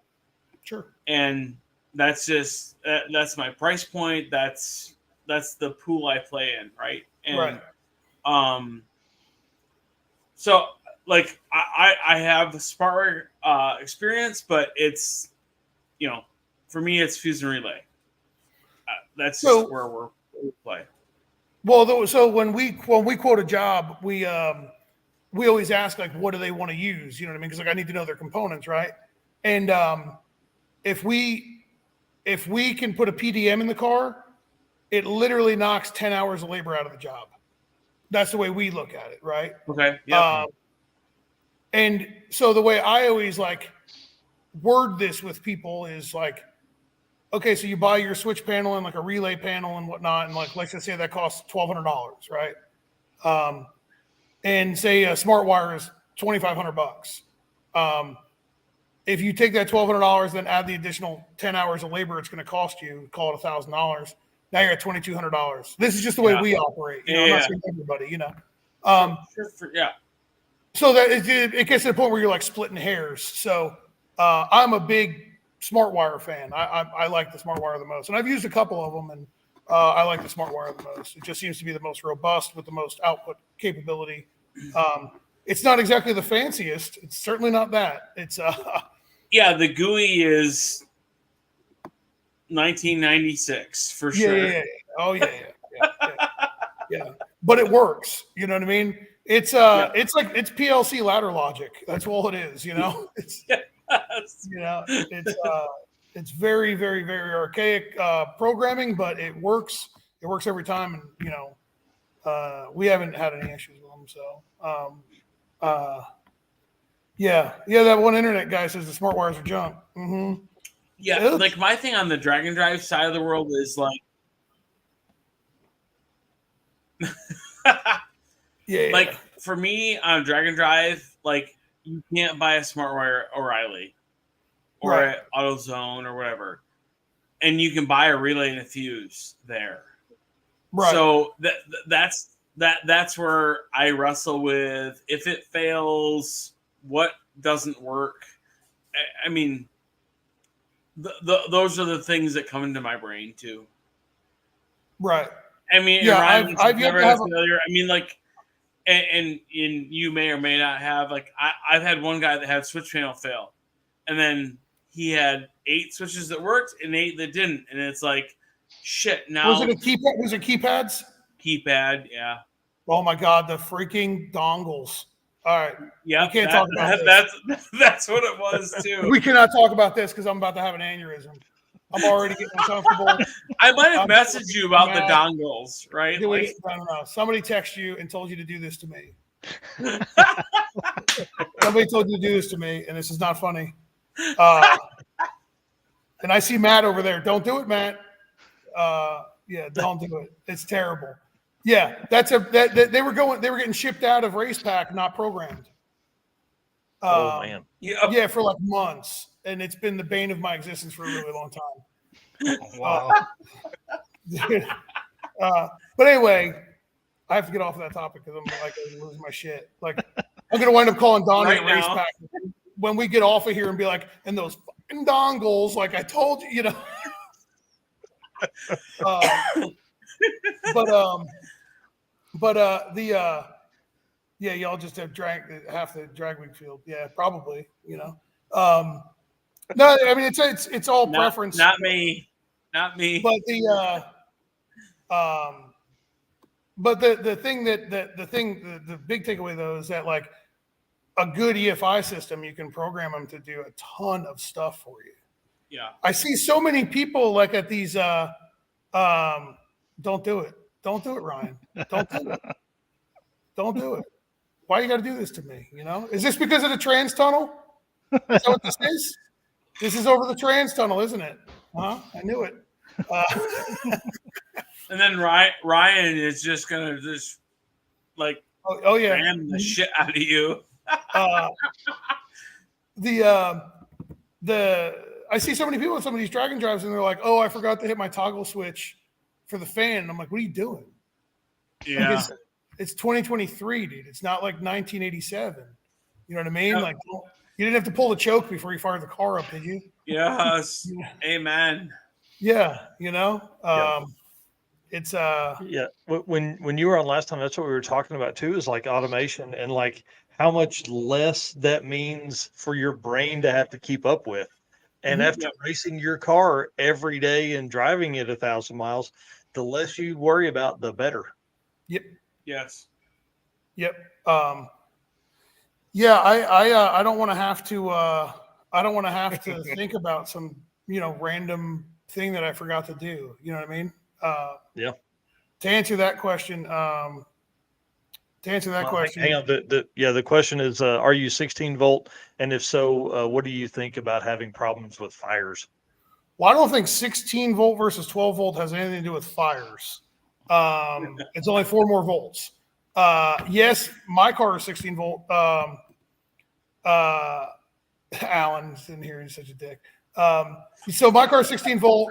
Sure. And that's just that's my price point. That's the pool I play in, right? And so like I have Spark experience, but it's for me it's fusion relay. That's just where we play. Well, so when we quote a job, we always ask like, what do they want to use? You know what I mean? Because like I need to know their components, right? And if we can put a PDM in the car, it literally knocks 10 hours of labor out of the job. That's the way we look at it, right? Okay. Yeah. And so the way I always like word this with people is like, okay, so you buy your switch panel and like a relay panel and whatnot, and like let's just say that costs $1,200, right? And say a smart wire is $2,500. If you take that $1,200, then add the additional 10 hours of labor it's going to cost you, call it $1,000. Now you're at $2,200. This is just the way we operate. I'm not saying everybody, So that it gets to the point where you're like splitting hairs. So I'm a big smart wire fan. I like the smart wire the most, and I've used a couple of them, and I like the smart wire the most. It just seems to be the most robust with the most output capability. It's not exactly the fanciest. It's certainly not that. It's the GUI is 1996 for sure. Yeah. Oh yeah. But it works. You know what I mean? It's it's like it's PLC ladder logic. That's all it is. It's it's very, very, very archaic programming, but it works. It works every time, and we haven't had any issues with them. So that one internet guy says the smart wires are junk. Mm-hmm. Yeah, like my thing on the drag and drive side of the world is like, like for me on drag and drive, like you can't buy a smart wire O'Reilly or AutoZone or whatever, and you can buy a relay and a fuse there. Right. So that's where I wrestle with if it fails, what doesn't work. I mean. Those are the things that come into my brain too. Right. I mean, I've never had failure. I mean, like, and you may or may not have. Like, I've had one guy that had switch panel fail, and then he had 8 switches that worked and 8 that didn't, and it's like, shit. Now was it a keypad? Was it keypads? Keypad, yeah. Oh my god, the freaking dongles. All right. Yeah, we can't talk about this. That's what it was too. We cannot talk about this because I'm about to have an aneurysm. I'm already getting uncomfortable. I might have messaged you about the dongles, right? Like, I don't know. Somebody texted you and told you to do this to me. Somebody told you to do this to me, and this is not funny. And I see Matt over there. Don't do it, Matt. Don't do it. It's terrible. Yeah, they were getting shipped out of Race Pack, not programmed. Oh man. Yeah, for like months, and it's been the bane of my existence for a really long time. Wow. But anyway, I have to get off of that topic because I'm like losing my shit. Like I'm gonna wind up calling Donnie at Race Pack when we get off of here and be like, and those fucking dongles, like I told you, y'all just have half the drag week field. Yeah, probably. No, I mean it's all preference. Not me. But the big takeaway though is that like a good EFI system, you can program them to do a ton of stuff for you. Yeah, I see so many people like at these. Don't do it. Don't do it, Ryan. Don't do it. Don't do it. Why you got to do this to me? Is this because of the trans tunnel? Is that what this is? This is over the trans tunnel, isn't it? Huh? I knew it. And then Ryan is just gonna like ram the shit out of you. I see so many people in some of these drag and drives, and they're like, "Oh, I forgot to hit my toggle switch for the fan." And I'm like, "What are you doing?" Yeah, it's 2023, dude. It's not like 1987. You know what I mean? No. Like, You didn't have to pull the choke before you fired the car up, did you? Yes. Amen. Yeah, it's Yeah. When you were on last time, that's what we were talking about too, is like automation and like how much less that means for your brain to have to keep up with. And after racing your car every day and driving it 1,000 miles, the less you worry about, the better. Yep. Yes. Yep. Yeah, I don't want to have to I don't want to have to think about some, random thing that I forgot to do. You know what I mean? Yeah. To answer that question, Hang on. The question is, are you 16 volt? And if so, what do you think about having problems with fires? Well, I don't think 16 volt versus 12 volt has anything to do with fires. It's only 4 more volts. Yes, my car is 16 volt. Alan's in here. He's such a dick. So my car is 16 volt.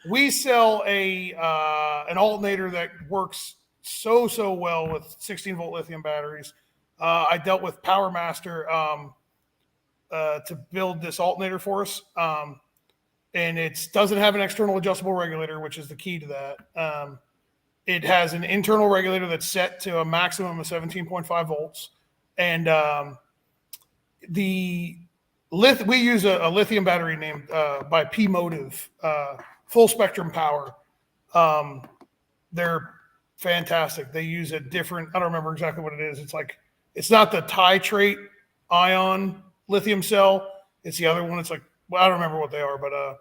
We sell an alternator that works so well with 16 volt lithium batteries. I dealt with Power Master to build this alternator for us. And it doesn't have an external adjustable regulator, which is the key to that. It has an internal regulator that's set to a maximum of 17.5 volts. And we use a lithium battery named by P Motive, Full Spectrum Power. They're fantastic. They use a different, I don't remember exactly what it is. It's not the titrate ion lithium cell. It's the other one. It's I don't remember what they are, but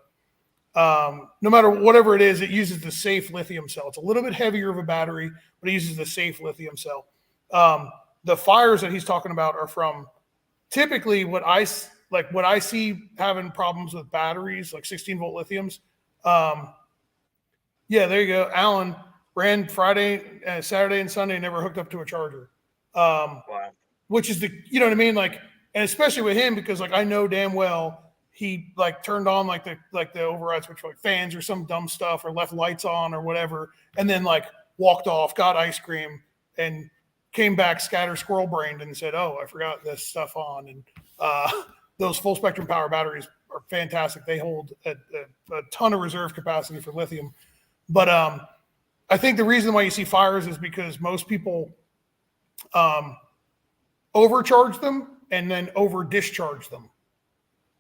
no matter whatever it is, it uses the safe lithium cell. It's a little bit heavier of a battery, but it uses the safe lithium cell. The fires that he's talking about are from typically what I see having problems with batteries, like 16 volt lithiums. Yeah, there you go. Alan ran Friday, Saturday, and Sunday, never hooked up to a charger. Wow. Which is you know what I mean? And especially with him, because I know damn well he turned on the override switch for fans or some dumb stuff, or left lights on or whatever, and then walked off, got ice cream, and came back scatter squirrel brained and said, "Oh, I forgot this stuff on." And those full spectrum power batteries are fantastic. They hold a ton of reserve capacity for lithium. But I think the reason why you see fires is because most people overcharge them and then over discharge them.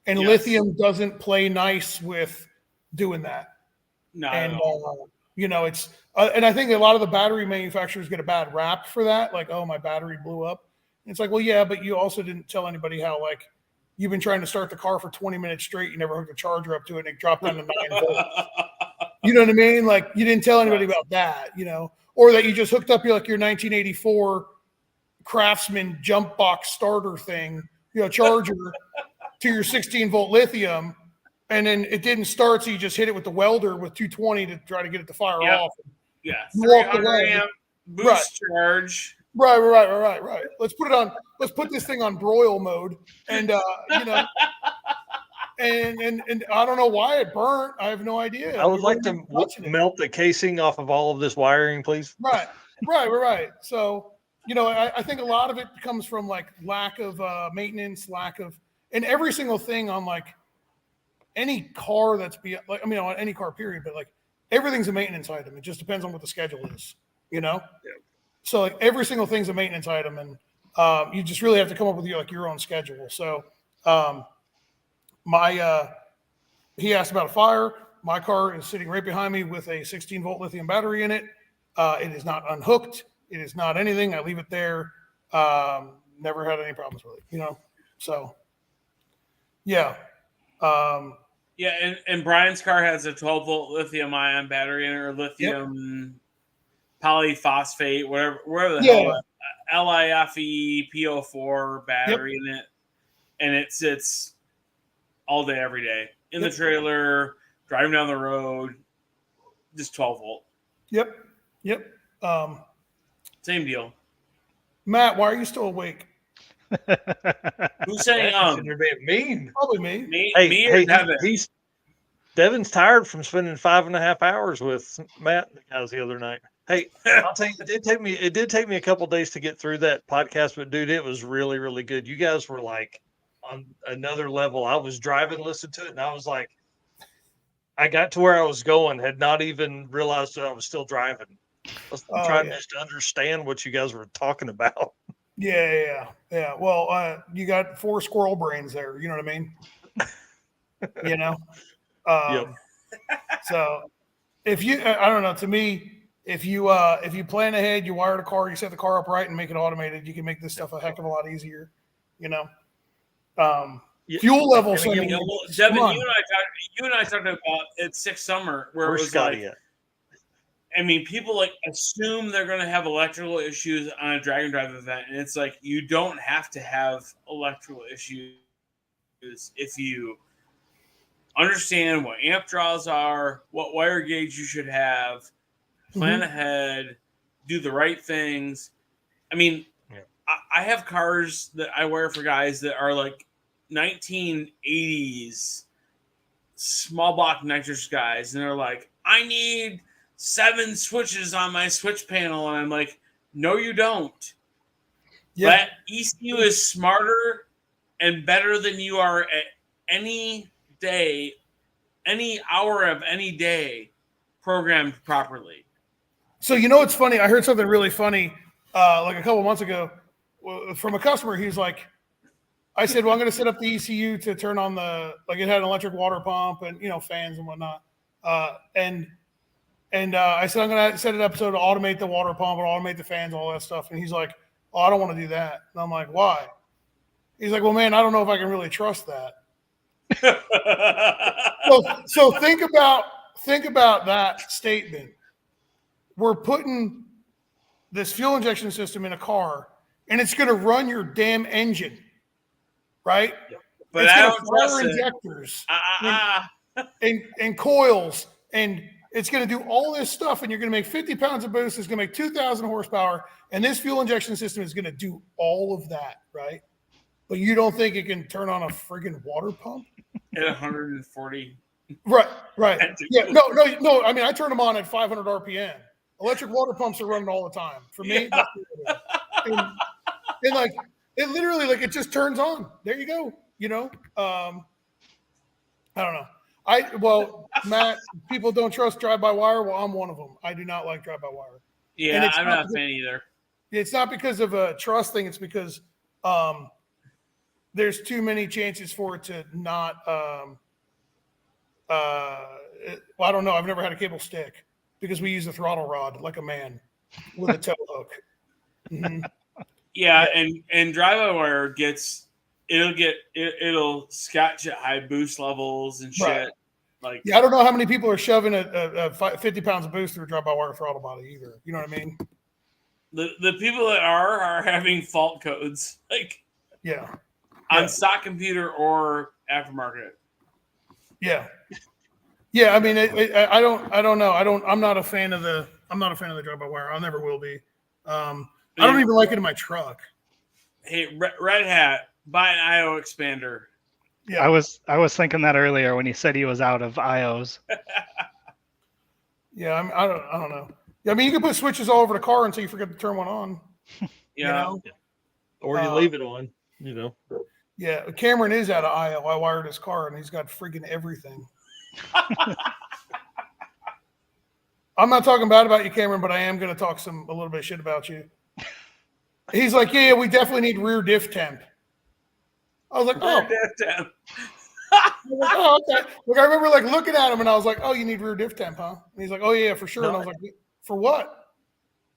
And lithium doesn't play nice with doing that. No. And, it's, and I think a lot of the battery manufacturers get a bad rap for that. Oh, my battery blew up. And it's well, yeah, but you also didn't tell anybody how, you've been trying to start the car for 20 minutes straight. You never hooked a charger up to it and it dropped down to 9 volts. You know what I mean? You didn't tell anybody about that, or that you just hooked up your 1984 Craftsman jump box starter thing, charger to your 16 volt lithium, and then it didn't start, so you just hit it with the welder with 220 to try to get it to fire off. Yeah, you walked away. Amp boost charge. Right. Let's put this thing on broil mode, and and I don't know why it burnt. I have no idea. I would like to melt the casing off of all of this wiring, please. Right. So, I think a lot of it comes from lack of maintenance, and every single thing on any car that's on any car period, but everything's a maintenance item. It just depends on what the schedule is, Yeah. So every single thing's a maintenance item, and you just really have to come up with your own schedule. So he asked about a fire. My car is sitting right behind me with a 16 volt lithium battery in it. It is not unhooked. It is not anything. I leave it there. Never had any problems with it, So, yeah. And Brian's car has a 12 volt lithium ion battery in it, or lithium polyphosphate, whatever the hell, LiFe PO4 battery in it, and it sits all day, every day in the trailer, driving down the road, just 12 volt. Yep. Same deal. Matt, why are you still awake? Who's saying You're being mean. Probably me. Me or Devin? Devin's tired from spending 5.5 hours with Matt and the guys the other night. Hey, I'll tell you, it did take me a couple days to get through that podcast, but dude, it was really, really good. You guys were on another level. I was driving, listening to it, and I was like, I got to where I was going, had not even realized that I was still driving. I was trying just to understand what you guys were talking about. Yeah. Well, you got 4 squirrel brains there. You know what I mean? You know? Yep. So if you, I don't know, to me, if you plan ahead, you wire the car, you set the car up right and make it automated, you can make this stuff a heck of a lot easier, you know? Fuel level. So Devin, you and I talked about it 6 summer where Where's it was Scotty at? I mean, people like assume they're going to have electrical issues on a drag and drive event, and it's like you don't have to have electrical issues if you understand what amp draws are, what wire gauge you should have, plan ahead, do the right things. I mean, I have cars that I wear for guys that are like 1980s small block nitrous guys, and they're like, I need 7 switches on my switch panel, and I'm like, no, you don't. Yeah. That ECU is smarter and better than you are at any day, any hour of any day, programmed properly. So you know what's funny? I heard something really funny like a couple months ago from a customer. He's like, I said, well, I'm going to set up the ECU to turn on it had an electric water pump and, fans and whatnot. And I said, I'm going to set it up so to automate the water pump and automate the fans, all that stuff. And he's like, oh, I don't want to do that. And I'm like, why? He's like, well, man, I don't know if I can really trust that. so think about that statement. We're putting this fuel injection system in a car, and it's going to run your damn engine, right? But it's I going don't to fire injectors and coils, and it's going to do all this stuff, and you're going to make 50 pounds of boost. It's going to make 2,000 horsepower, and this fuel injection system is going to do all of that, right? But you don't think it can turn on a friggin' water pump? At 140. Right. Yeah, no. I mean, I turn them on at 500 RPM. Electric water pumps are running all the time. For me, that's what it is. And like, it literally, like, it just turns on. There you go. I don't know. Matt, people don't trust drive-by-wire. Well, I'm one of them. I do not like drive-by-wire. Yeah, I'm not a fan either. It's not because of a trust thing. It's because there's too many chances for it to not I don't know. I've never had a cable stick because we use a throttle rod like a man with a tow hook. Mm-hmm. Yeah, and drive-by-wire it'll scotch at high boost levels and shit. Right. Like, yeah, I don't know how many people are shoving a 50 pounds of boost through a drive-by-wire throttle body either. You know what I mean? The people that are having fault codes, like, on stock computer or aftermarket. Yeah. I mean, I don't know. I'm not a fan of the drive-by-wire. I never will be. I don't even like it in my truck. Hey, Red Hat, buy an IO expander. Yeah, I was thinking that earlier when he said he was out of IOs. Yeah, I don't know. Yeah, I mean, you can put switches all over the car until you forget to turn one on. Yeah, or you leave it on. Yeah, Cameron is out of IO. I wired his car, and he's got friggin' everything. I'm not talking bad about you, Cameron, but I am going to talk a little bit of shit about you. He's like, yeah, we definitely need rear diff temp. I was like, rear diff temp. Like, oh, okay. Like, I remember like looking at him, and I was like, oh, you need rear diff temp, huh? And he's like, oh yeah, for sure. And I was like, for what?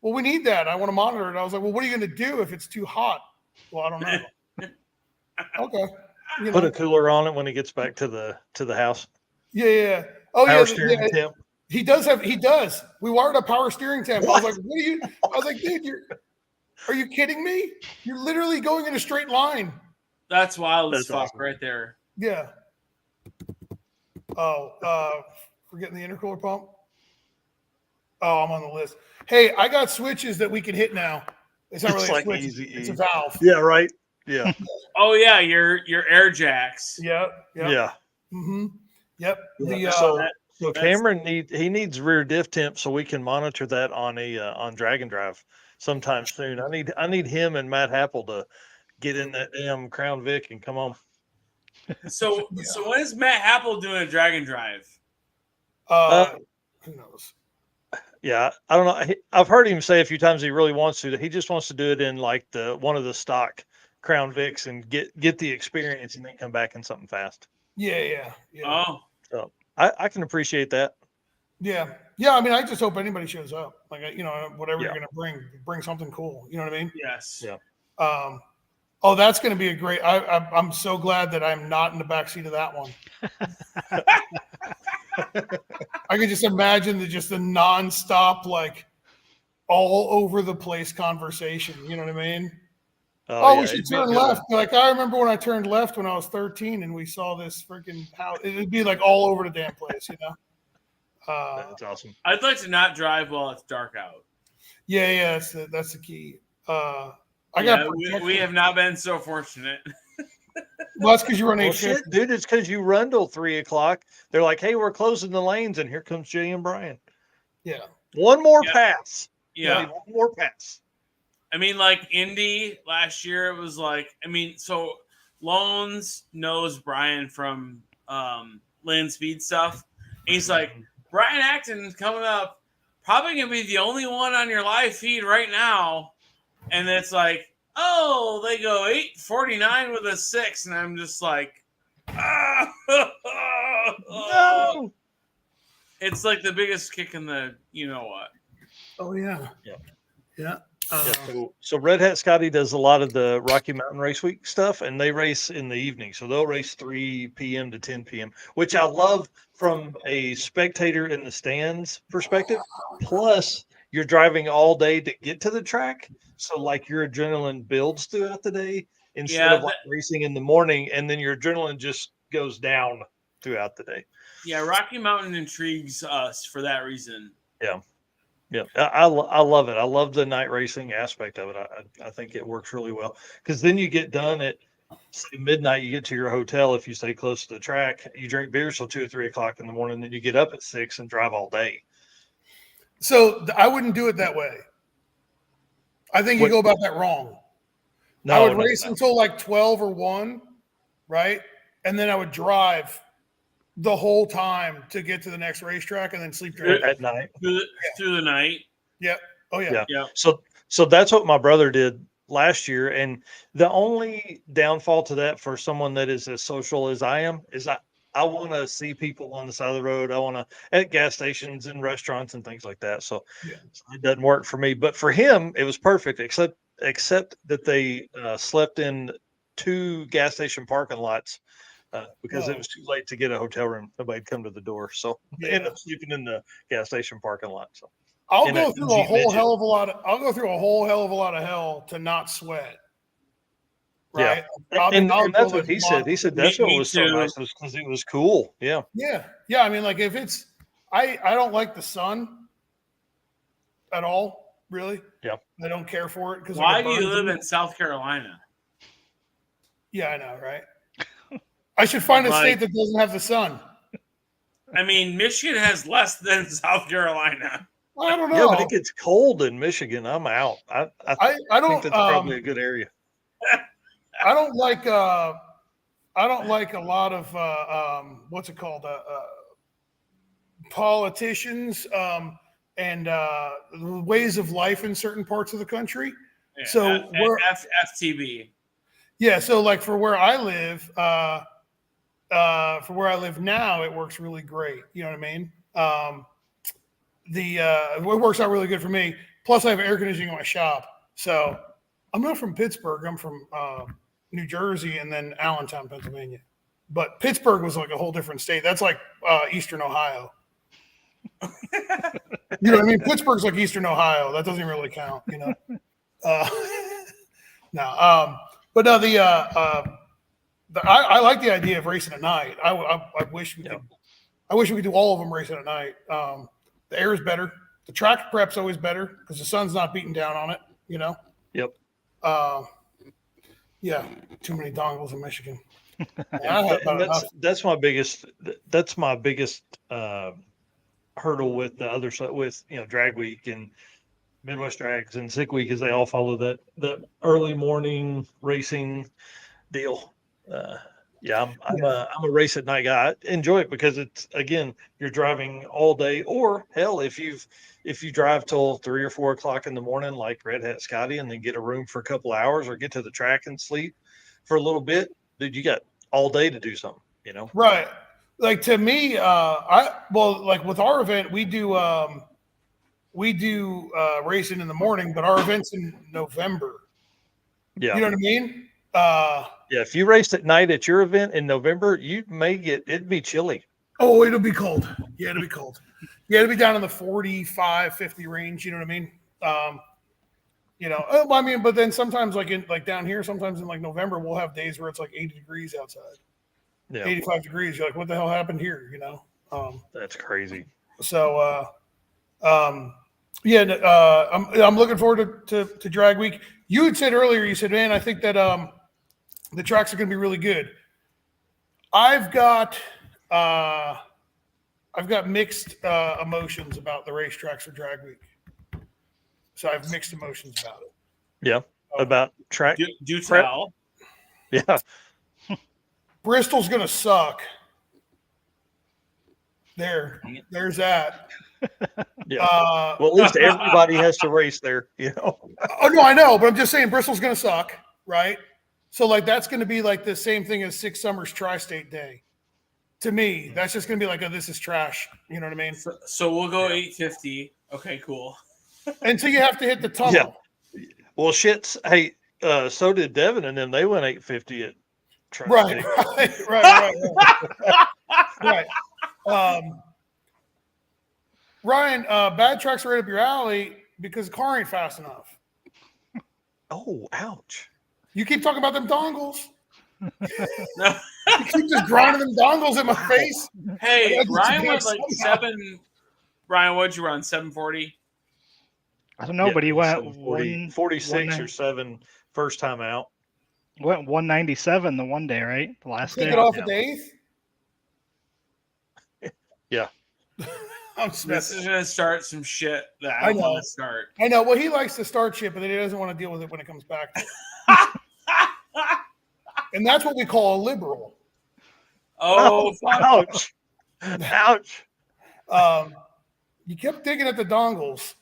Well, we need that. I want to monitor it. I was like, well, what are you going to do if it's too hot? Well, I don't know. Okay. Put a cooler on it when he gets back to the house. Yeah. Oh, power steering temp. He does. We wired a power steering temp. What? I was like, dude, are you kidding me? You're literally going in a straight line. That's wild as fuck right there. Yeah. Oh, forgetting the intercooler pump. Oh, I'm on the list. Hey, I got switches that we can hit now. It's not really a switch. It's a valve. Yeah, right. Yeah. Oh yeah, your air jacks. Yep. Yeah. Mm-hmm. Yep. So Cameron needs rear diff temp so we can monitor that on Drag and Drive sometime soon. I need him and Matt Happel to get in that damn Crown Vic and come on. So when is Matt Happel doing a drag and drive? Who knows? Yeah, I don't know. I've heard him say a few times he really wants to. He just wants to do it in like one of the stock Crown Vics and get the experience and then come back in something fast. Yeah. Oh, So I can appreciate that. Yeah. I mean, I just hope anybody shows up. Like, whatever Yeah. you're gonna bring something cool. You know what I mean? yes. Yeah. Oh, that's going to be a great. I'm so glad that I'm not in the backseat of that one. I can just imagine the nonstop, like all over the place conversation. You know what I mean? Oh, yeah, we should it'd be a turn good left. one. Like, I remember when I turned left when I was 13 and we saw this freaking house. It'd be like all over the damn place, That's awesome. I'd like to not drive while it's dark out. Yeah, that's the key. We have not been so fortunate. Well, that's because you run Well, 850. shit, dude, it's because you run till 3 o'clock. They're like, "Hey, we're closing the lanes," and here comes Jay and Brian. Yeah. One more Yeah. pass. Yeah. One more pass. I mean, like Indy last year, it was like, so Loans knows Brian from Land Speed stuff. And he's like, Brian Acton's coming up, probably going to be the only one on your live feed right now. And it's like, oh, they go 8:49 with a 6. And I'm just like, No. It's like the biggest kick in the, you know what. Oh, yeah. Yeah. So Red Hat Scotty does a lot of the Rocky Mountain Race Week stuff, and they race in the evening. So they'll race 3 p.m. to 10 p.m., which I love from a spectator in the stands perspective. Plus, you're driving all day to get to the track. So, like, your adrenaline builds throughout the day instead of like racing in the morning, and then your adrenaline just goes down throughout the day. Yeah, Rocky Mountain intrigues us for that reason. Yeah. Yeah, I love it. I love the night racing aspect of it. I think it works really well because then you get done at say midnight. You get to your hotel if you stay close to the track. You drink beer till 2 or 3 o'clock in the morning. Then you get up at 6 and drive all day. So I wouldn't do it that way. I think you go about that wrong. I would race until like 12 or 1, right? And then I would drive the whole time to get to the next racetrack and then sleep at night through the night. Yeah. Oh yeah. So that's what my brother did last year. And the only downfall to that for someone that is as social as I am is I want to see people on the side of the road. I want to at gas stations and restaurants and things like that. So it doesn't work for me, but for him, it was perfect, except that they slept in 2 gas station parking lots. Because it was too late to get a hotel room. Nobody'd come to the door. So they ended up sleeping in the gas station parking lot. So I'll go through a whole hell of a lot of hell to not sweat. Right. Yeah. And that's what he said. He said that's what was so nice was because it was cool. Yeah. Yeah. Yeah. I mean, like if it's I don't like the sun at all, really. Yeah. I don't care for it because why do you live in South Carolina? Yeah, I know, right? I should find a state that doesn't have the sun. I mean, Michigan has less than South Carolina. I don't know. Yeah, but it gets cold in Michigan. I'm out. I don't think that's probably a good area. I don't like a lot of what's it called? Politicians and ways of life in certain parts of the country. Yeah, so we're FTB. Yeah, so like for where I live now, it works really great. You know what I mean? It works out really good for me. Plus, I have air conditioning in my shop. So I'm not from Pittsburgh. I'm from New Jersey and then Allentown, Pennsylvania. But Pittsburgh was like a whole different state. That's like Eastern Ohio. You know what I mean? Pittsburgh's like Eastern Ohio. That doesn't really count, you know? No. But no, I like the idea of racing at night. I wish we could. I wish we could do all of them racing at night. The air is better. The track prep's always better because the sun's not beating down on it. You know. Yep. Yeah. Too many dongles in Michigan. That's my biggest. That's my biggest hurdle with the other side, with drag week and Midwest Drags and Sick Week, is they all follow the early morning racing deal. Yeah, I'm a race at night guy. I enjoy it because it's, again, you're driving all day, or hell, if you drive till 3 or 4 o'clock in the morning, like Red Hat Scotty, and then get a room for a couple hours, or get to the track and sleep for a little bit, dude, you got all day to do something. Right. Like to me, like with our event, we do racing in the morning, but our event's in November. Yeah, you know what I mean. Yeah, if you raced at night at your event in November, it'd be chilly. Oh, it'll be cold. Yeah, it'll be cold. Yeah, it'll be down in the 45, 50 range. You know what I mean? But then sometimes like down here, sometimes in like November, we'll have days where it's like 80 degrees outside. Yeah, 85 degrees. You're like, what the hell happened here? That's crazy. So, I'm looking forward to drag week. You had said earlier, you said, man, I think that the tracks are going to be really good. I've got mixed emotions about the racetracks for drag week. So I have mixed emotions about it. Yeah, about track. Do tell. Yeah. Bristol's going to suck. There's that. Yeah. Well, at least everybody has to race there, Oh no, I know, but I'm just saying Bristol's going to suck, right? So like that's going to be like the same thing as Six Summers Tri-State Day. To me, that's just going to be like, this is trash. You know what I mean? So we'll go 850. Okay, cool. Until you have to hit the tunnel. Yeah. Well, shit. Hey, so did Devin, and then they went 850 at Right. Ryan, bad tracks are right up your alley because the car ain't fast enough. Oh, ouch. You keep talking about them dongles. You keep just grinding them dongles in my face. Hey, Ryan was like 7. Ryan, what'd you run? 740? I don't know, but he went 46 or 7 first time out. Went 197 the one day, right? The last day. Take it off at the 8th? Yeah. This is going to start some shit that I don't want to start. I know. Well, he likes to start shit, but then he doesn't want to deal with it when it comes back to it. And that's what we call a liberal. Oh, ouch. Ouch. You kept digging at the dongles.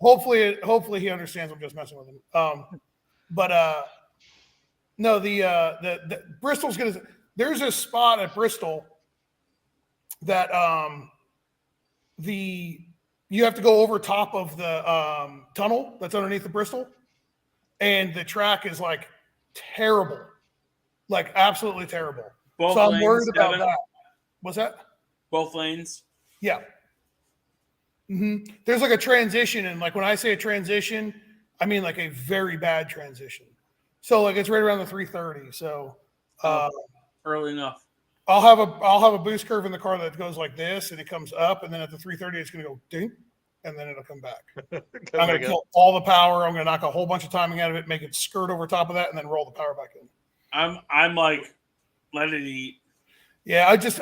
Hopefully he understands I'm just messing with him. No, the Bristol's gonna. There's a spot at Bristol that you have to go over top of the tunnel that's underneath the Bristol, and the track is like terrible, like absolutely terrible. Both so I'm lanes, worried about Devin? that. What's that? Both lanes. Yeah. Mm-hmm. There's like a transition, and like when I say a transition, I mean like a very bad transition. So like it's right around the 330. So early enough. I'll have a boost curve in the car that goes like this, and it comes up, and then at the 330 it's going to go ding, and then it'll come back. I'm going to kill all the power. I'm going to knock a whole bunch of timing out of it, make it skirt over top of that, and then roll the power back in. I'm like, let it eat. Yeah, I don't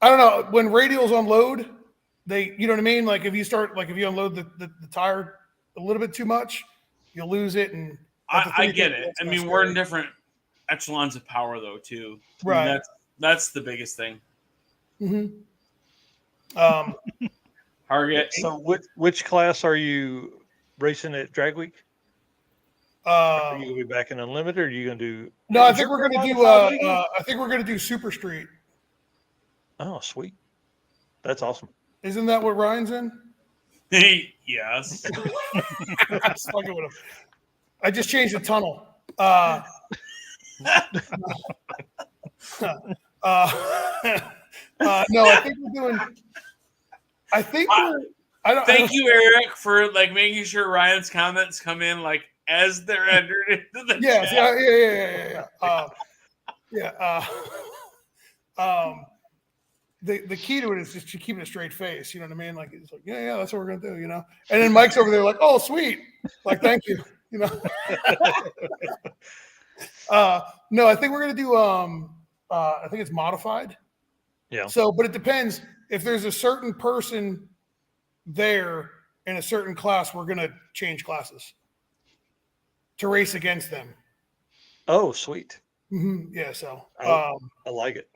know. When radials unload, you know what I mean? Like if you unload the tire a little bit too much, you'll lose it. And I get it. I mean, we're in different echelons of power though, too. Right. I mean, that's the biggest thing. Mm-hmm. Target. So which class are you racing at Drag Week? Are you gonna be back in Unlimited, or are you gonna do? No, I think we're gonna do. I think we're gonna do Super Street. Oh, sweet! That's awesome. Isn't that what Ryan's in? Yes. I'm just fucking with him. I just changed the tunnel. No, I think we're doing. Thank you, Eric, for like making sure Ryan's comments come in like as they're entered into the chat. The key to it is just keeping a straight face. You know what I mean? Like it's like, yeah, that's what we're gonna do. You know. And then Mike's over there like, oh, sweet. Like, thank you. You know. No, I think we're gonna do. I think it's modified. Yeah. So, but it depends. If there's a certain person there in a certain class, we're gonna change classes. to race against them. Oh, sweet. Mm-hmm. Yeah, so I like it.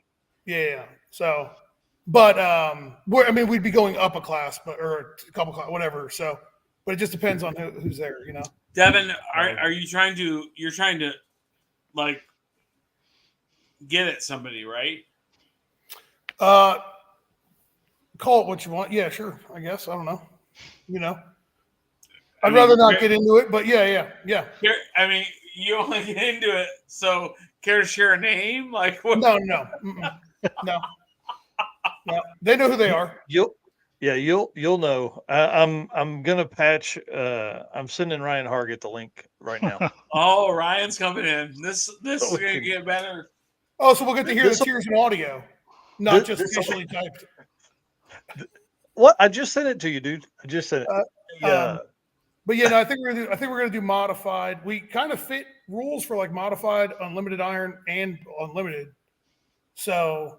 Yeah, so, but we'd be going up a class, or a couple class, whatever. So, but it just depends on who's there, Devin, are you trying to? You're trying to, like, get at somebody, right? Call it what you want. Yeah, sure. I guess I don't know. I'd rather not get into it, but yeah. I mean, you only get into it. So, care to share a name? Like what? No. They know who they are. You'll know. I'm gonna patch. I'm sending Ryan Hargett the link right now. Oh, Ryan's coming in. This is gonna get better. Oh, so we'll get to hear the tears in audio, not just visually typed. What? I just sent it to you, dude. I just sent it. Yeah. But yeah, no, I think we're gonna do modified. We kind of fit rules for like modified, unlimited iron, and unlimited. So,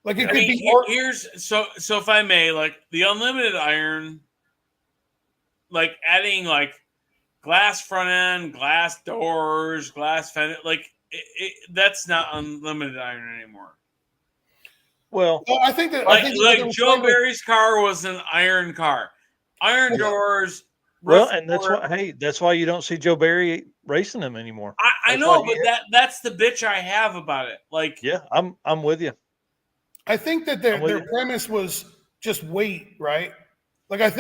like it could be. Here's so if I may, like the unlimited iron, like adding like glass front end, glass doors, glass fender, like that's not unlimited iron anymore. Well, I think that like Joe Barry's car was an iron car, iron doors. Well, and that's why you don't see Joe Barry racing them anymore. I know, but that's the bitch I have about it. Like, yeah, I'm with you. I think that their premise was just weight, right? Like, I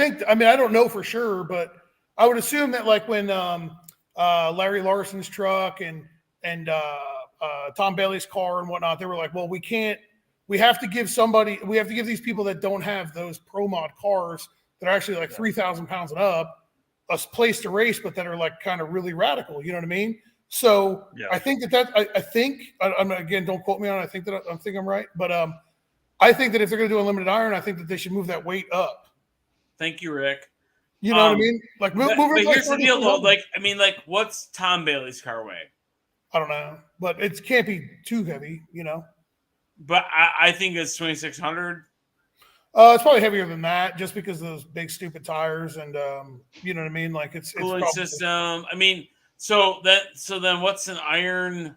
don't know for sure, but I would assume that like when Larry Larson's truck and Tom Bailey's car and whatnot, they were like, well, we have to give these people that don't have those pro mod cars that are actually like 3,000 pounds and up a place to race, but that are like kind of really radical. You know what I mean? So I think I'm again, don't quote me on it. I think I'm right, but I think that if they're going to do unlimited iron, I think that they should move that weight up. Thank you, Rick. You know what I mean? Like move but it. Here's the deal, though. What's Tom Bailey's car weigh? I don't know, but it can't be too heavy, But I think it's 2,600. It's probably heavier than that, just because of those big stupid tires, and you know what I mean. Like it's cooling system. I mean, so then what's an iron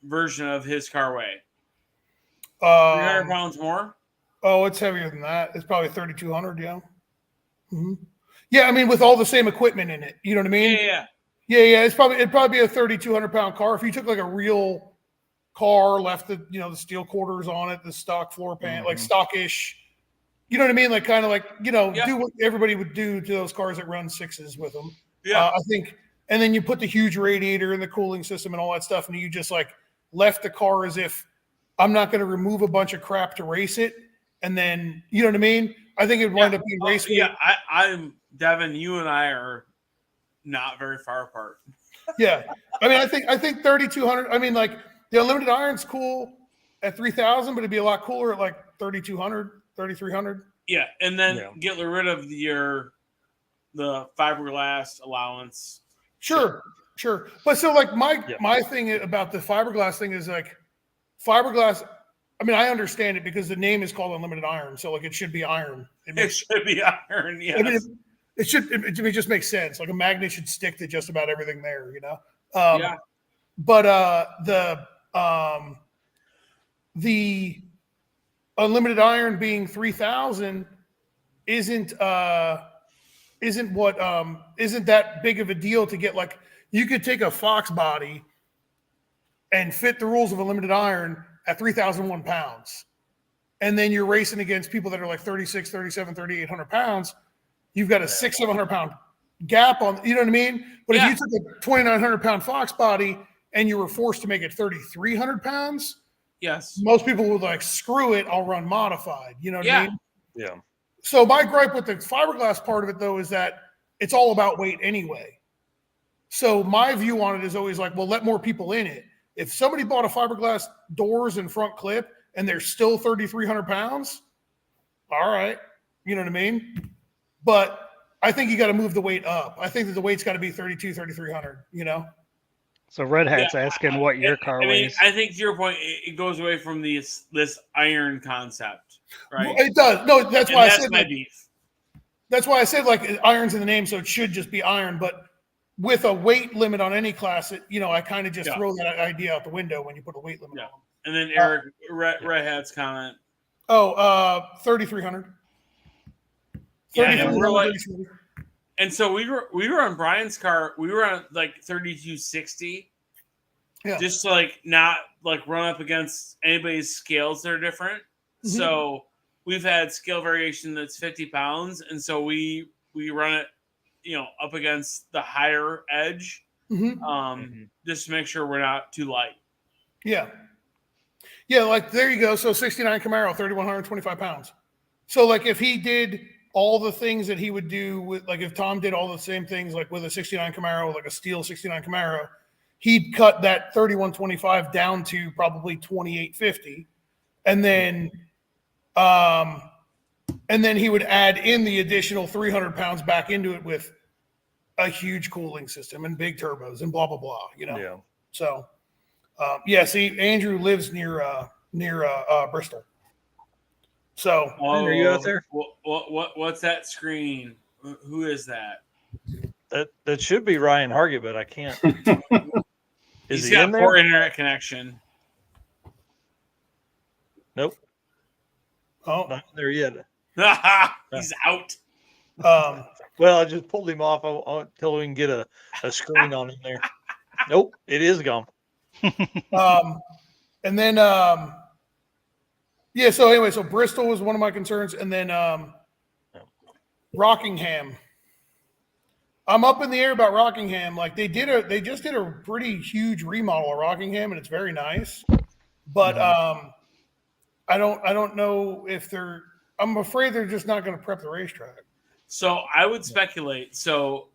version of his car weigh? 300 pounds more. Oh, it's heavier than that. It's probably 3,200. Yeah. Mm-hmm. Yeah, I mean, with all the same equipment in it, you know what I mean? Yeah. It'd probably be a 3,200 pound car if you took like a real car, left the the steel quarters on it, the stock floor pan, like stockish, you know what I mean? Like kind of like do what everybody would do to those cars that run sixes with them. Yeah, I think. And then you put the huge radiator and the cooling system and all that stuff, and you just like left the car as if I'm not going to remove a bunch of crap to race it, and then you know what I mean? I think it would wind up being race. Yeah, I'm Devin. You and I are not very far apart. Yeah, I mean, I think 3,200. I mean, like. The unlimited iron's cool at 3,000, but it'd be a lot cooler at like 3,200, 3,300. Yeah, and then get rid of the fiberglass allowance. Sure. But so like my thing about the fiberglass thing is like fiberglass. I mean, I understand it because the name is called unlimited iron, so like it should be iron. It should be iron. Yeah, I mean, it just makes sense. Like a magnet should stick to just about everything there, Yeah. But the unlimited iron being 3,000 isn't that big of a deal to get. Like you could take a Fox body and fit the rules of unlimited iron at 3,001 pounds, and then you're racing against people that are like 36, 37, 3,800 pounds. You've got a 600-700 pound gap on, you know what I mean? But if you took a 2,900 pound Fox body and you were forced to make it 3,300 pounds, yes, most people would like, screw it, I'll run modified. You know what I mean? Yeah. So my gripe with the fiberglass part of it, though, is that it's all about weight anyway. So my view on it is always like, well, let more people in it. If somebody bought a fiberglass doors and front clip and they're still 3,300 pounds, all right. You know what I mean? But I think you got to move the weight up. I think that the weight's got to be 3,300, So Red Hat's asking what your car weighs. I think to your point, it goes away from this iron concept, right? Well, it does. No, that's why I said my beef. That's why I said like iron's in the name, so it should just be iron. But with a weight limit on any class, I kind of just Yeah. throw that idea out the window when you put a weight limit Yeah. on them. And then Eric, Red Hat's comment. 3,300. Yeah, and we're like, 3,300. and so we were on Brian's car. We were on like 3,260. Yeah. Just to like not like run up against anybody's scales that are different. Mhm. So we've had scale variation that's 50 pounds, and so we run it, up against the higher edge, just to make sure we're not too light. Yeah. Yeah, like there you go. So 69 Camaro, 3,125 pounds. So like if he did all the things that he would do with, like if Tom did all the same things like with a 69 Camaro, like a steel 69 Camaro, he'd cut that 3,125 down to probably 2,850. And then he would add in the additional 300 pounds back into it with a huge cooling system and big turbos and blah, blah, blah, Yeah. So, see, Andrew lives near Bristol. So, are you out there? What's that screen? Who is that? That should be Ryan Hargett, but I can't. He's Is he got in there? poor internet connection. Nope, oh, not there yet. He's out. Well, I just pulled him off until we can get a screen on him there. Nope, it is gone. and then, so anyway, so Bristol was one of my concerns. And then, Rockingham. I'm up in the air about Rockingham. Like they just did a pretty huge remodel of Rockingham, and it's very nice. But I don't know if I'm afraid they're just not going to prep the racetrack. So I would speculate. So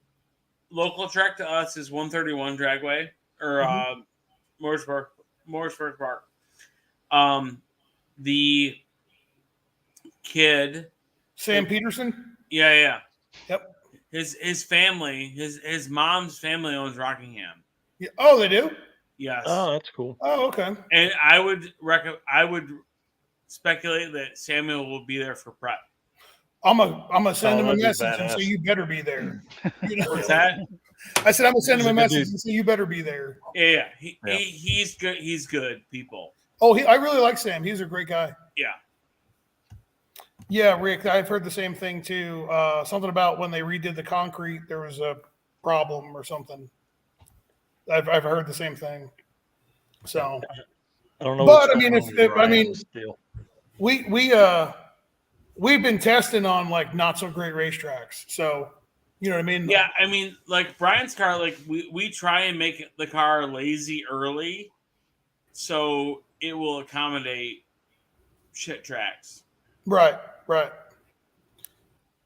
local track to us is 131 Dragway or Mooresburg Park. The kid, Sam Peterson. Yeah. Yep. His family, his mom's family owns Rockingham. Yeah. Oh, they do? Yes. Oh, that's cool. Oh, okay. And I would speculate that Samuel will be there for prep. I'm gonna send him a that'd be message and badass. say you better be there. What's that? I said I'm gonna send him a He's a good message dude. and say you better be there. Yeah. He's good. He's good people. Oh, I really like Sam. He's a great guy. Yeah. Yeah, Rick, I've heard the same thing too. Something about when they redid the concrete, there was a problem or something. I've heard the same thing. So, I don't know. but what's I mean, going on with Ryan still. we've been testing on like not so great racetracks. So, you know what I mean? Yeah, I mean, like Brian's car, like we try and make the car lazy early, so it will accommodate shit tracks. Right.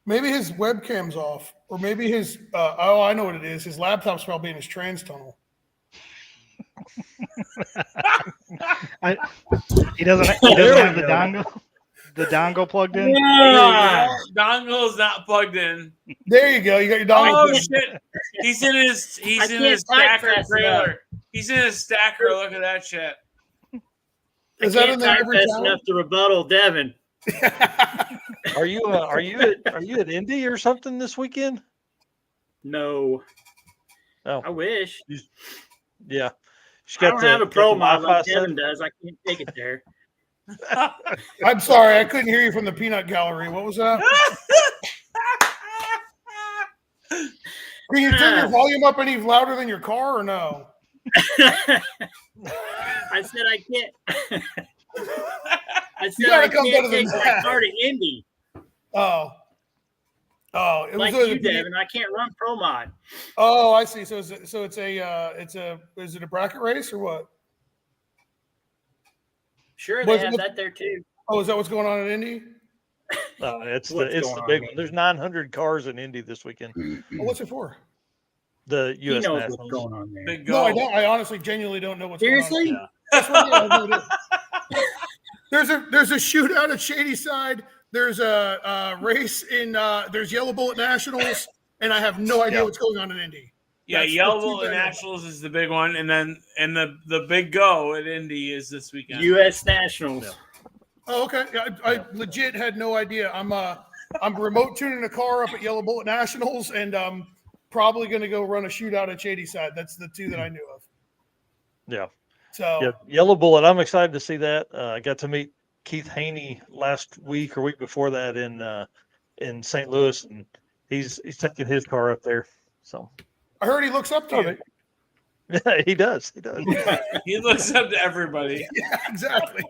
Maybe his webcam's off, or maybe his I know what it is. His laptop's probably in his trans tunnel. He doesn't have the dongle plugged in. Yeah. Dongle is not plugged in. There you go. You got your dongle. Oh shit! He's in his stacker trailer. He's in his stacker. Look at that shit. Is that in there every fast time? enough to rebuttal Devin? Are you at Indy or something this weekend? No. Oh, I wish. yeah. She's I don't have a pro mod like Wi-Fi Devin does. I can't take it there. I'm sorry, I couldn't hear you from the peanut gallery. What was that? Can you turn your volume up any louder than your car or no? I said I can't. I said gotta I come better can't than take that. my car to Indy. Oh, it Like was you, Devin. I can't run pro mod. Oh, I see. So is it a bracket race or what? Sure, What's- they have what's- that there too. Oh, is that what's going on in Indy? It's What's the going on, big man? one. There's 900 cars in Indy this weekend. Oh, what's it for? The He U.S. knows Nationals. what's going on there. Big No, go. I don't. I honestly, genuinely don't know what's Seriously? going on. That's what I know it is. There's a shootout at Shadyside. There's a race in there's Yellow Bullet Nationals, and I have no idea what's going on in Indy. Yeah, That's the Yellow two Bullet that I know. Nationals is the big one, and the big go at Indy is this weekend. U.S. Nationals. Oh, okay. Yeah, I legit had no idea. I'm remote tuning a car up at Yellow Bullet Nationals, and probably going to go run a shootout at Shadyside. That's the two that I knew of. Yeah. So yeah, Yellow Bullet. I'm excited to see that. I got to meet Keith Haney last week or week before that in St. Louis, and he's taking his car up there. So I heard he looks up to you. Yeah, he does. He does. He looks up to everybody. Yeah, exactly.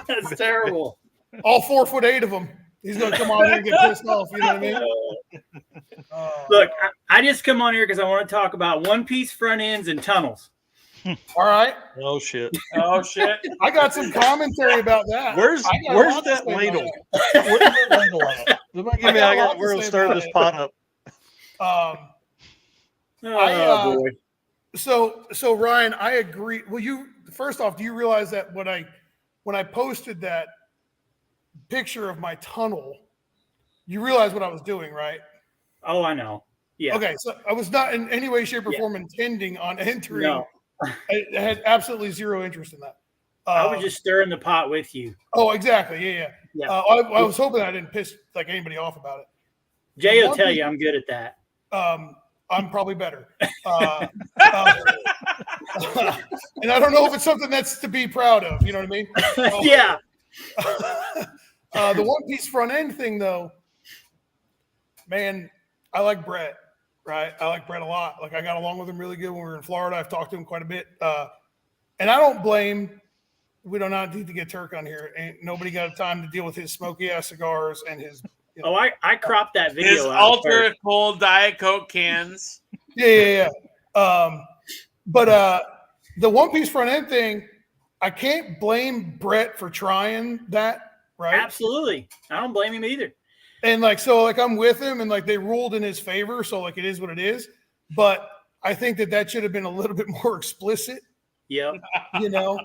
That's terrible. All 4'8" of them. He's going to come on here and get pissed off. You know what I mean? Look, I just come on here because I want to talk about one-piece front ends and tunnels. All right. Oh shit. Oh shit. I got some commentary about that. Where's that ladle? Where's the ladle at? We'll stir this pot up. Boy. So Ryan, I agree. Well, first off, do you realize that when I posted that picture of my tunnel, you realize what I was doing, right? Oh, I know. Yeah. Okay, so I was not in any way, shape, or form intending on entering. No. I had absolutely zero interest in that. I was just stirring the pot with you. Oh, exactly. Yeah. I was hoping I didn't piss like anybody off about it. Jay will tell you I'm good at that. I'm probably better. And I don't know if it's something that's to be proud of. You know what I mean? Yeah. The one-piece front end thing, though, man, I like Brett. Right, I like Brett a lot. Like I got along with him really good when we were in Florida. I've talked to him quite a bit, and I don't blame. We do not need to get Turk on here. Ain't nobody got time to deal with his smoky ass cigars and his. Oh, I cropped that video. His ultra cold Diet Coke cans. Yeah. But the one-piece front end thing, I can't blame Brett for trying that. Right? Absolutely, I don't blame him either. And I'm with him, and they ruled in his favor, so it is what it is. But I think that should have been a little bit more explicit. Yep. You know,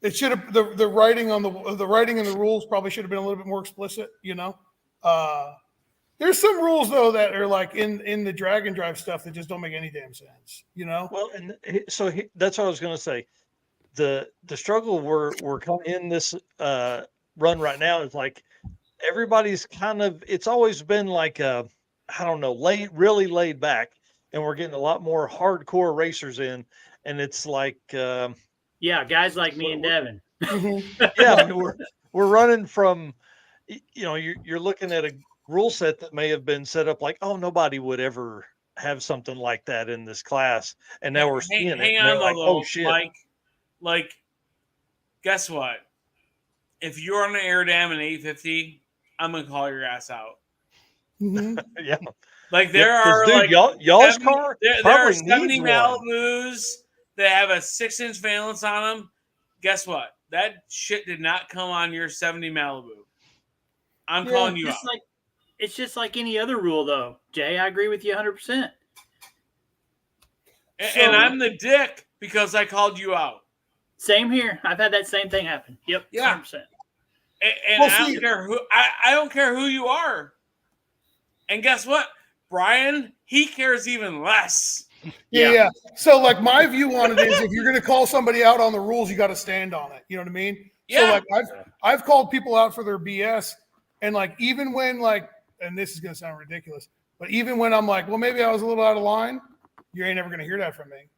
it should have the writing on the writing and the rules probably should have been a little bit more explicit. You know, there's some rules though that are in the drag and drive stuff that just don't make any damn sense. You know. Well, and so that's what I was going to say. The struggle we're coming in this run right now is everybody's it's always been really laid back, and we're getting a lot more hardcore racers in, and it's guys like me and Devin. Yeah, we're running from, you're looking at a rule set that may have been set up nobody would ever have something like that in this class, and now we're seeing it. Hang on, oh shit! Guess what? If you're on an air dam in 850, I'm gonna call your ass out. Mm-hmm. Yeah. There are y'all's 70, car. There are 70 Malibus that have a 6-inch valence on them. Guess what? That shit did not come on your 70 Malibu. I'm calling you out. It's just like any other rule, though, Jay. I agree with you 100%. And I'm the dick because I called you out. Same here. I've had that same thing happen. Yep. Yeah. 100%. And I don't care who you are. And guess what? Brian, he cares even less. Yeah. So my view on it is if you're going to call somebody out on the rules, you got to stand on it. You know what I mean? Yeah. So I've called people out for their BS, and even when and this is going to sound ridiculous, but even when I'm well, maybe I was a little out of line, you ain't never going to hear that from me.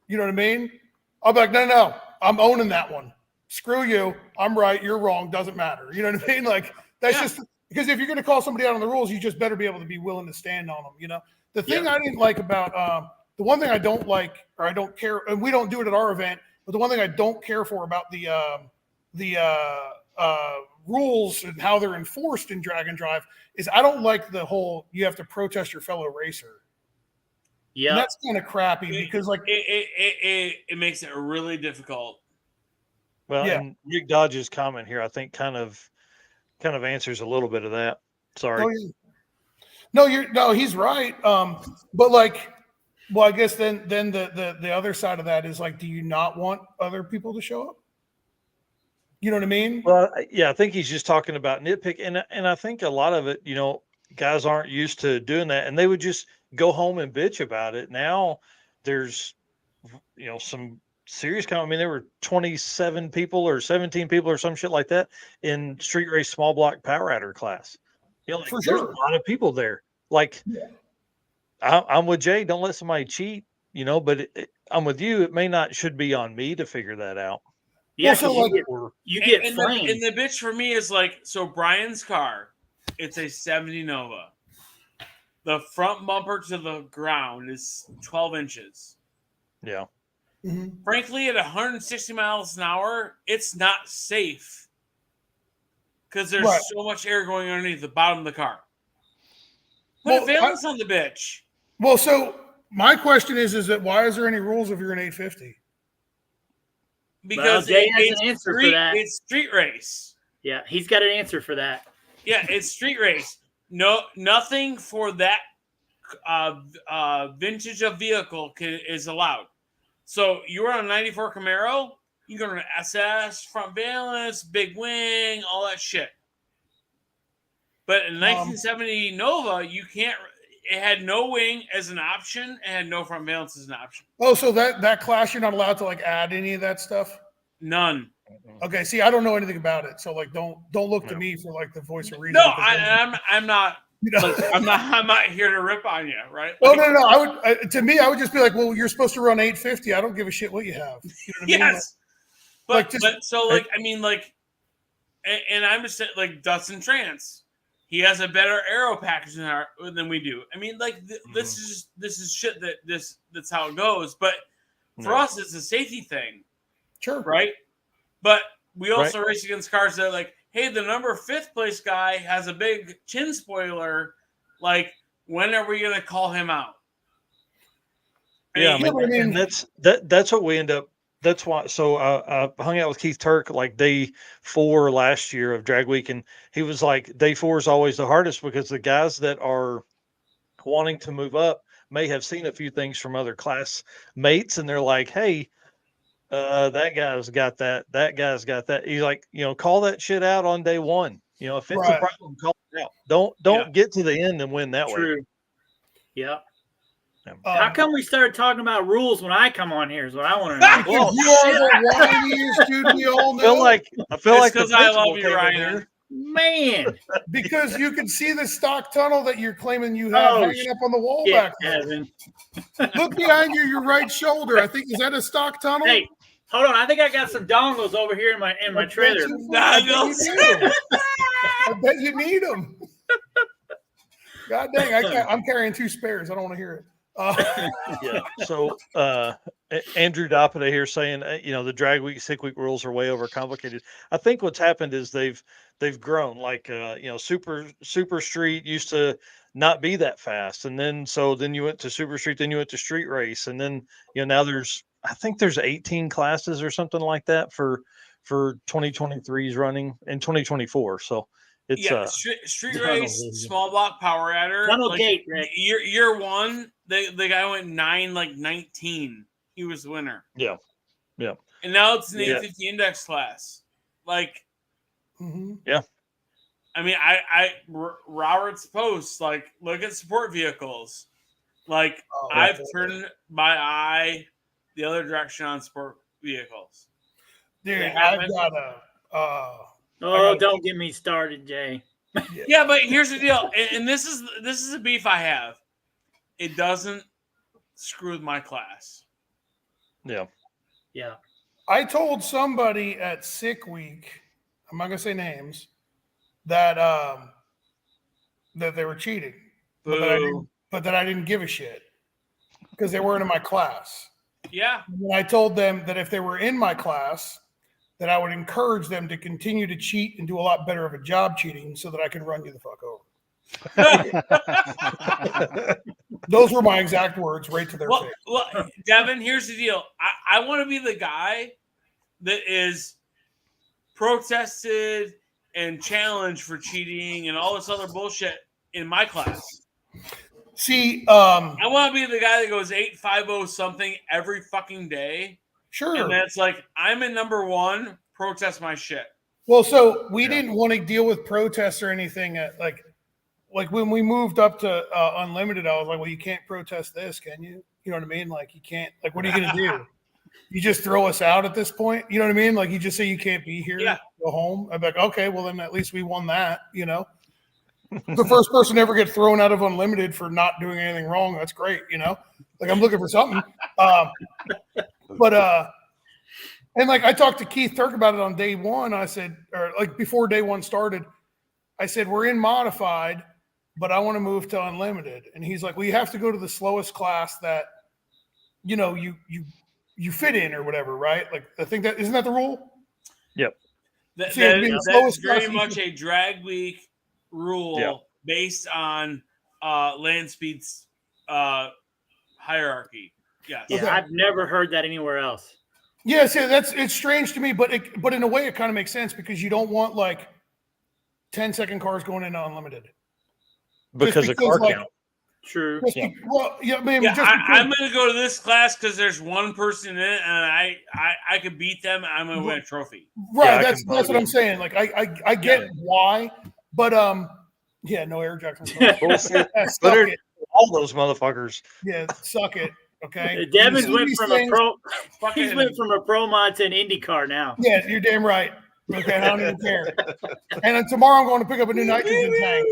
You know what I mean? I'll be no, I'm owning that one. Screw you. I'm right. You're wrong. Doesn't matter. You know what I mean? That's just because if you're going to call somebody out on the rules, you just better be able to be willing to stand on them. You know, the thing I didn't like about the one thing I don't like, or I don't care, and we don't do it at our event, but the one thing I don't care for about the rules and how they're enforced in drag and drive is I don't like the whole you have to protest your fellow racer. Yeah, that's kind of crappy because it makes it really difficult. Well, and Nick Dodge's comment here, I think, kind of answers a little bit of that. Sorry. No, he's right. But well, I guess then the other side of that is do you not want other people to show up? You know what I mean? Well, yeah, I think he's just talking about nitpick, and I think a lot of it, guys aren't used to doing that, and they would just go home and bitch about it. Now there's, some serious comment. I mean, there were 27 people or 17 people or some shit like that in street race, small block power adder class. For there's sure. a lot of people there. I'm with Jay. Don't let somebody cheat, but I'm with you. It may not should be on me to figure that out. Yeah, so so like, you get and flamed. the bitch for me is like, so Brian's car, it's a 70 Nova. The front bumper to the ground is 12 inches. Yeah. Mhm. Frankly, at 160 miles an hour, it's not safe because there's Right. so much air going underneath the bottom of the car. Put Well, a valance on the bitch. Well, so my question is that why is there any rules if you're an 850? Because Jay has it's an answer street, for that. It's street race. Yeah, he's got an answer for that. Yeah, it's street race. No, nothing for that vintage of vehicle is allowed. So you're on a 94 Camaro, you go to an SS, front valance, big wing, all that shit. But in 1970 Nova, you can't. It had no wing as an option. It had no front valance as an option. Oh, so that class you're not allowed to like add any of that stuff? None. Okay, see, I don't know anything about it, so like don't look to me for like the voice of reason. No, I'm not. Like, I'm not here to rip on you, right? Oh, Like, no. I would to me, I would just be like, well, you're supposed to run 850. I don't give a shit what you have. You know what I mean? yes, but Like, but so like I mean like, and I'm just saying, like Dustin Trance, he has a better aero package than we do. I mean, like this is shit that's how it goes. But for us, it's a safety thing, Sure. right? But we also race against cars that are like, hey, the number 5th place guy has a big chin spoiler. Like, when are we going to call him out? Yeah, I mean, and that's what we end up. That's why. So I hung out with Keith Turk like day 4 last year of Drag Week, and he was like, day 4 is always the hardest because the guys that are wanting to move up may have seen a few things from other classmates, and they're like, hey. That guy's got that. That guy's got that. He's like, call that shit out on day 1. If it's a problem, call it out. Don't get to the end and win that way. Yeah. How come we started talking about rules when I come on here? Is what I want to know. Well, you are the whiniest dude we all know. I feel like because I love you, Ryan. Man, because you can see the stock tunnel that you're claiming you have hanging up on the wall back there. Look behind you, your right shoulder. I think is that a stock tunnel? Hey, hold on. I think I got some dongles over here in my trailer. I bet you need them. God dang, I'm carrying 2 spares. I don't want to hear it. Yeah. So Andrew Doppita here saying, the drag week, sick week rules are way overcomplicated. I think what's happened is they've grown. Like super street used to not be that fast, and then you went to super street, then you went to street race, and then now I think there's 18 classes or something like that for 2023's running in 2024. So. It's street race, small block power adder. Tunnel gate, Rick. Year 1, the guy went 19. He was the winner. Yeah. And now it's an 850 index class. Like, yeah. I mean, Robert's post, like, look at support vehicles. Like, I've turned my eye the other direction on sport vehicles. Dude, I've got don't get me started, Jay. Yeah, but here's the deal, and this is a beef I have. It doesn't screw with my class. Yeah. I told somebody at Sick Week, I'm not gonna say names, that that they were cheating, but that I didn't give a shit because they weren't in my class. Yeah. And I told them that if they were in my class, that I would encourage them to continue to cheat and do a lot better of a job cheating so that I can run you the fuck over. Those were my exact words right to their face. Well, Devin, here's the deal. I want to be the guy that is protested and challenged for cheating and all this other bullshit in my class. See, I want to be the guy that goes 850 something every fucking day. Sure. And that's like, I'm in number 1, protest my shit. Well, so we didn't want to deal with protests or anything. Like when we moved up to unlimited, I was like, well, you can't protest this, can you? You know what I mean? Like you can't, like, what are you going to do? You just throw us out at this point? You know what I mean? Like you just say you can't be here, go home. I'm like, okay, well then at least we won that, The first person to ever get thrown out of Unlimited for not doing anything wrong. That's great, Like I'm looking for something. And like I talked to Keith Turk about it on day one. I said, or like before day one started, I said, we're in modified, but I want to move to Unlimited. And he's like, well, you have to go to the slowest class that, you fit in or whatever, right? Like I think that isn't that the rule? Yep. That's very much a drag week rule based on land speed's hierarchy. Yes. Yeah, I've never heard that anywhere else. Yeah, see, it's strange to me, but in a way it kind of makes sense because you don't want like 10-second cars going into Unlimited because of car count. True. Yeah. Well, I'm going to go to this class because there's one person in it, and I could beat them. I'm going to win a trophy. Right. That's what I'm saying. Like I get why, but no Air Jackson. Bullshit. All those motherfuckers. Yeah, suck it. Okay. Devin's went from a pro. He's went from a pro mod to an IndyCar now. Yeah, you're damn right. Okay, I don't even care. And then tomorrow I'm going to pick up a new nitrogen tank.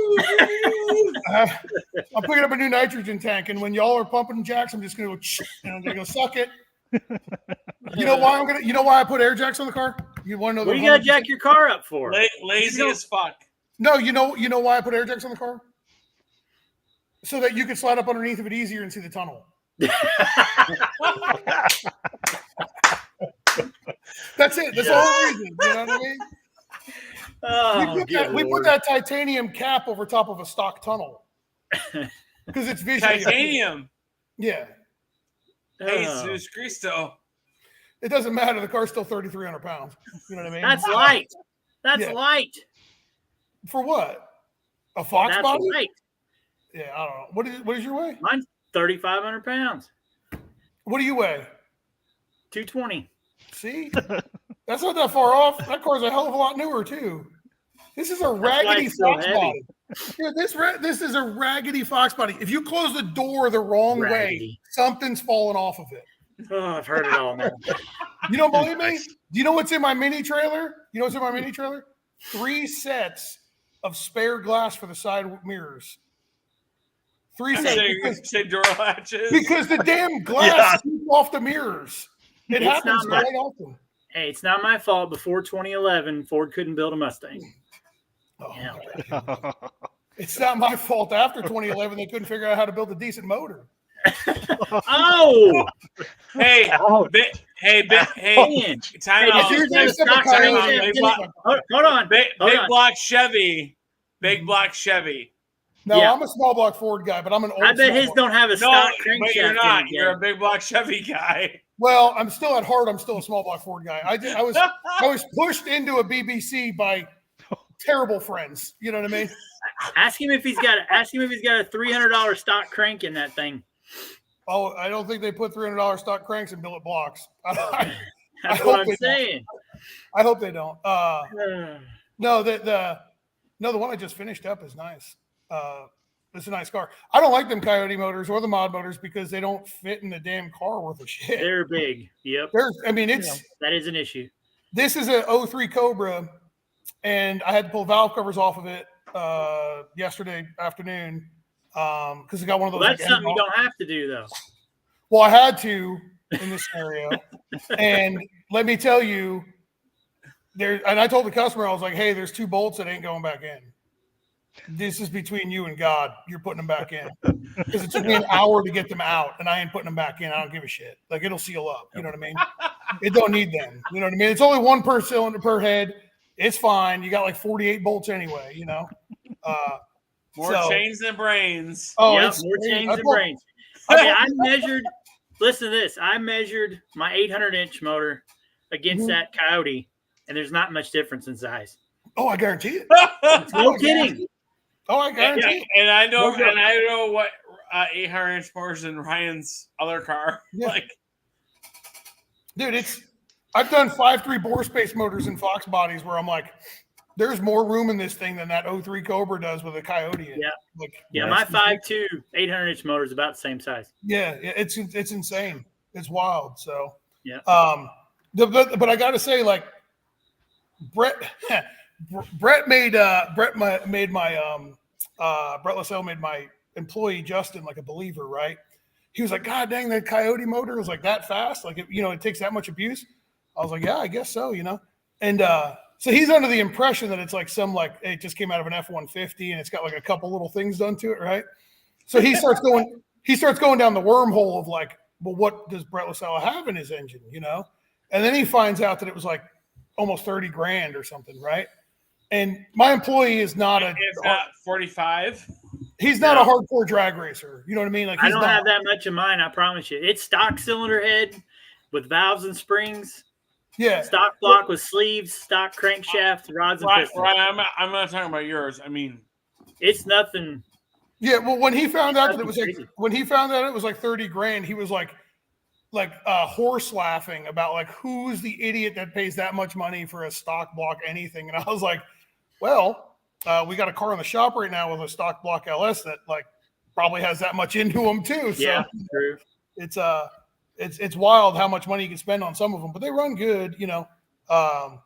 I'm picking up a new nitrogen tank, and when y'all are pumping jacks, I'm just going to go, and I'm going to go suck it. You know why I put air jacks on the car? You want to know? What do you got to jack your car up for? Lazy as fuck. No, you know why I put air jacks on the car? So that you could slide up underneath of it easier and see the tunnel. That's it. That's the whole reason. You know what I mean? We put that titanium cap over top of a stock tunnel because it's visually titanium. Yeah. Jesus Cristo. It doesn't matter. The car's still 3,300 pounds. You know what I mean? That's light. That's light. For what? A Fox body? Light. Yeah, I don't know. What is your weight? Mine's 3,500 pounds. What do you weigh? 220. See? That's not that far off. That car's a hell of a lot newer, too. This is a raggedy Fox body. Yeah, this is a raggedy Fox body. If you close the door the wrong way, something's falling off of it. Oh, I've heard it all now. You don't believe me? Do you know what's in my mini trailer? 3 sets of spare glass for the side mirrors. 3 sets. Door latches. Because the damn glass slips off the mirrors. It happens quite often. Hey, it's not my fault. Before 2011, Ford couldn't build a Mustang. Oh, it's not my fault. After 2011, they couldn't figure out how to build a decent motor. Oh, hey, hold on. Big block Chevy. Big block Chevy. No, I'm a small block Ford guy, but I'm an old. I bet his don't have a stock crankshaft. But you're not. You're a big block Chevy guy. Well, I'm still at heart. I'm still a small block Ford guy. I was pushed into a BBC by terrible friends. You know what I mean? Ask him if he's got a $300 stock crank in that thing. Oh, I don't think they put $300 stock cranks in billet blocks. That's what I'm saying. I hope they don't. No, the one I just finished up is nice. It's a nice car. I don't like them Coyote motors or the mod motors because they don't fit in the damn car worth of shit. They're big. Yep. That is an issue. This is a 03 Cobra, and I had to pull valve covers off of it yesterday afternoon because it got one of those. Well, that's something you don't have to do, though. Well, I had to in this scenario, and let me tell you, and I told the customer, I was like, "Hey, there's 2 bolts that ain't going back in. This is between you and God. You're putting them back in because it took me an hour to get them out, and I ain't putting them back in. I don't give a shit. Like it'll seal up. You know what I mean? It don't need them. You know what I mean? It's only 1 per cylinder per head. It's fine. You got like 48 bolts anyway. You know, more chains than brains. Oh, yep, more chains than brains. Okay, I measured. Listen to this. I measured my 800-inch motor against that Coyote, and there's not much difference in size. Oh, I guarantee it. No kidding. Oh, I guarantee it. And I know what 800-inch motors in Ryan's other car. Yeah. Like, dude, I've done 5.3 bore space motors in Fox bodies where I'm like, there's more room in this thing than that 03 Cobra does with a Coyote in it. Yeah, my 5.2 800-inch motor is about the same size. Yeah, it's insane. It's wild. So yeah. But I got to say, like, Brett made my Brett LaSalle made my employee Justin like a believer, right? He was like, God dang, that Coyote motor was like that fast. Like, it takes that much abuse. I was like, yeah, I guess so, And so he's under the impression that it's like it just came out of an F-150 and it's got like a couple little things done to it, right? So he starts going down the wormhole of like, well, what does Brett LaSalle have in his engine, And then he finds out that it was like almost 30 grand or something, right? And my employee is not it's not 45. He's not a hardcore drag racer. You know what I mean? Like I don't have that much in mine, I promise you. It's stock cylinder head with valves and springs. Yeah. Stock block with sleeves, stock crankshaft, rods and pistons. Right, I'm not talking about yours. I mean, it's nothing. Yeah, well, when he found out that it was like 30 grand, he was like horse laughing about like who's the idiot that pays that much money for a stock block anything. And I was like, well, we got a car in the shop right now with a stock block LS that like probably has that much into them too. So yeah, true. It's wild how much money you can spend on some of them, but they run good, and I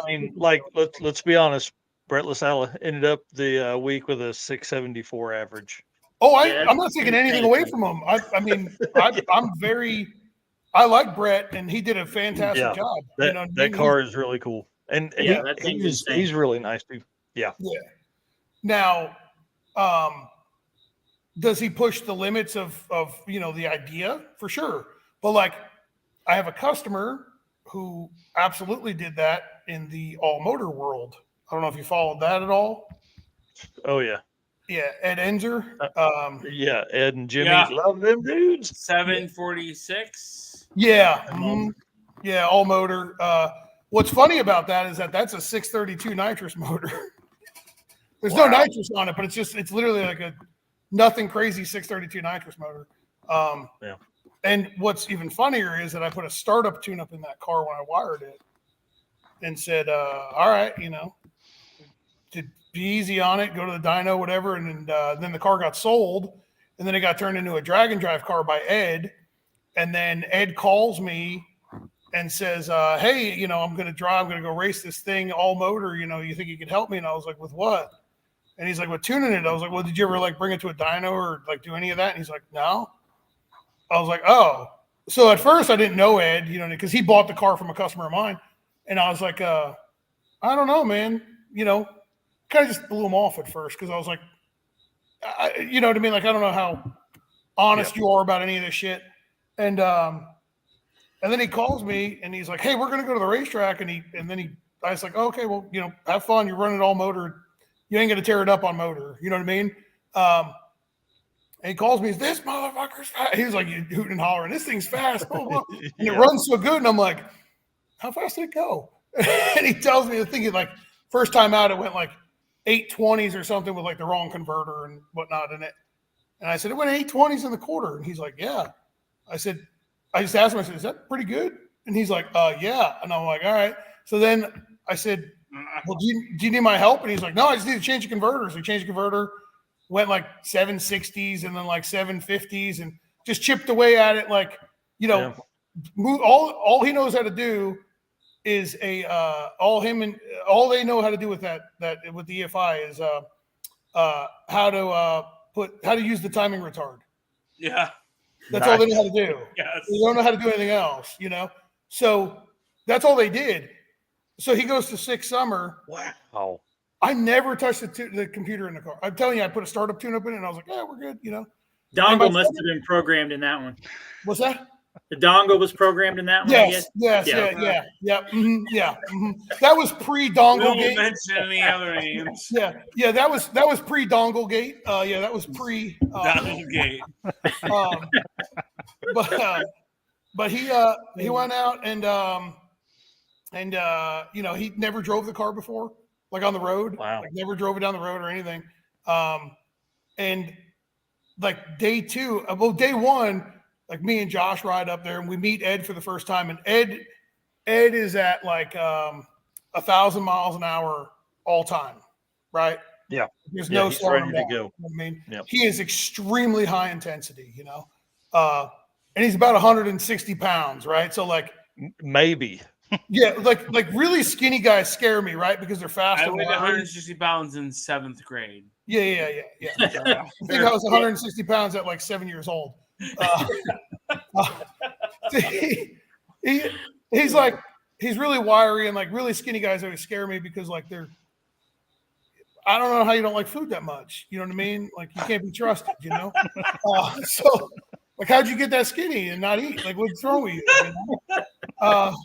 mean, like let's be honest, Brett LaSalle ended up the week with a 674 average. Oh, I'm not taking anything away from him. I like Brett, and he did a fantastic job. That car is really cool, and he's really nice too. Yeah. Yeah. Now, does he push the limits of the idea? For sure. But like, I have a customer who absolutely did that in the all motor world. I don't know if you followed that at all. Oh yeah. Yeah, Ed Enzer. Yeah, Ed and Jimmy love them dudes. 746. Yeah. Mm-hmm. Yeah, all motor. What's funny about that is that's a 632 nitrous motor. There's no nitrous on it, but it's literally like a nothing crazy 632 nitrous motor. And what's even funnier is that I put a startup tune-up in that car when I wired it and said, all right, to be easy on it, go to the dyno, whatever. And then the car got sold, and then it got turned into a drag and drive car by Ed. And then Ed calls me and says, hey, I'm going to go race this thing all motor. You think you could help me? And I was like, with what? And he's like, with tuning it. I was like, well, did you ever like bring it to a dyno or like do any of that? And he's like, no. I was like, oh. So at first I didn't know Ed, because he bought the car from a customer of mine. And I was like, I don't know, man. Kind of just blew him off at first because I was like, you know what I mean? Like, I don't know how honest you are about any of this shit. And then he calls me and he's like, hey, we're going to go to the racetrack. I was like, okay, well, have fun. You're running all motor. You ain't going to tear it up on motor. You know what I mean? And he calls me, is this motherfucker's fast? He was like, you hooting and hollering. This thing's fast. Blah, blah. And it runs so good. And I'm like, how fast did it go? And he tells me the thing is like, first time out, it went like 820s or something with like the wrong converter and whatnot in it. And I said, it went 820s in the quarter. And he's like, yeah. I just asked him, I said, is that pretty good? And he's like, yeah. And I'm like, all right. So then I said, well, do you need my help? And he's like, no, I just need to change the converter. So he changed the converter, went like 760s and then like 750s and just chipped away at it. Like, move, all he knows how to do is all they know how to do with that with the EFI is how to use the timing retard. Yeah. That's all they know how to do. Yes. They don't know how to do anything else, So that's all they did. So he goes to Six Summer. Wow. I never touched the computer in the car. I'm telling you, I put a startup tune-up in it, and I was like, yeah, we're good, Dongle must have been programmed in that one. What's that? The dongle was programmed in that one. Yes. Mm-hmm, mm-hmm. That was pre-dongle gate. Don't mention any other names. Yeah. That was pre-dongle gate. That was pre dongle gate. But he went out and he never drove the car before, like on the road. Wow. Like never drove it down the road or anything. And like day one. Like me and Josh ride up there and we meet Ed for the first time. And Ed is at like 1,000 miles an hour all time, right? Yeah. There's no slowing ready down. to go. I mean, Yep. He is extremely high intensity, and he's about 160 pounds, right? So like maybe. Yeah, like really skinny guys scare me, right? Because they're fast. I weighed 160 pounds in 7th grade. Yeah. I think I was 160 pounds at like 7 years old. He's like, he's really wiry, and like really skinny guys always scare me because like I don't know how you don't like food that much. You know what I mean? Like you can't be trusted, you know? So like, how'd you get that skinny and not eat? Like what's wrong with you? You know?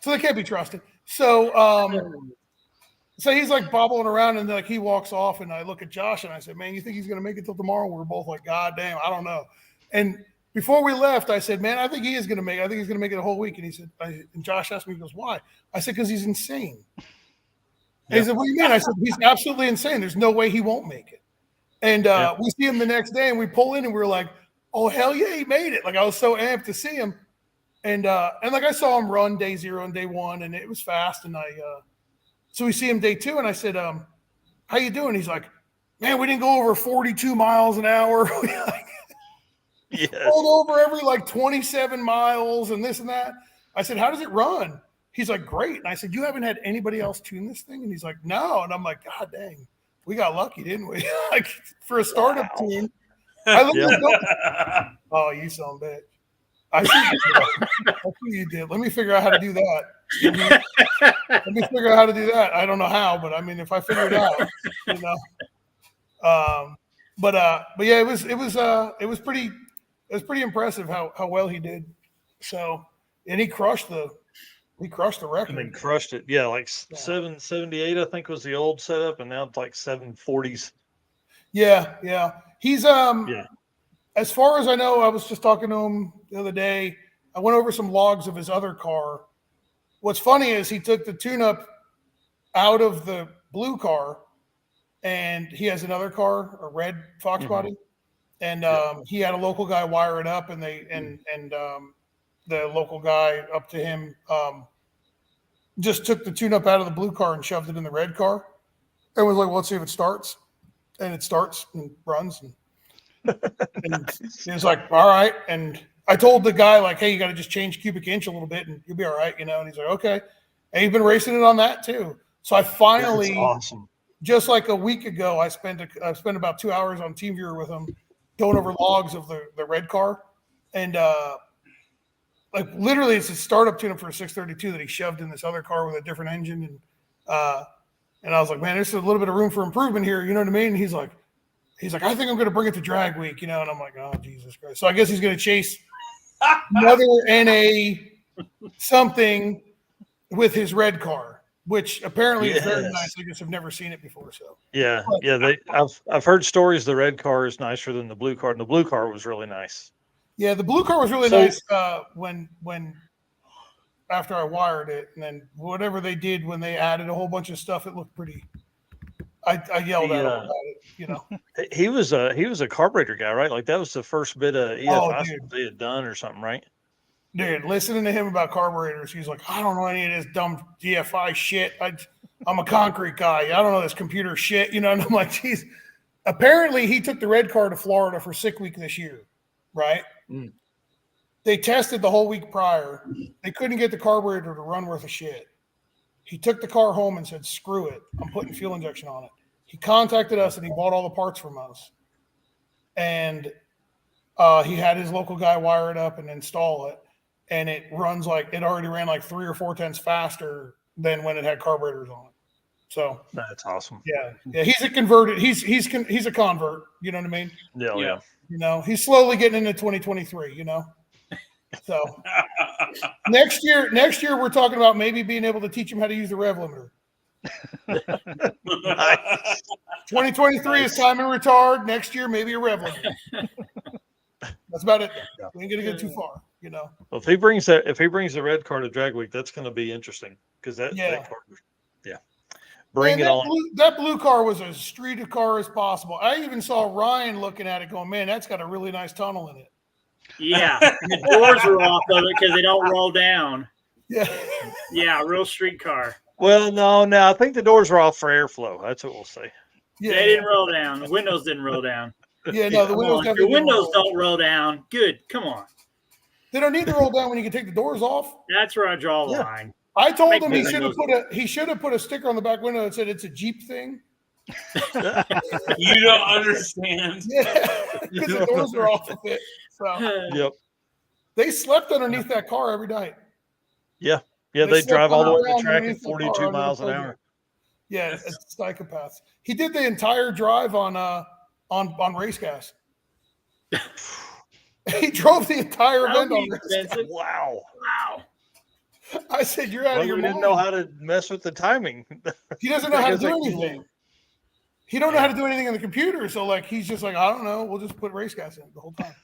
So they can't be trusted. So he's like bobbling around, and like he walks off, and I look at Josh and I said, man, you think he's going to make it till tomorrow? We're both like, God damn, I don't know. And before we left, I said, man, I think he is going to make it. I think he's going to make it a whole week. And he said, and Josh asked me, he goes, why? I said, because he's insane. And he said, what do you mean? I said, he's absolutely insane. There's no way he won't make it. And we see him the next day, and we pull in, and we were like, oh, hell yeah, he made it. Like I was so amped to see him. And like I saw him run day 0 and day 1, and it was fast. And so we see him day 2, and I said, how you doing? He's like, man, we didn't go over 42 miles an hour. Yes. Pulled over every like 27 miles and this and that. I said, how does it run? He's like, great. And I said, you haven't had anybody else tune this thing? And he's like, no. And I'm like, God dang, we got lucky, didn't we? Like for a startup tune. I literally oh, you son of a bitch. I see you did. Let me figure out how to do that. Let me figure out how to do that. I don't know how, but I mean, if I figure it out, you know. But yeah, it was pretty impressive how well he did. So, and he crushed the record. I mean, crushed it. Yeah, like 778, I think was the old setup, and now it's like 740s. Yeah. He's as far as I know, I was just talking to him the other day. I went over some logs of his other car. What's funny is he took the tune-up out of the blue car, and he has another car, a red Fox body, and he had a local guy wire it up, and the local guy up to him just took the tune-up out of the blue car and shoved it in the red car, and was like, well, let's see if it starts, and it starts and runs, and he was like, all right. And I told the guy, like, hey, you got to just change cubic inch a little bit and you'll be all right, you know. And he's like, okay. And he's been racing it on that too. So I finally, just like a week ago, I spent about 2 hours on TeamViewer with him going over logs of the red car. And like literally it's a startup tune-up for a 632 that he shoved in this other car with a different engine. And I was like, man, there's a little bit of room for improvement here. You know what I mean? And he's like, I think I'm going to bring it to drag week, you know? And I'm like, oh, Jesus Christ. So I guess he's going to chase another NA something with his red car, which apparently is very nice. I just have never seen it before. So I've heard stories the red car is nicer than the blue car, and the blue car was really nice. Yeah, the blue car was really nice when after I wired it, and then whatever they did when they added a whole bunch of stuff, it looked pretty. I yelled at him about it, you know. He was a carburetor guy, right? Like that was the first bit of EFI they had done or something, right? Dude, listening to him about carburetors, he's like, I don't know any of this dumb DFI shit. I'm a concrete guy. I don't know this computer shit, you know. And I'm like, geez. Apparently, he took the red car to Florida for Sick Week this year, right? Mm. They tested the whole week prior. They couldn't get the carburetor to run worth a shit. He took the car home and said, screw it. I'm putting fuel injection on it. He contacted us and he bought all the parts from us. And he had his local guy wire it up and install it. And it runs like it already ran like 3 or 4 tenths faster than when it had carburetors on it. So that's awesome. Yeah. He's a converted. He's a convert. You know what I mean? Yeah. You know, he's slowly getting into 2023. You know. So next year we're talking about maybe being able to teach him how to use the rev limiter. 2023 is time and retard. Next year, maybe a rev limiter. That's about it. We ain't gonna get too far, you know. Well, if he brings the red car to drag week, that's gonna be interesting because that car, bring it on. That blue car was as street a car as possible. I even saw Ryan looking at it, going, "Man, that's got a really nice tunnel in it." Yeah, the doors are off of it because they don't roll down. Yeah, real street car. Well, no, I think the doors are off for airflow. That's what we'll say. Yeah, they didn't roll down. The windows didn't roll down. Yeah, no, the windows definitely. The windows don't roll down. Good, come on. They don't need to roll down when you can take the doors off. That's where I draw the line. I told him he should have put a sticker on the back window that said it's a Jeep thing. You don't understand. Yeah, because the doors are off of it. So Yep. they slept underneath that car every night. Yeah. Yeah, They they slept drive all the way to around the track at underneath the car 42 under the miles an plug. hour. Yeah, it's psychopaths. He did the entire drive on race gas. He drove the entire event on race gas. Wow. I said, "You're out Well, of your we mind." didn't know how to mess with the timing. He doesn't know how to Because, do like, anything. He don't know how to do anything on the computer. So like he's just like, I don't know. We'll just put race gas in the whole time.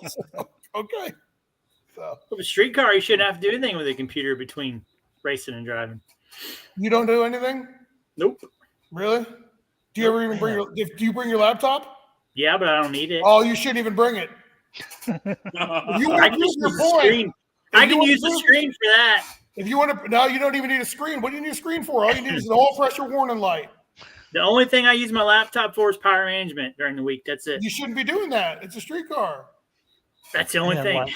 So, okay. So With a street car, you shouldn't have to do anything with a computer between racing and driving. you don't do anything? Nope. Really? Do you ever even bring do you bring your laptop? Yeah, but I don't need it. Oh, you shouldn't even bring it. If you I want can to use prove your the point, screen. I you can wanna use the prove- screen for that. if you want to, no, you don't even need a screen. What do you need a screen for? All you need is an all pressure warning light. The only thing I use my laptop for is power management during the week. That's it. You shouldn't be doing that. It's a street car. That's the only Man, thing. like,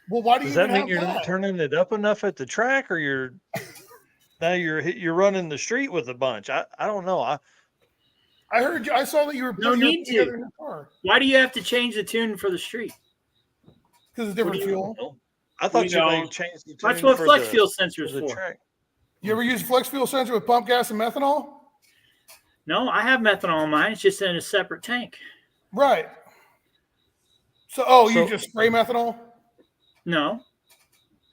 Well, why do does you that even mean have you're that? not turning it up enough at the track, or you're running the street with a bunch? I don't know. I heard you. I saw that you were No putting need it together to. in your car Why do you have to change the tune for the street? because it's different fuel. I thought We you may don't. change the That's tune what for flex the, fuel sensor for is the for. track. You ever use flex fuel sensor with pump gas and methanol? No, I have methanol in mine. It's just in a separate tank. Right. So, you So- just spray methanol? No.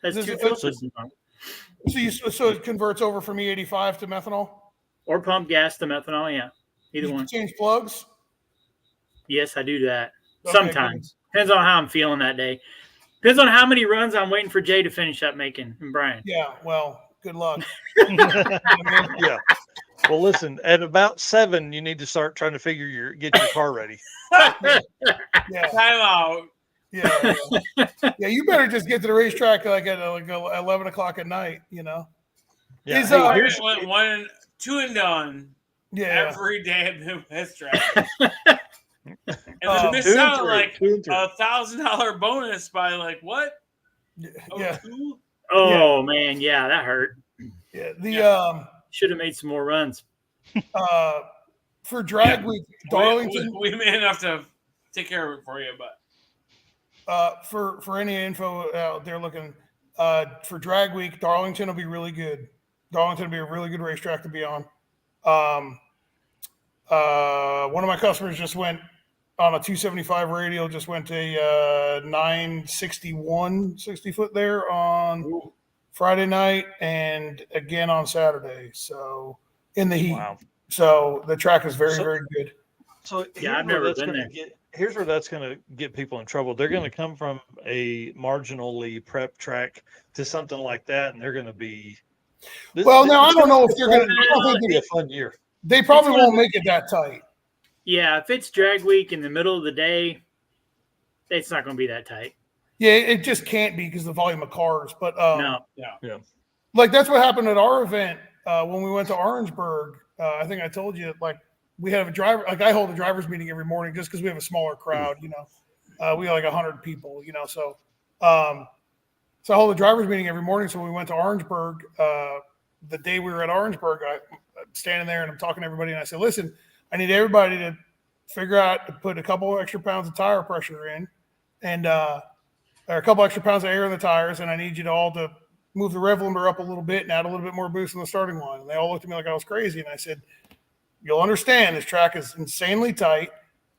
That's This two is- fuel this systems on it. So it converts over from E85 to methanol? Or pump gas to methanol. Yeah. Either You one. change plugs? Yes, I do that. Okay, Sometimes. Depends on how I'm feeling that day. Depends on how many runs I'm waiting for Jay to finish up making and Brian. Yeah, well, good luck. Yeah. Well, listen. At about 7, you need to start trying to get your car ready. Yeah, Time out. yeah. Yeah, you better just get to the racetrack like at 11 o'clock at night, you know? Yeah. Is, Hey, uh, here's- Went 2 and done Yeah. every day at Midwest Track. And Oh, then miss 2 and out 3, like 2 and 3. $1,000 bonus by like what? Yeah. 02? Oh, man. Yeah, that hurt. Yeah. The Should have made some more runs. for drag week, Darlington. We may enough to take care of it for you, but For any info out there looking for drag week, Darlington will be really good. Darlington will be a really good racetrack to be on. One of my customers just went on a 275 radial, just went a 961 60 foot there on Friday night and again on Saturday. So in the heat. Wow. So the track is very, very good. So Yeah, I've never been there. Here's where that's going to get people in trouble. They're going to come from a marginally prep track to something like that, and they're going to be. Well, now I don't know if they're going to. I don't It's think be a fun year. they probably won't make it that tight. Yeah, if it's drag week in the middle of the day, it's not going to be that tight. Yeah, it just can't be because of the volume of cars. But No. like that's what happened at our event when we went to Orangeburg. I think I told you, like we have a driver. Like I hold a drivers meeting every morning just because we have a smaller crowd. You know, we have like 100 people. You know, so so I hold a drivers meeting every morning. So we went to Orangeburg. The day we were at Orangeburg, I'm standing there and I'm talking to everybody, and I said, "Listen, I need everybody to figure out to put a couple extra pounds of tire pressure in, and or a couple extra pounds of air in the tires, and I need you to all to move the rev limiter up a little bit and add a little bit more boost in the starting line." And they all looked at me like I was crazy, and I said, "You'll understand this track is insanely tight,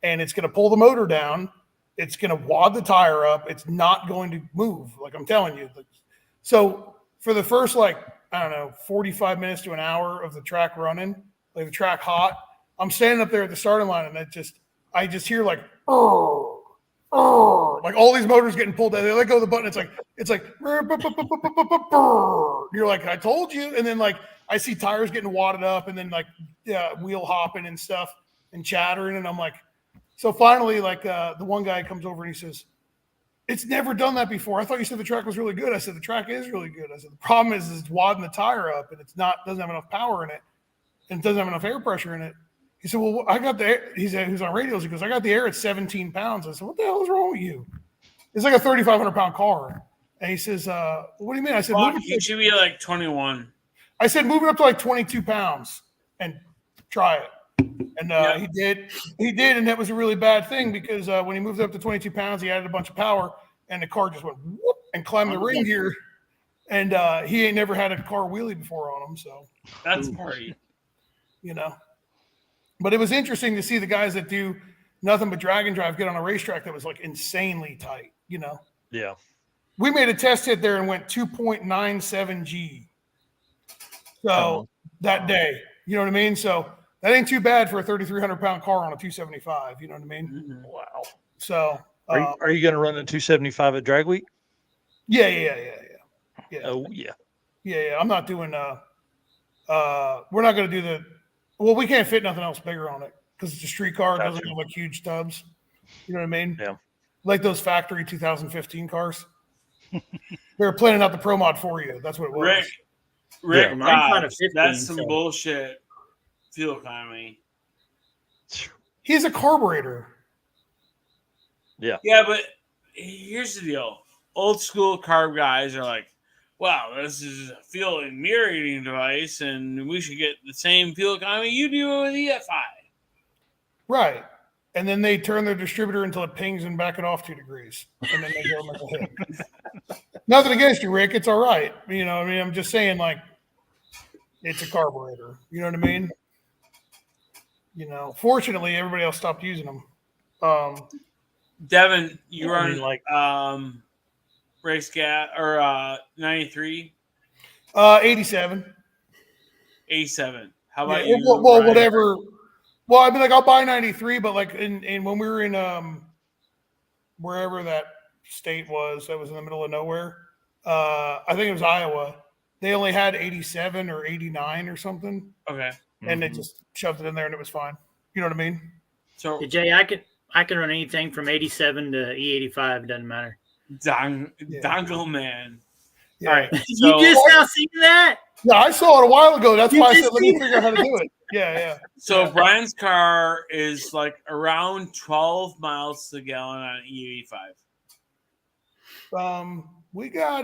and it's going to pull the motor down. It's going to wad the tire up. It's not going to move. Like I'm telling you." So for the first 45 minutes to an hour of the track running, like the track hot, I'm standing up there at the starting line, and I just hear like all these motors getting pulled down. They let go of the button. It's like you're like, I told you. And then like I see tires getting wadded up, and then like wheel hopping and stuff and chattering, and I'm like, so finally like the one guy comes over and he says, "It's never done that before. I thought you said the track was really good." I said, "The track is really good." I said, "The problem is it's wadding the tire up, and doesn't have enough power in it, and it doesn't have enough air pressure in it." He said, "Well, I got the air." He said, "Who's on radios?" He goes, "I got the air at 17 pounds." I said, "What the hell is wrong with you?" It's like a 3,500 pound car. And he says, "What do you mean?" I said, Fuck, you should be like 21. I said, "Move it up to like 22 pounds and try it. And he did, and that was a really bad thing because when he moved up to 22 pounds, he added a bunch of power, and the car just went whoop and climbed the ring gear. And he ain't never had a car wheelie before on him, so that's party. But it was interesting to see the guys that do nothing but drag and drive get on a racetrack that was like insanely tight. Yeah. We made a test hit there and went 2.97 G. So that day, you know what I mean? So that ain't too bad for a 3,300 pound car on a 275. You know what I mean? Wow. So are you going to run a 275 at drag week? Yeah. Oh yeah. Yeah. I'm not doing. We're not going to do we can't fit nothing else bigger on it because it's a street car. It doesn't have like huge tubs. You know what I mean? Yeah. Like those factory 2015 cars. They were planning out the Pro Mod for you. That's what it was. Rick, mine's not a 15, that's some bullshit fuel economy. He's a carburetor. Yeah. Yeah, but here's the deal. Old school carb guys are like, wow, this is a fuel and mirror eating device, and we should get the same fuel economy you do with EFI. Right. And then they turn their distributor until it pings and back it off 2 degrees. And then they go make a hit. Nothing against you, Rick. It's all right. I'm just saying, like, it's a carburetor. You know what I mean? Fortunately, everybody else stopped using them. Devin, you run race gas or 93? 87. 87. How about you? Well, whatever. Well, I mean, like, I'll buy 93, but like in when we were in wherever that state was that was in the middle of nowhere, I think it was Iowa. They only had 87 or 89 or something. Okay. And they just shoved it in there and it was fine. You know what I mean? So Jay, I can run anything from 87 to E85. It doesn't matter. Dongle man. Yeah. All right. You just now seen that? Yeah, I saw it a while ago. That's why I said, let me figure out how to do it. Yeah. So Brian's car is like around 12 miles to the gallon on E85. We got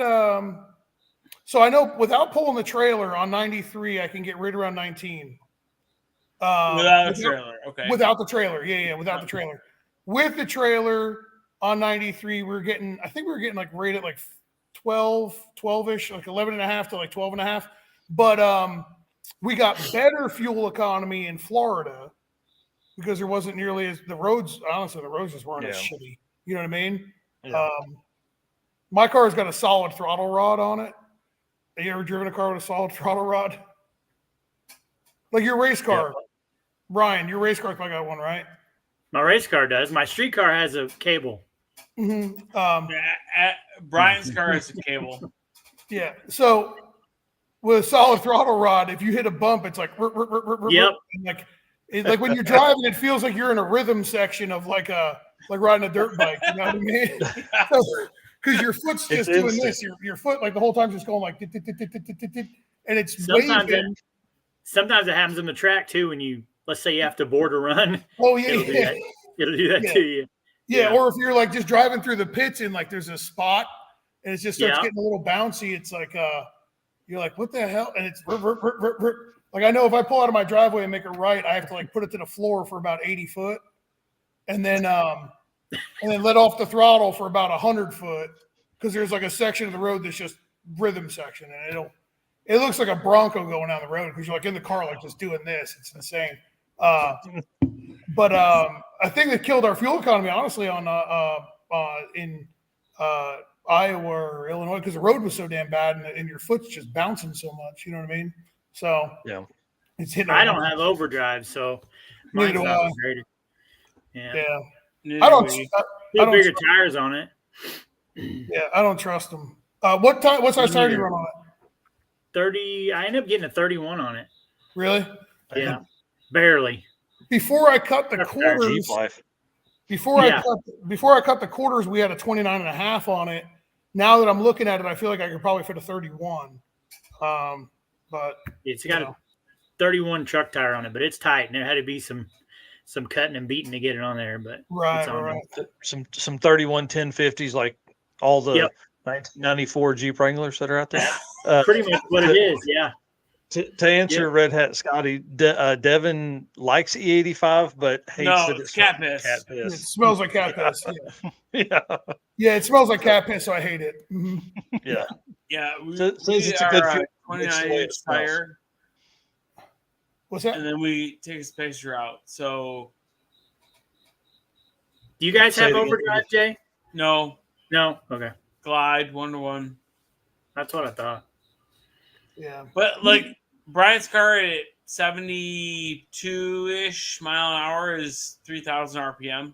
so I know without pulling the trailer on 93, I can get right around 19. Without a trailer, okay. Without the trailer, without the trailer. With the trailer on 93, we were getting like right at like 12-ish, like 11 and a half to like 12 and a half. But we got better fuel economy in Florida because there wasn't nearly as the roads just weren't as shitty. You know what I mean? Yeah. My car's got a solid throttle rod on it. Have you ever driven a car with a solid throttle rod? Like your race car. Yeah. Ryan, your race car's probably got one, right? My race car does. My street car has a cable. Mm-hmm. Brian's car has a cable. Yeah. So with a solid throttle rod, if you hit a bump, it's like yep. Like when you're driving, it feels like you're in a rhythm section of like riding a dirt bike. You know what I mean? Because your foot's just doing this. Your foot, like the whole time, just going like, and it's sometimes it happens on the track too. When you, let's say you have to board a run. Oh yeah, it'll do that to you. Yeah, or if you're like just driving through the pits and like there's a spot and it just starts getting a little bouncy, it's like you're like, what the hell? And it's like I know if I pull out of my driveway and make a right, I have to like put it to the floor for about 80 foot, and then let off the throttle for about 100 foot because there's like a section of the road that's just rhythm section, and it looks like a Bronco going down the road because you're like in the car like just doing this. It's insane. But I think that killed our fuel economy, honestly, in Iowa or Illinois because the road was so damn bad and your foot's just bouncing so much. You know what I mean? So it's hitting. I don't have overdrive, so mine's not upgraded. Yeah. I don't bigger tires on it. Yeah, I don't trust them. What size tire do you run on it? 30. I ended up getting a 31 on it. Really? Yeah, barely. Before I cut the quarters, before I cut the quarters, we had a 29 and a half on it. Now that I'm looking at it, I feel like I could probably fit a 31. But it's got a 31 truck tire on it, but it's tight, and there had to be some cutting and beating to get it on there. But right. Some 31 1050s, like all the 1994 Jeep Wranglers that are out there. Pretty much what it is, yeah. To answer Red Hat Scotty, Devin likes E85, but hates that it's cat piss. It smells like cat piss. Yeah. Yeah, it smells like cat piss, so I hate it. Mm-hmm. Yeah. Yeah. Says We it's a are good a fuel. 29-inch tire, What's that? and then we take a spacer out. So, Do you guys Say have it again. overdrive, Jay? no, No. Okay, glide 1-to-1. that's what I thought. Yeah. But like Brian's car at 72-ish mile an hour is 3,000 RPM.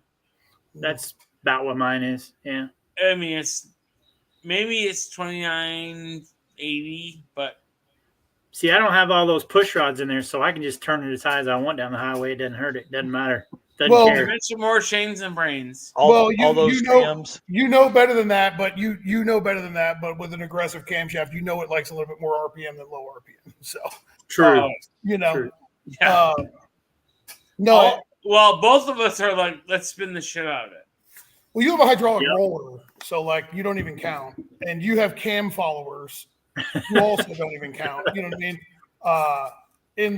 That's about what mine is. Yeah. I mean, it's 2980, but See, I don't have all those push rods in there, so I can just turn it as high as I want down the highway. It doesn't hurt. It doesn't matter. Doesn't Well, you care. mentioned more chains and brains. All those cams. You know better than that, but you know better than that. But with an aggressive camshaft, you know it likes a little bit more RPM than low RPM. So True. you know, True. Yeah. no. Well, both of us are like, let's spin the shit out of it. Well, you have a hydraulic Yep. roller, so like you don't even count, and you have cam followers who also don't even count. You know what I mean? In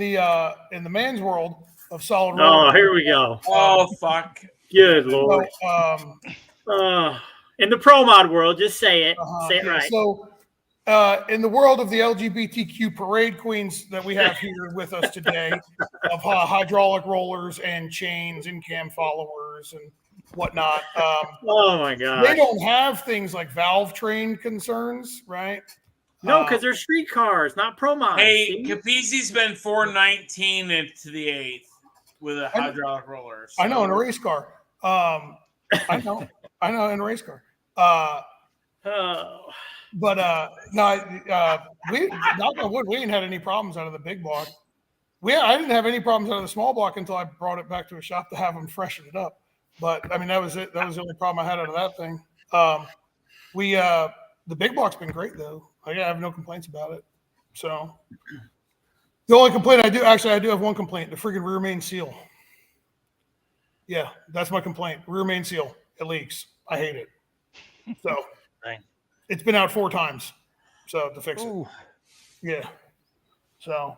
the man's world of solid Oh, roller, here we go. Oh, fuck. Good Lord. In the pro mod world, just say it. Say it right. So, in the world of the LGBTQ parade queens that we have here with us today, of hydraulic rollers and chains and cam followers and whatnot, Oh my they God. don't have things like valve train concerns, right? No, because they're street cars, not pro mods. Hey, see? Capizzi's been 419 into the 8th with a hydraulic roller. So. I know in a race car. I know in a race car. Oh. But we knock on wood, we ain't had any problems out of the big block. I didn't have any problems out of the small block until I brought it back to a shop to have them freshen it up. But I mean, that was it. That was the only problem I had out of that thing. The big block's been great though. I have no complaints about it. So the only complaint I do have one complaint: the friggin' rear main seal. Yeah, that's my complaint. Rear main seal, it leaks. I hate it. So it's been out 4 times. So to fix it. Yeah. So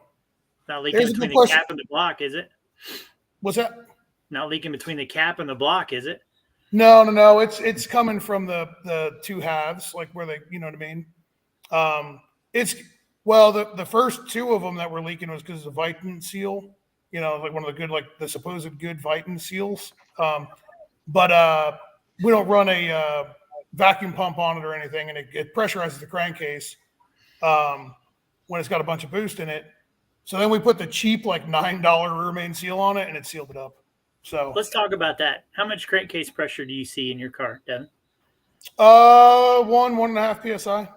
Not leaking Here's a between good the question. cap and the block, is it? what's that? Not leaking between the cap and the block, is it? No. It's coming from the 2 halves, like where they, you know what I mean? The first 2 of them that were leaking was because of the Vitan seal, you know, like one of the good, like the supposed good Vitan seals. But we don't run a vacuum pump on it or anything, and it pressurizes the crankcase when it's got a bunch of boost in it. So then we put the cheap, like $9 rear main seal on it, and it sealed it up. So Let's talk about that. How much crankcase pressure do you see in your car, Devin? 1.5 psi,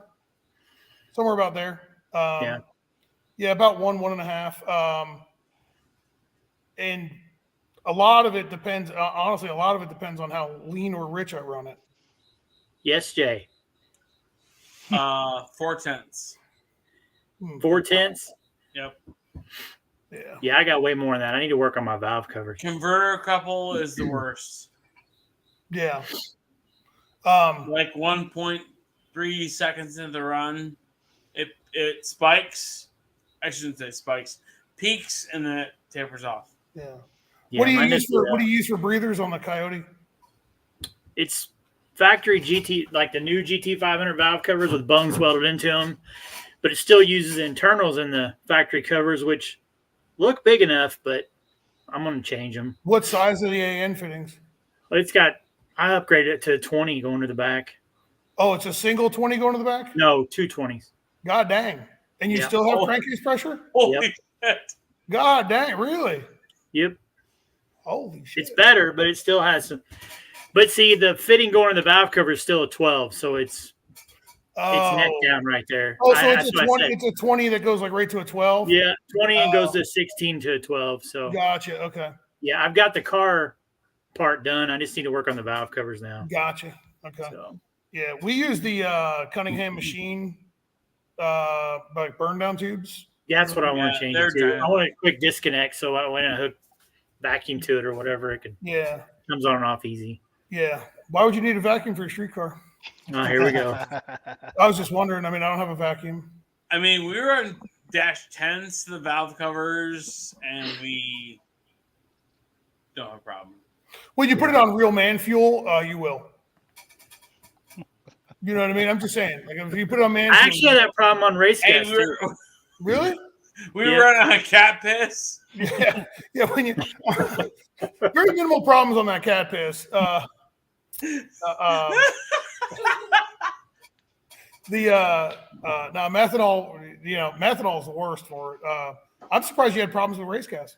somewhere about there. Yeah, about 1.5. And a lot of it depends. Honestly, a lot of it depends on how lean or rich I run it. Yes, Jay. 4/10. 4/10. Yep. Yeah, I got way more than that. I need to work on my valve covers. Converter couple is the worst. yeah. Like 1.3 seconds into the run, it spikes. I shouldn't say spikes. Peaks and then it tapers off. Yeah. Yeah, What do mine you use for breathers on the Coyote? It's factory GT, like the new GT500 valve covers with bungs welded into them, but it still uses the internals in the factory covers, which look big enough, but I'm going to change them. What size are the AN fittings? But I upgraded it to 20 going to the back. Oh, it's a single 20 going to the back? No, 220s. God dang. And you Yeah. still have crankcase pressure? Holy shit. God dang, really? Yep. Holy shit. It's better, but it still has some. But see, the fitting going in the valve cover is still a 12, so it's neck down right there. Oh, so That's it's what a I 20. said. It's a 20 that goes like right to a 12. Yeah, 20 and goes to 16 to a 12. So Gotcha. Okay. yeah, I've got the car part done. I just need to work on the valve covers now. Gotcha. Okay. So Yeah, we use the Cunningham machine, like burn down tubes. yeah, that's what I want to change it they're to. good. I want a quick disconnect, so when I hook vacuum to it or whatever, it Yeah. comes on and off easy. Yeah. Why would you need a vacuum for your street car? Oh, here we go. I was just wondering. I mean, I don't have a vacuum. I mean, we run -10s to the valve covers, and we don't have a problem. When you put it on real man fuel, you will. You know what I mean? I'm just saying. Like if you put it on man I fuel, actually had that problem on race Hey, gas too. really? We Yeah. run on cat piss. Yeah. When you very minimal problems on that cat piss. Methanol. Methanol is the worst for it. I'm surprised you had problems with race gas.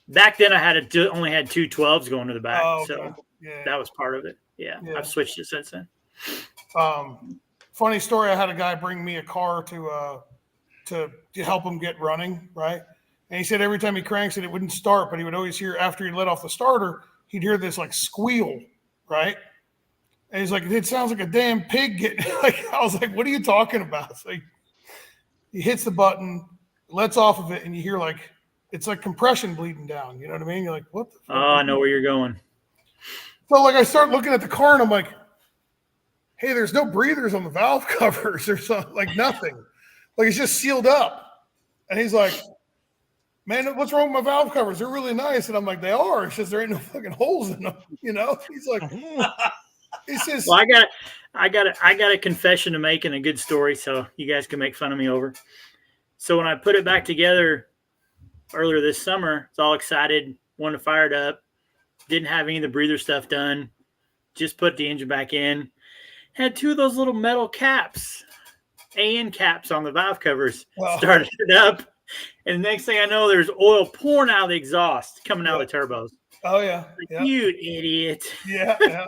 Back then, I had only had 2 12s going to the back, Oh, okay. so Yeah. that was part of it. Yeah, Yeah. I've switched it since then. Funny story. I had a guy bring me a car to help him get running, right? And he said every time he cranks it, it wouldn't start, but he would always hear after he let off the starter, he'd hear this like squeal, right? And he's like, it sounds like a damn pig getting. Like, I was like, what are you talking about? So he hits the button, lets off of it, and you hear like it's like compression bleeding down. You know what I mean? You're like, what the fuck? Oh, I know where you're going. So like I start looking at the car and I'm like, hey, there's no breathers on the valve covers or something, like nothing. Like it's just sealed up. And he's like, man, what's wrong with my valve covers? They're really nice. And I'm like, they are. It's just there ain't no fucking holes in them. You know? He's like, he says, Well, I got a confession to make and a good story, so you guys can make fun of me over. So when I put it back together earlier this summer, I was all excited, wanted to fire it up. Didn't have any of the breather stuff done. Just put the engine back in. Had 2 of those little metal caps, AN caps on the valve covers. Wow. Started it up. And the next thing I know, there's oil pouring out of the exhaust, coming out of the turbos. oh, yeah. Like, Yeah. you idiot. Yeah.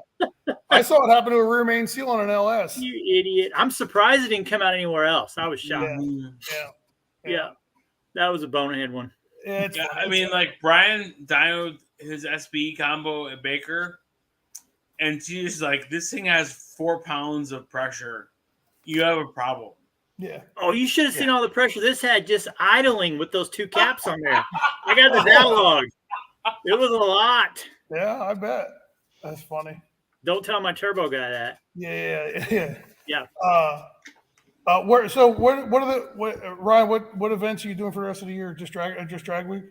I saw it happen to a rear main seal on an LS. You idiot. I'm surprised it didn't come out anywhere else. I was shocked. Yeah. That was a bonehead one. It's Yeah, funny. I mean, like Brian dynoed his SB combo at Baker, and she's like, this thing has 4 pounds of pressure. You have a problem. Yeah. Oh, you should have seen all the pressure this had just idling with those 2 caps on there. I got the dialogue. It was a lot. Yeah, I bet. That's funny. Don't tell my turbo guy that. Yeah. Yeah. Ryan, what events are you doing for the rest of the year? Just drag week?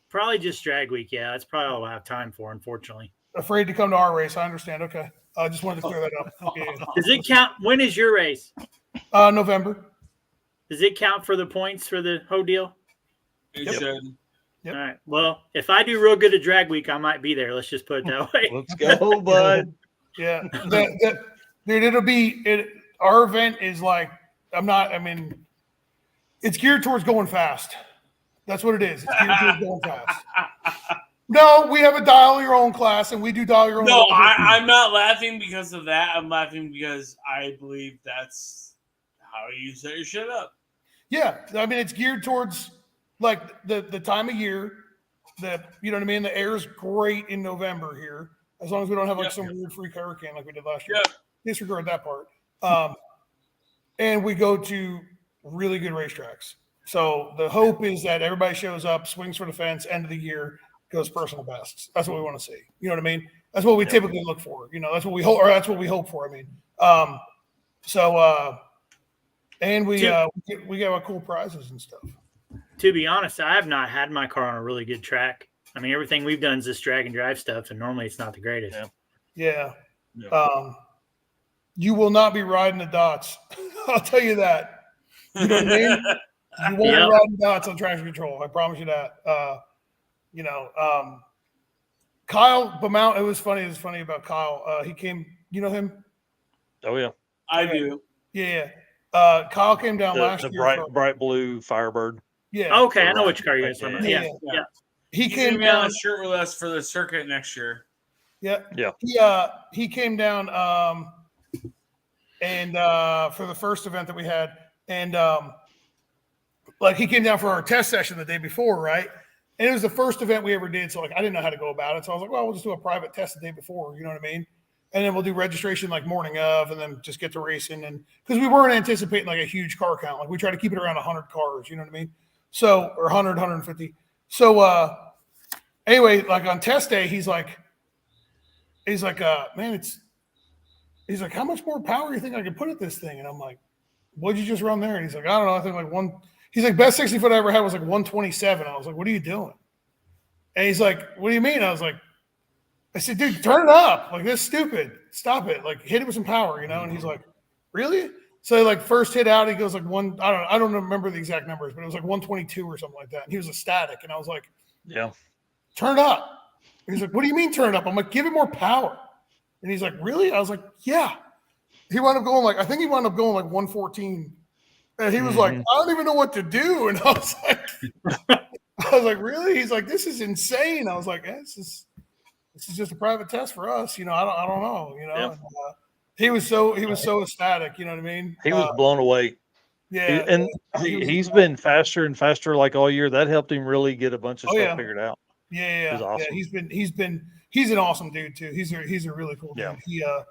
Probably just drag week. Yeah, that's probably all I have time for, unfortunately. Afraid to come to our race. I understand. Okay. I just wanted to clear that up. Yeah. Does it count? When is your race? November. Does it count for the points for the whole deal? It should. Yep. All right. Well, if I do real good at drag week, I might be there. Let's just put it that way. Let's go, bud. Yeah. Dude, it'll be it. Our event is like, it's geared towards going fast. That's what it is. It's geared towards going fast. No, we have a dial your own class and we do dial your own. No, I'm not laughing because of that. I'm laughing because I believe that's how you set your shit up. Yeah. I mean, it's geared towards like the time of year that, you know what I mean? The air is great in November here, as long as we don't have like some weird freak hurricane like we did last year. Disregard that part. And we go to really good racetracks. So the hope is that everybody shows up, swings for the fence, end of the year, goes personal bests. That's what we want to see. You know what I mean? That's what we typically look for. You know, that's what we hope, or that's what we hope for. I mean, and we got cool prizes and stuff. To be honest, I have not had my car on a really good track. I mean, everything we've done is this drag and drive stuff, and normally it's not the greatest. Yeah. You will not be riding the dots. I'll tell you that. You know what I mean? You won't be riding dots on traction control. I promise you that. Kyle Beaumont, it was funny about Kyle. He came, you know him? Oh, yeah. I do. Yeah. Kyle came down last The year. bright blue Firebird. Yeah. Okay, I know which car you guys talking about. Yeah. He He's came gonna be on down. the shirt with us for the circuit next year. Yeah. He came down and for the first event that we had, and he came down for our test session the day before, right? And it was the first event we ever did, so I didn't know how to go about it. So I was like, well, we'll just do a private test the day before, you know what I mean? And then we'll do registration like morning of, and then just get to racing. And because we weren't anticipating like a huge car count, like we try to keep it around 100 cars, you know what I mean? So, or 100, 150. So anyway, like on test day, he's like, man, he's like, how much more power do you think I can put at this thing? And I'm like, what'd you just run there? And he's like, I don't know. I think like one. He's like, best 60 foot I ever had was like 127. I was like, what are you doing? And he's like, what do you mean? I said, dude, turn it up. Like, that's stupid. Stop it. Like, hit it with some power, you know? And he's like, really? So like first hit out, he goes like I don't remember the exact numbers, but it was like 122 or something like that. And he was ecstatic. And I was like, yeah, turn it up. He's like, what do you mean turn it up? I'm like, give it more power. And he's like, really? I was like, yeah. He wound up going like 114. And he was like, I don't even know what to do. And I was like, really? He's like, this is insane. I was like, this is just a private test for us. You know, I don't know, you know. Yeah. And, he was so ecstatic, you know what I mean? he was blown away. Yeah. He's been faster and faster like all year. That helped him really get a bunch of stuff figured out. Yeah. He's awesome. Yeah, he's an awesome dude too. He's a really cool dude. Yeah.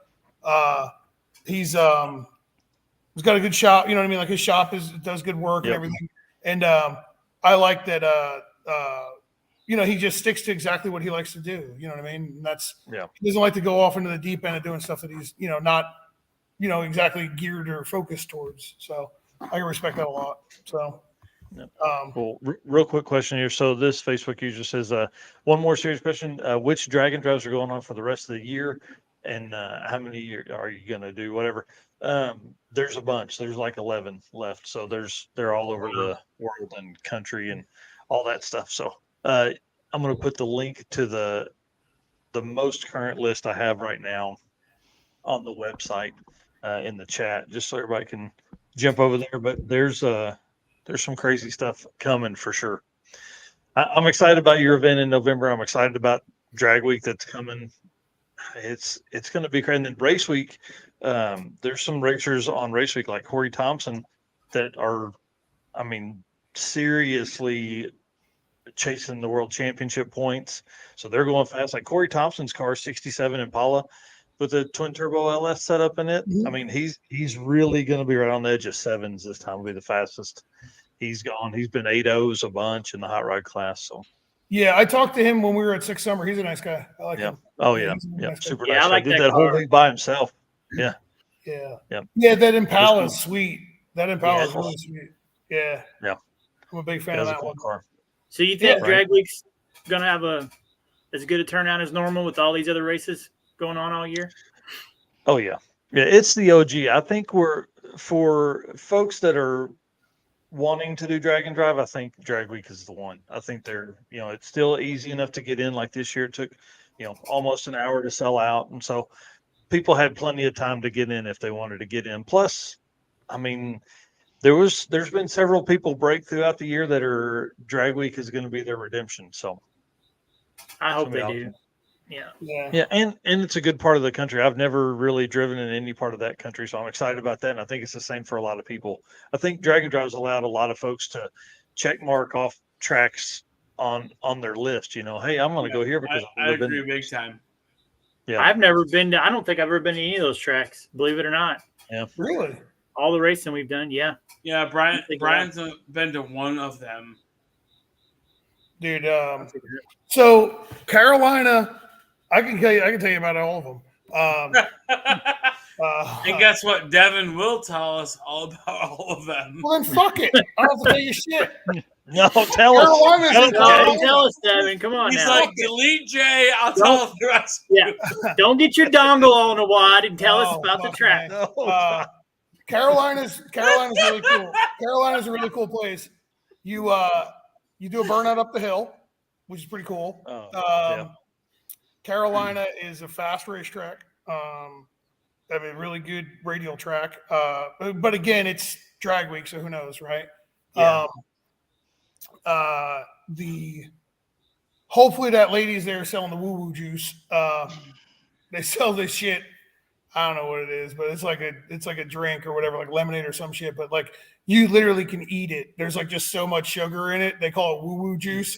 He's got a good shop, you know what I mean? Like his shop does good work and everything. And I like that you know, he just sticks to exactly what he likes to do. You know what I mean? And he doesn't like to go off into the deep end of doing stuff that he's, you know, not, you know, exactly geared or focused towards. So I can respect that a lot. So, Well, real quick question here. So this Facebook user says, one more serious question. Which Dragon Drives are going on for the rest of the year? And how many are you going to do? Whatever. There's a bunch. There's like 11 left. So they're all over the world and country and all that stuff. So I'm going to put the link to the most current list I have right now on the website in the chat, just so everybody can jump over there. But there's some crazy stuff coming for sure. I'm excited about your event in November. I'm excited about Drag Week that's coming. It's going to be crazy. And then Race Week, there's some racers on Race Week like Corey Thompson that are, I mean, seriously chasing the world championship points. So they're going fast. Like Corey Thompson's car, 67 Impala, with the twin turbo LS setup in it. I mean, he's really going to be right on the edge of sevens this time. Will be the fastest he's gone. He's been 8.0s a bunch in the hot rod class. So yeah, I talked to him when we were at Six Summer. He's a nice guy. I like him. Oh yeah, Nice super guy. nice. I like Did that that whole car. week by himself. Yeah. That Impala is sweet. That Impala is cool. really sweet. Yeah. I'm a big fan of That's a that cool one. car. So you think Yeah. Drag Week's going to have as good a turnout as normal with all these other races going on all year? Oh yeah, it's the OG. I think for folks that are wanting to do drag and drive, I think Drag Week is the one. I think they're, you know, it's still easy enough to get in. Like this year, it took, you know, almost an hour to sell out, and so people had plenty of time to get in if they wanted to get in. Plus, I mean, there's been several people break throughout the year that are Drag Week is going to be their redemption. So I hope they do. Yeah, and it's a good part of the country. I've never really driven in any part of that country, so I'm excited about that. And I think it's the same for a lot of people. I think Drag and Drive's allowed a lot of folks to check mark off tracks on their list. You know, hey, I'm going to go here because I agree big time. Yeah, I've never been to. I don't think I've ever been to any of those tracks. Believe it or not. Yeah, really. All the racing we've done, yeah. Yeah, Brian's been to one of them. Dude, so Carolina, I can tell you about all of them. And guess what? Devin will tell us all about all of them. Well, then fuck it. I don't have to tell you shit. no, tell Carolina's us. Tell us, Devin. Come on He's now. like, delete Jay. I'll tell the rest. Yeah. Don't get your dongle on the wad and tell us about the track. No. Carolina's really cool. Carolina's a really cool place. You do a burnout up the hill, which is pretty cool. Carolina is a fast racetrack. I mean, really good radial track. But again, it's drag week, so who knows, right? Yeah. Hopefully that lady's there selling the woo-woo juice. They sell this shit. I don't know what it is, but it's like a drink or whatever, like lemonade or some shit. But like you literally can eat it. There's like just so much sugar in it. They call it woo-woo juice.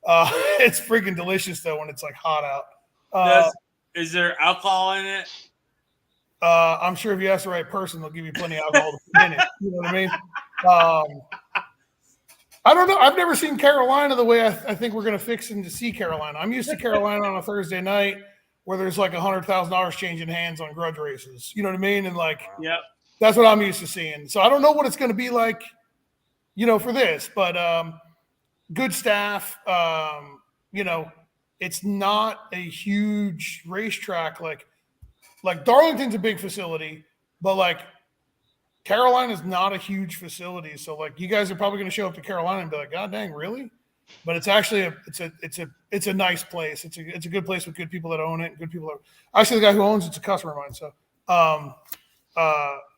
It's freaking delicious though when it's like hot out. Is there alcohol in it? I'm sure if you ask the right person, they'll give you plenty of alcohol to put in it. You know what I mean? I don't know. I've never seen Carolina the way I think we're going to fix and to see Carolina. I'm used to Carolina on a Thursday night where there's like $100,000 changing hands on grudge races. You know what I mean? And like, That's what I'm used to seeing. So I don't know what it's going to be like, for this, but good staff. It's not a huge racetrack like Darlington's a big facility, but like Carolina's not a huge facility. So like you guys are probably going to show up to Carolina and be like, God dang, really? But it's actually it's a nice place. It's a good place with good people that own it. Good people. Actually, the guy who owns it's a customer of mine. So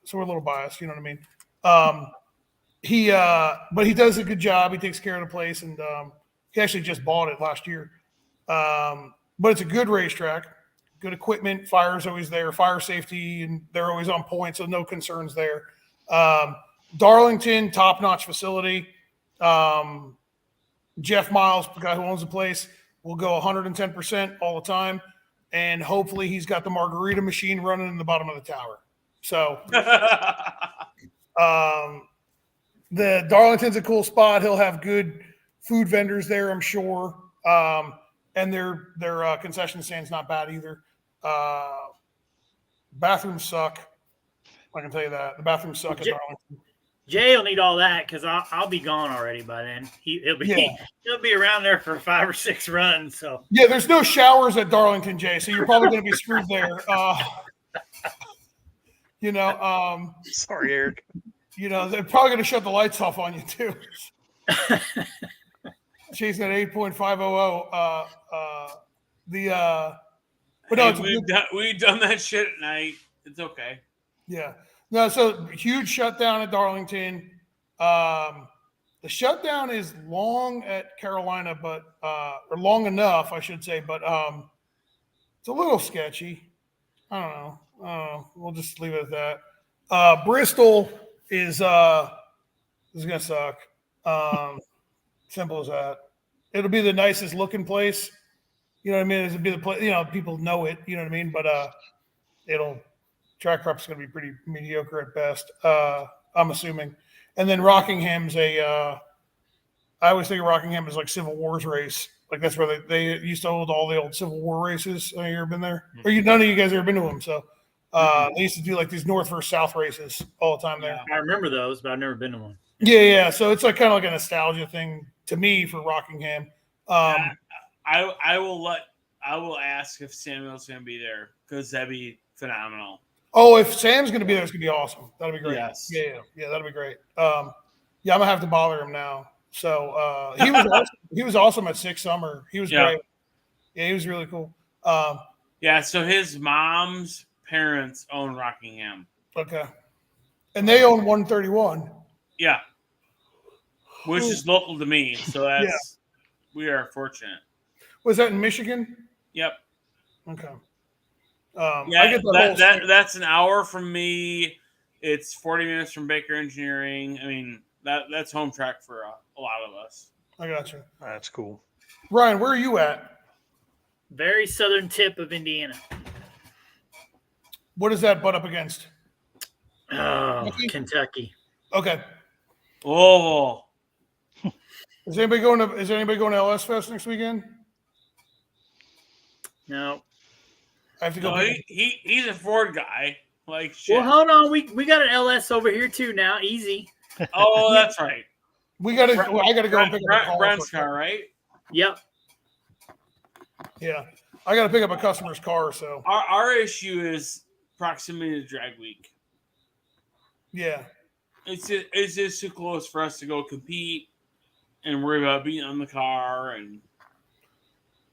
so we're a little biased. You know what I mean? But he does a good job. He takes care of the place, and he actually just bought it last year. But it's a good racetrack, good equipment. Fire's always there, fire safety, and they're always on point, so no concerns there. Darlington, top-notch facility. Jeff Miles, the guy who owns the place, will go 110% all the time, and hopefully he's got the margarita machine running in the bottom of the tower. So the Darlington's a cool spot. He'll have good food vendors there, I'm sure. And their concession stand's not bad either. Bathrooms suck. I can tell you that. The bathrooms suck at Darlington. Jay will need all that because I'll be gone already by then. He'll be around there for 5 or 6 runs. So yeah, there's no showers at Darlington, Jay. So you're probably going to be screwed there. Sorry, Eric. They're probably going to shut the lights off on you too. Chasing at 8.500. But no, we've done that shit at night. It's okay. Yeah. No, so huge shutdown at Darlington. The shutdown is long at Carolina, but or long enough, I should say, but it's a little sketchy. I don't know. We'll just leave it at that. Bristol is gonna suck. Simple as that. It'll be the nicest looking place. You know what I mean? It'll be the place. People know it. You know what I mean? But track prep's going to be pretty mediocre at best. I'm assuming. And then Rockingham's I always think of Rockingham as like Civil War's race. Like that's where they used to hold all the old Civil War races. Have you ever been there? Or none of you guys ever been to them? So they used to do like these North versus South races all the time there. I remember those, but I've never been to one. Yeah. So it's like kind of like a nostalgia thing to me for Rockingham. I will ask if Samuel's going to be there because that'd be phenomenal. Oh, if Sam's going to be there, it's going to be awesome. That'll be great. Yes. Yeah, that'll be great. I'm going to have to bother him now. So he was awesome at Six Summer. He was great. Yeah, he was really cool. So his mom's parents own Rockingham. Okay. And they own 131. Yeah. Which is local to me. So we are fortunate. Was that in Michigan? Yep. Okay. I get that's an hour from me. It's 40 minutes from Baker Engineering. I mean, that's home track for a lot of us. I got you. That's cool. Ryan, where are you at? Very southern tip of Indiana. What does that butt up against? Oh, Kentucky. Okay. Oh. Is anybody going to LS Fest next weekend? No. I have to go. No, he's a Ford guy. Like shit. Well, hold on. We got an LS over here too now. Easy. Oh, that's right. I got to go and pick up a car. Brent's car, right? Yep. Yeah. I got to pick up a customer's car. So our issue is proximity to drag week. Yeah. It's just too close for us to go compete and worry about being on the car. And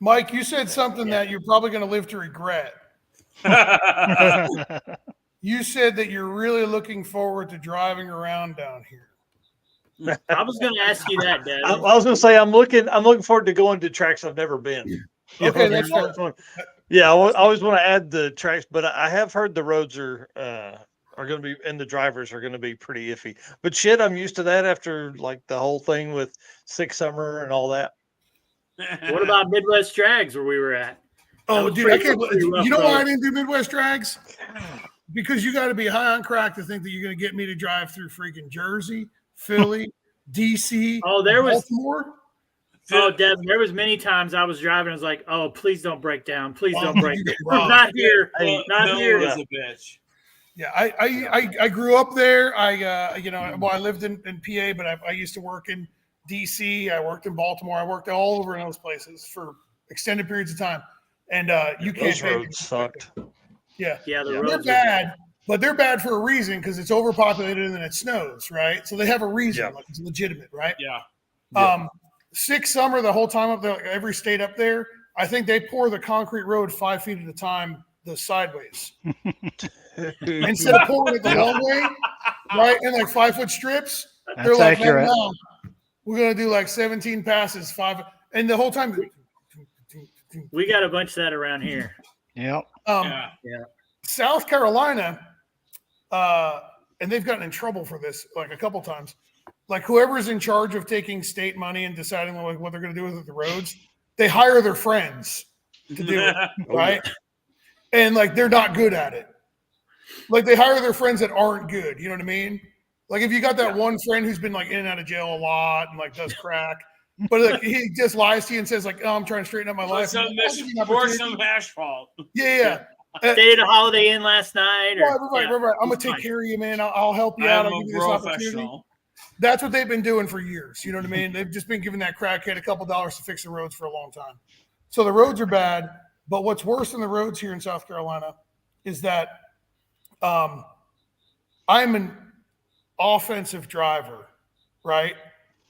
Mike, you said something that you're probably going to live to regret. You said that you're really looking forward to driving around down here. I was going to ask you that, Devin. I was going to say I'm looking forward to going to tracks I've never been. Okay, that's fine. Yeah, I always want to add the tracks, but I have heard the roads are going to be, and the drivers are going to be pretty iffy. But shit, I'm used to that after like the whole thing with Six Summer and all that. What about Midwest Drags where we were at? Oh, dude, I can't. You know why I didn't do Midwest Drags? Because you got to be high on crack to think that you're going to get me to drive through freaking Jersey, Philly, DC. Oh, there was Baltimore. Oh, Devin, there was many times I was driving. I was like, "Oh, please don't break down. Please don't break down. Not here. Well, not Bill here." was a bitch. Yeah, I grew up there. I lived in PA, but I used to work in DC. I worked in Baltimore. I worked all over in those places for extended periods of time. And you can't. Those roads sucked. Yeah, Yeah, the they're roads are bad, but they're bad for a reason because it's overpopulated and it snows, right? So they have a reason, Yeah. like it's legitimate, right? Yeah. Sick summer, the whole time up there, every state up there, I think they pour the concrete road 5 feet at a time, the sideways. Instead of pouring it the long way, right, in like 5-foot strips, they're That's like, accurate. no, we're gonna do like 17 passes, 5, and the whole time. we got a bunch of that around here. Yep. Yeah. South Carolina, and they've gotten in trouble for this like a couple times. Like whoever's in charge of taking state money and deciding like what they're going to do with the roads, they hire their friends to do it, right? And like they're not good at it. Like they hire their friends that aren't good. You know what I mean? Like if you got that one friend who's been like in and out of jail a lot and like does crack, but like he just lies to you and says like, "Oh, I'm trying to straighten up my Pour life." some, Like, "I'll give you an pour opportunity." some asphalt. Yeah. Stayed at a Holiday Inn last night. Or, Right. I'm gonna take care of you, man. I'll help you out. I'm I'll a give you this opportunity. professional. That's what they've been doing for years. You know what I mean? They've just been giving that crackhead a couple dollars to fix the roads for a long time. So the roads are bad. But what's worse than the roads here in South Carolina is that I'm an offensive driver, right?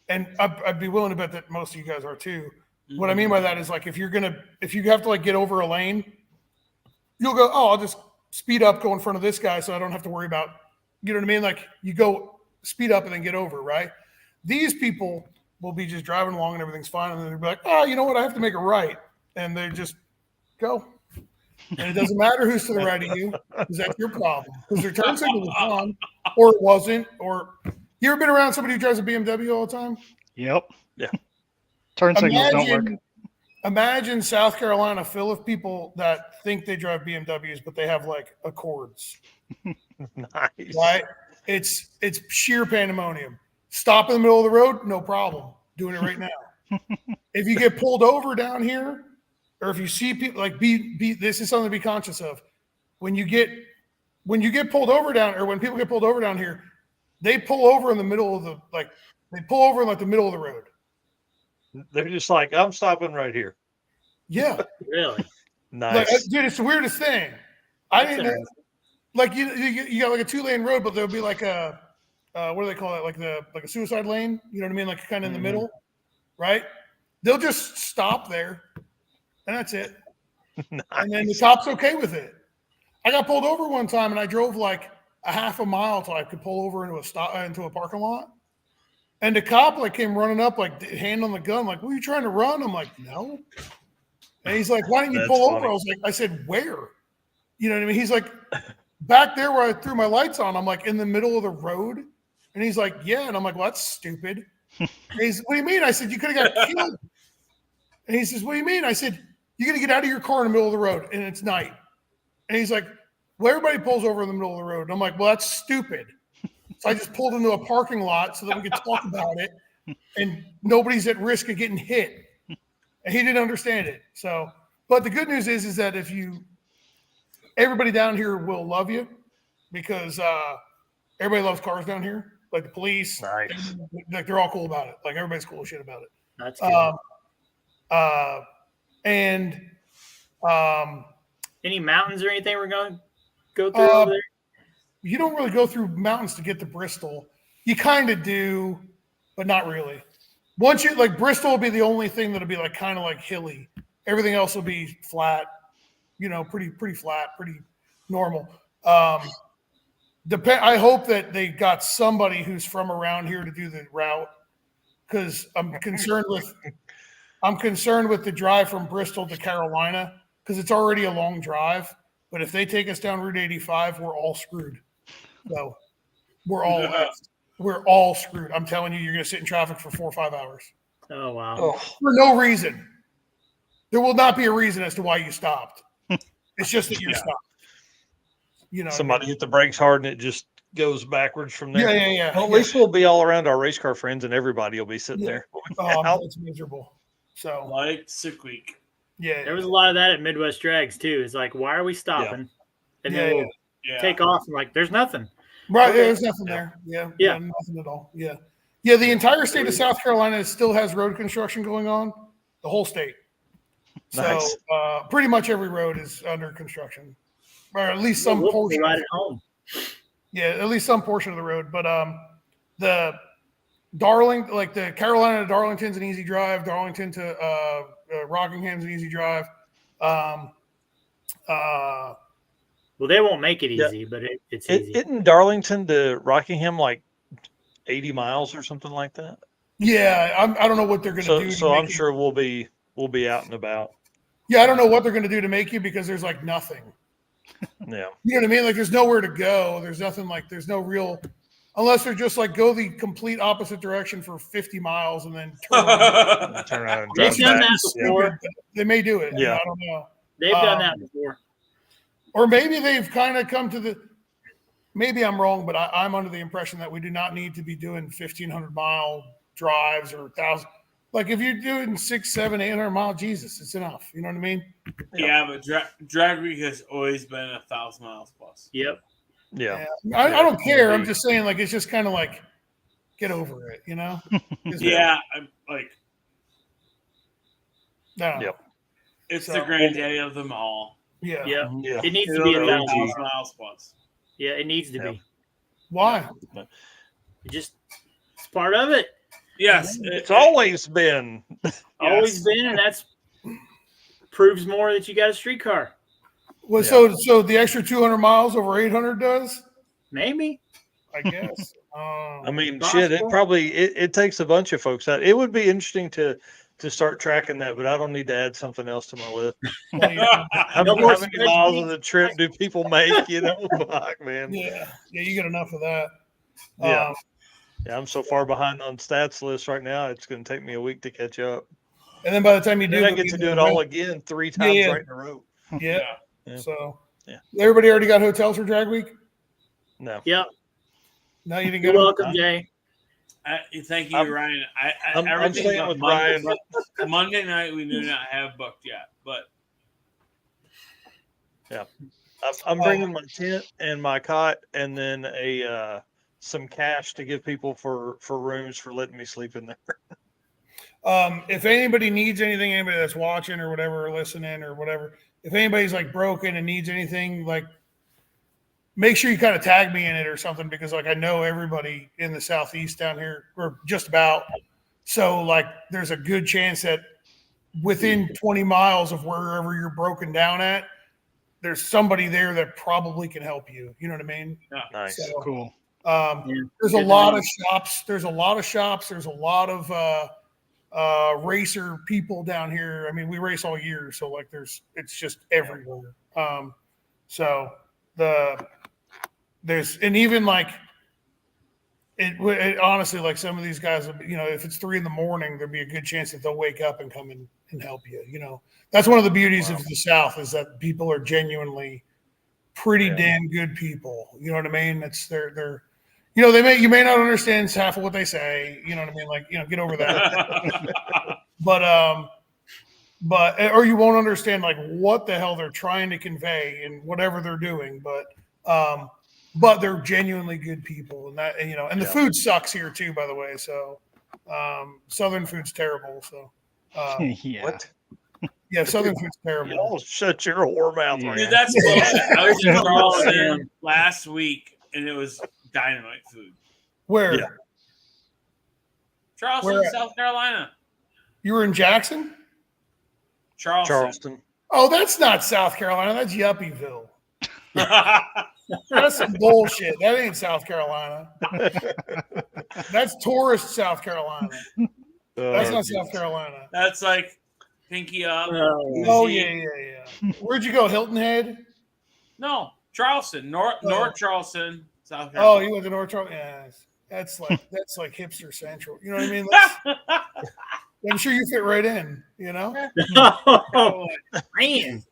And I'd be willing to bet that most of you guys are too. What I mean by that is like if you have to like get over a lane, you'll go, oh, I'll just speed up, go in front of this guy so I don't have to worry about, you know what I mean? Like you go speed up and then get over, right? These people will be just driving along and everything's fine. And then they'll be like, oh, you know what? I have to make a right. And they just go. And it doesn't matter who's to the right of you because that's your problem. Because their turn signal was on or it wasn't. Or you ever been around somebody who drives a BMW all the time? Yep. Yeah. Turn signals don't work. Imagine South Carolina full of people that think they drive BMWs, but they have like Accords. Nice. Right? It's sheer pandemonium. Stop in the middle of the road, no problem. Doing it right now. If you get pulled over down here, or if you see people like be this is something to be conscious of. When you get pulled over down, or when people get pulled over down here, they pull over in the middle of the the middle of the road. They're just like, I'm stopping right here. Yeah. Really? Nice. Like, dude, it's the weirdest thing. I didn't like you got like a 2-lane road, but there'll be like a what do they call it? Like a suicide lane. You know what I mean? Like kind of in the middle, right? They'll just stop there, and that's it. Nice. And then the cop's okay with it. I got pulled over one time, and I drove like a half a mile till I could pull over into a parking lot. And the cop like came running up, like hand on the gun, like, "Were you trying to run?" I'm like, "No." And he's like, "Why didn't you That's pull funny. over?" I said, "Where?" You know what I mean? He's like, "Back there where I threw my lights on." I'm like, "In the middle of the road?" And he's like, "Yeah." And I'm like, "Well, that's stupid." And he's, "What do you mean?" I said, "You could have got killed." And he says, "What do you mean?" I said, "You got to get out of your car in the middle of the road, and it's night." And he's like, "Well, everybody pulls over in the middle of the road." And I'm like, "Well, that's stupid." So I just pulled into a parking lot so that we could talk about it, and nobody's at risk of getting hit. And he didn't understand it. So, but the good news is that everybody down here will love you because everybody loves cars down here. Like the police, Nice. like they're all cool about it. Like everybody's cool as shit about it. That's good. Any mountains or anything we're going to go through over there? You don't really go through mountains to get to Bristol. You kind of do, but not really. Once you like Bristol will be the only thing that'll be like kind of like hilly. Everything else will be flat, you know, pretty flat, pretty normal. I hope that they got somebody who's from around here to do the route because I'm concerned with the drive from Bristol to Carolina because it's already a long drive. But if they take us down Route 85, we're all screwed. So we're all screwed. I'm telling you, you're going to sit in traffic for 4 or 5 hours. Oh, wow. Oh, For no reason. There will not be a reason as to why you stopped. It's just that you stopped. You know, somebody hit the brakes hard and it just goes backwards from there. Yeah. Well, at least we'll be all around our race car friends and everybody will be sitting there. Oh, it's miserable. So Like sick week. yeah, There was a lot of that at Midwest Drags, too. It's like, why are we stopping? And then take off. And like, there's nothing. Right, there's nothing there. Yeah, nothing at all. Yeah. The entire state of South Carolina still has road construction going on. The whole state. Nice. So pretty much every road is under construction, or at least some portion. Right at home. Yeah, at least some portion of the road. But the the Carolina to Darlington's an easy drive. Darlington to Rockingham's an easy drive. Well, they won't make it easy, but it's easy. Isn't Darlington to Rockingham like 80 miles or something like that? Yeah, I don't know what they're going to do. So I'm sure we'll be out and about. Yeah, I don't know what they're going to do to make you because there's like nothing. Yeah. You know what I mean? Like there's nowhere to go. There's nothing there's no real, unless they're just like go the complete opposite direction for 50 miles and then turn around. Turn around and They've drive done back. that before. They may do it. Yeah. I don't know. They've done that before. Or maybe they've kind of come to maybe I'm wrong, but I'm under the impression that we do not need to be doing 1,500-mile drives or 1,000. Like if you're doing 600, 700, 800 mile, Jesus, it's enough. You know what I mean? Yeah, but drag week has always been 1,000 miles plus. Yep. Yeah. I don't care. I'm just saying, like, it's just kind of like, get over it, you know? Yeah, I'm like, no. Yep. it's the granddaddy of them all. Yeah. Yeah. Yeah. It needs to be 1,000 miles plus. Yeah, it needs to be. Why? It's part of it. Yes, It's always been. Always been, and that's proves more that you got a streetcar. Well, so the extra 200 miles over 800 does? Maybe. I guess. I mean, shit. It probably it takes a bunch of folks out. It would be interesting to start tracking that, but I don't need to add something else to my list. How many miles of the trip do people make? You know, fuck, man. Yeah, you get enough of that. Yeah. Yeah, I'm so far behind on stats list right now. It's going to take me a week to catch up. And then by the time you do, then I get to do it all again 3 times right in a row. Yeah. Yeah. So, yeah. Everybody already got hotels for drag week? No. Yep. No, you didn't You're get welcome, Jay. Thank you, Ryan. I'm staying with Ryan. Monday night we do not have booked yet, but yeah, I'm bringing my tent and my cot, and then some cash to give people for rooms for letting me sleep in there. If anybody needs anything, anybody that's watching or whatever, or listening or whatever, if anybody's like broken and needs anything, like make sure you kind of tag me in it or something, because like I know everybody in the Southeast down here, or just about. So like there's a good chance that within 20 miles of wherever you're broken down at, there's somebody there that probably can help you. You know what I mean? yeah. Nice. So, Cool. There's a lot of shops. There's a lot of racer people down here. I mean, we race all year, so like it's just everywhere. And even like it honestly, like some of these guys, you know, if it's 3 a.m, there'd be a good chance that they'll wake up and come in and help you. You know, that's one of the beauties of the South, is that people are genuinely pretty damn good people. You know what I mean? That's they're you know, you may not understand half of what they say, you know what I mean? Like, you know, get over that. but or you won't understand like what the hell they're trying to convey in whatever they're doing. But they're genuinely good people, and that, you know, and the food sucks here too, by the way. So Southern food's terrible. So Yeah. What? yeah, Southern food's terrible. You almost shut your whore mouth right Dude, now. that's close. I was in Charleston last week, and it was dynamite food. Where? Yeah. Charleston, Where at? South Carolina. You were in Jackson? Charleston. Oh, that's not South Carolina. That's Yuppieville. That's some bullshit. That ain't South Carolina. That's tourist South Carolina. That's not South Carolina. That's like Pinky Up. Oh, yeah. Where'd you go? Hilton Head? No, Charleston, North Charleston, South Oh, Carolina. you went to North Charleston? Yeah. That's like hipster central. You know what I mean? I'm sure you fit right in, you know? Oh, man.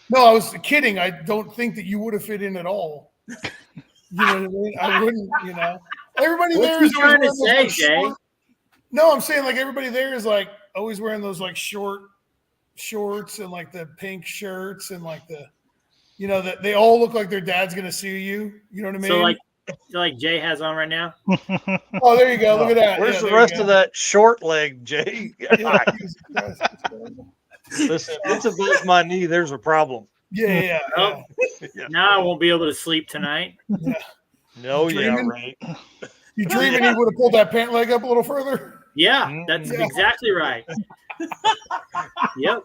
No, I was kidding. I don't think that you would have fit in at all. You know what I mean? I wouldn't, you know. Everybody What's there he is trying to always say, wearing those Jay? short. No, I'm saying like everybody there is like always wearing those like short shorts and like the pink shirts and like the, You know, that they all look like their dad's going to sue you. You know what I mean? So like Jay has on right now. Oh, there you go. Look at that. Where's Yeah, the rest of that short leg, Jay? Yeah. Listen, it's above my knee. There's a problem. Yeah. Now I won't be able to sleep tonight. No, Dreaming? right. You dreaming he would have pulled that pant leg up a little further? Yeah, that's exactly right. Yep.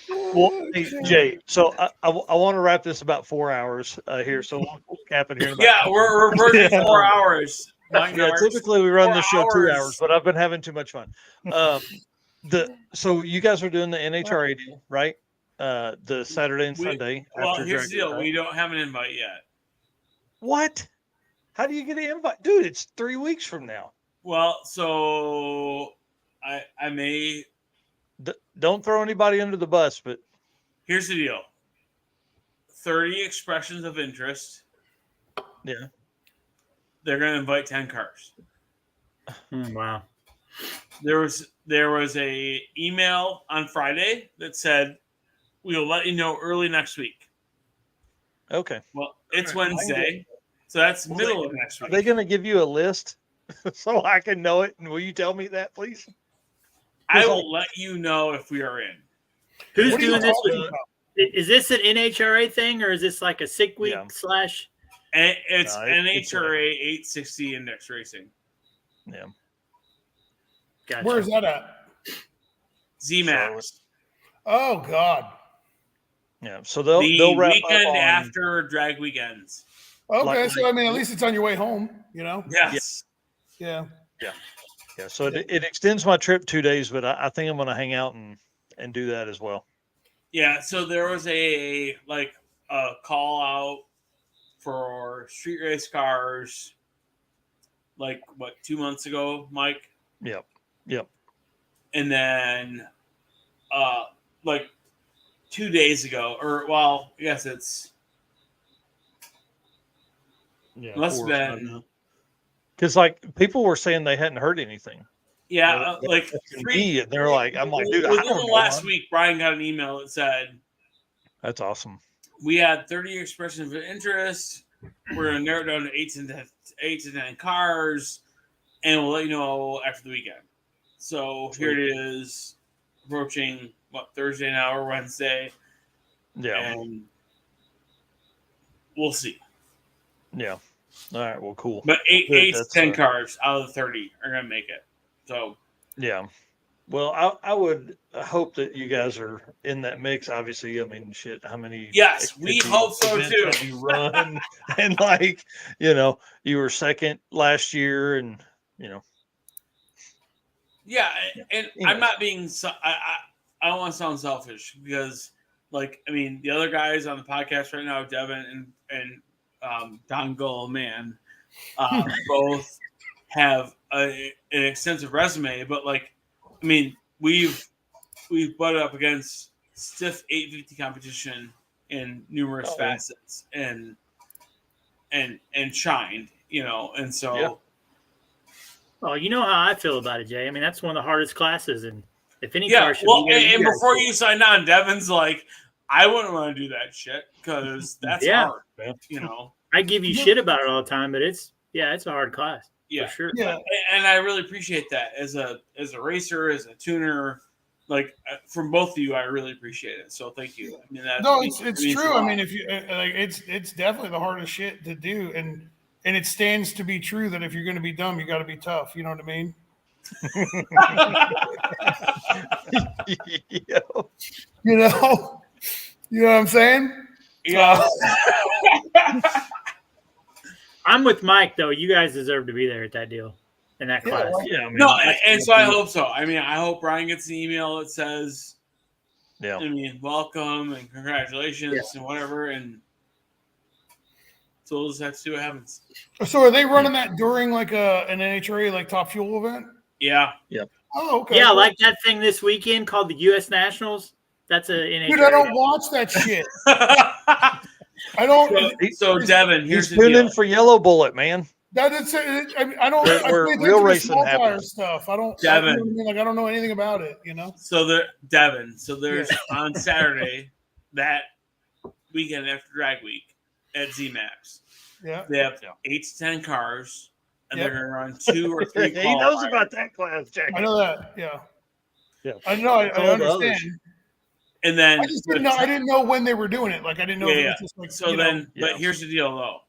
Well, hey, Jay, so I want to wrap this about 4 hours here. So we'll cap it here. We're approaching 4 hours. Yeah, typically we run the show 2 hours. hours, but I've been having too much fun. So you guys are doing the NHRA deal, right? The Saturday and Sunday. Well, after here's the deal: Dragon, we don't have an invite yet. What? How do you get an invite, dude? It's 3 weeks from now. Well, so I may. Don't throw anybody under the bus, but Here's the deal: 30 expressions of interest. yeah, They're going to invite 10 cars. Wow. There was a email on Friday that said we will let you know early next week. okay. Well, it's Wednesday, so that's middle of next Are week. they going to give you a list so I can know it? And will you tell me that, please? I will let you know if we are in. Who's What are you doing this? talking about? Is this an NHRA thing or is this like a sick week slash? And it's No, NHRA 860 index racing. Yeah. Gotcha. Where's that at? ZMAX. Oh, God. Yeah. So they'll The wrap weekend up on, after drag weekends. Okay, so I mean, at least it's on your way home, you know? Yes. Yeah. Yeah. So it extends my trip 2 days, but I think I'm going to hang out and do that as well. Yeah. So there was a call out for street race cars, 2 months ago, Mike. Yep. And then 2 days ago, I guess it's must have been because people were saying they hadn't heard anything. Yeah, me, and they're like, I'm like, dude, I within don't the know. last week, Brian got an email that said That's awesome. we had 30 expressions of interest. We're gonna narrow it down to 8 to 10 cars, and we'll let you know after the weekend. So here it is, approaching Thursday now or Wednesday. Yeah. And we'll see. Yeah. All right. Well, cool. But eight to That's, 10 cars out of the 30 are gonna make it. So yeah. Well, I would hope that you guys are in that mix. Obviously, I mean, shit. How many? yes, we hope so events too. have you run and you were second last year, and Yeah, and I'm not being. I don't want to sound selfish because, the other guys on the podcast right now, Devin and Don Goldman, both have an extensive resume. But we've butted up against stiff 850 competition in numerous facets and shined, and so. Yeah. Well, you know how I feel about it, Jay. I mean, that's one of the hardest classes, and if any Yeah, car should well, be there, and guys before do. you signed on, Devin's like, I wouldn't want to do that shit because that's hard, I give you shit about it all the time, but it's a hard class. Yeah, for sure. Yeah. And I really appreciate that as a racer, as a tuner, from both of you, I really appreciate it. So thank you. I mean, It's true. I mean, if you it's definitely the hardest shit to do, and it stands to be true that if you're going to be dumb, you got to be tough. You know what I mean? You know what I'm saying? Yeah. I'm with Mike though. You guys deserve to be there at that deal in that class. Yeah. I mean, No, and so I hope so. I mean, I hope Brian gets an email that says, yeah. welcome and congratulations and whatever, and so we'll just have to see what happens. So are they running that during an NHRA Top Fuel event? Yeah. Oh, okay. Yeah, like that thing this weekend called the U.S. Nationals. That's a NHRA. Dude, I don't watch that shit. I don't. So Devin, here's He's the tuning deal. in for Yellow Bullet, man. That's it. I mean, I don't. Where I pay real attention to racing small tire happens. stuff. I don't. Devin. I mean, I don't know anything about it. So Devin. So there's on Saturday that weekend after Drag Week at ZMAX. Yeah. They have 8 to 10 cars, and Yep. they're going to run 2 or 3 He knows qualifiers. about that class, Jack. I know that. Yeah. Yeah. I know. I All the understand. others. And then I just didn't know. I didn't know when they were doing it. Like I didn't know. If it was just like, so you then, know, but here's the deal, though: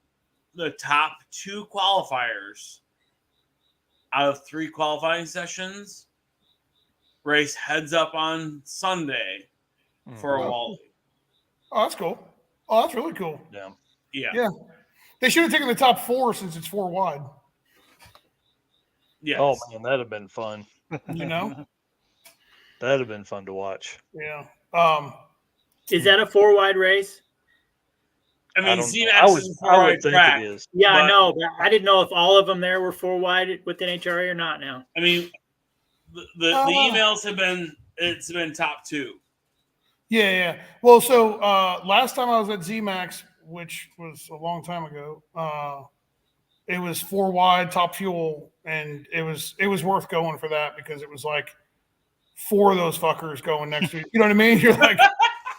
the top 2 qualifiers out of 3 qualifying sessions race heads up on Sunday for a wall. Oh, that's cool. Oh, that's really cool. Yeah. They should have taken the top 4 since it's 4 wide. Yes. Oh man, that'd have been fun. You know. That'd have been fun to watch. Yeah. Is that a 4 wide race? I mean, I ZMAX is a 4 would wide think track. it is. Yeah, I But- know. But I didn't know if all of them there were 4 wide with NHRA or not now. I mean, the emails have been it's been top 2. Yeah. Well, so last time I was at ZMAX, which was a long time ago, it was 4 wide, top fuel, and it was worth going for that because it was like 4 of those fuckers going next to you. You know what I mean? You're like,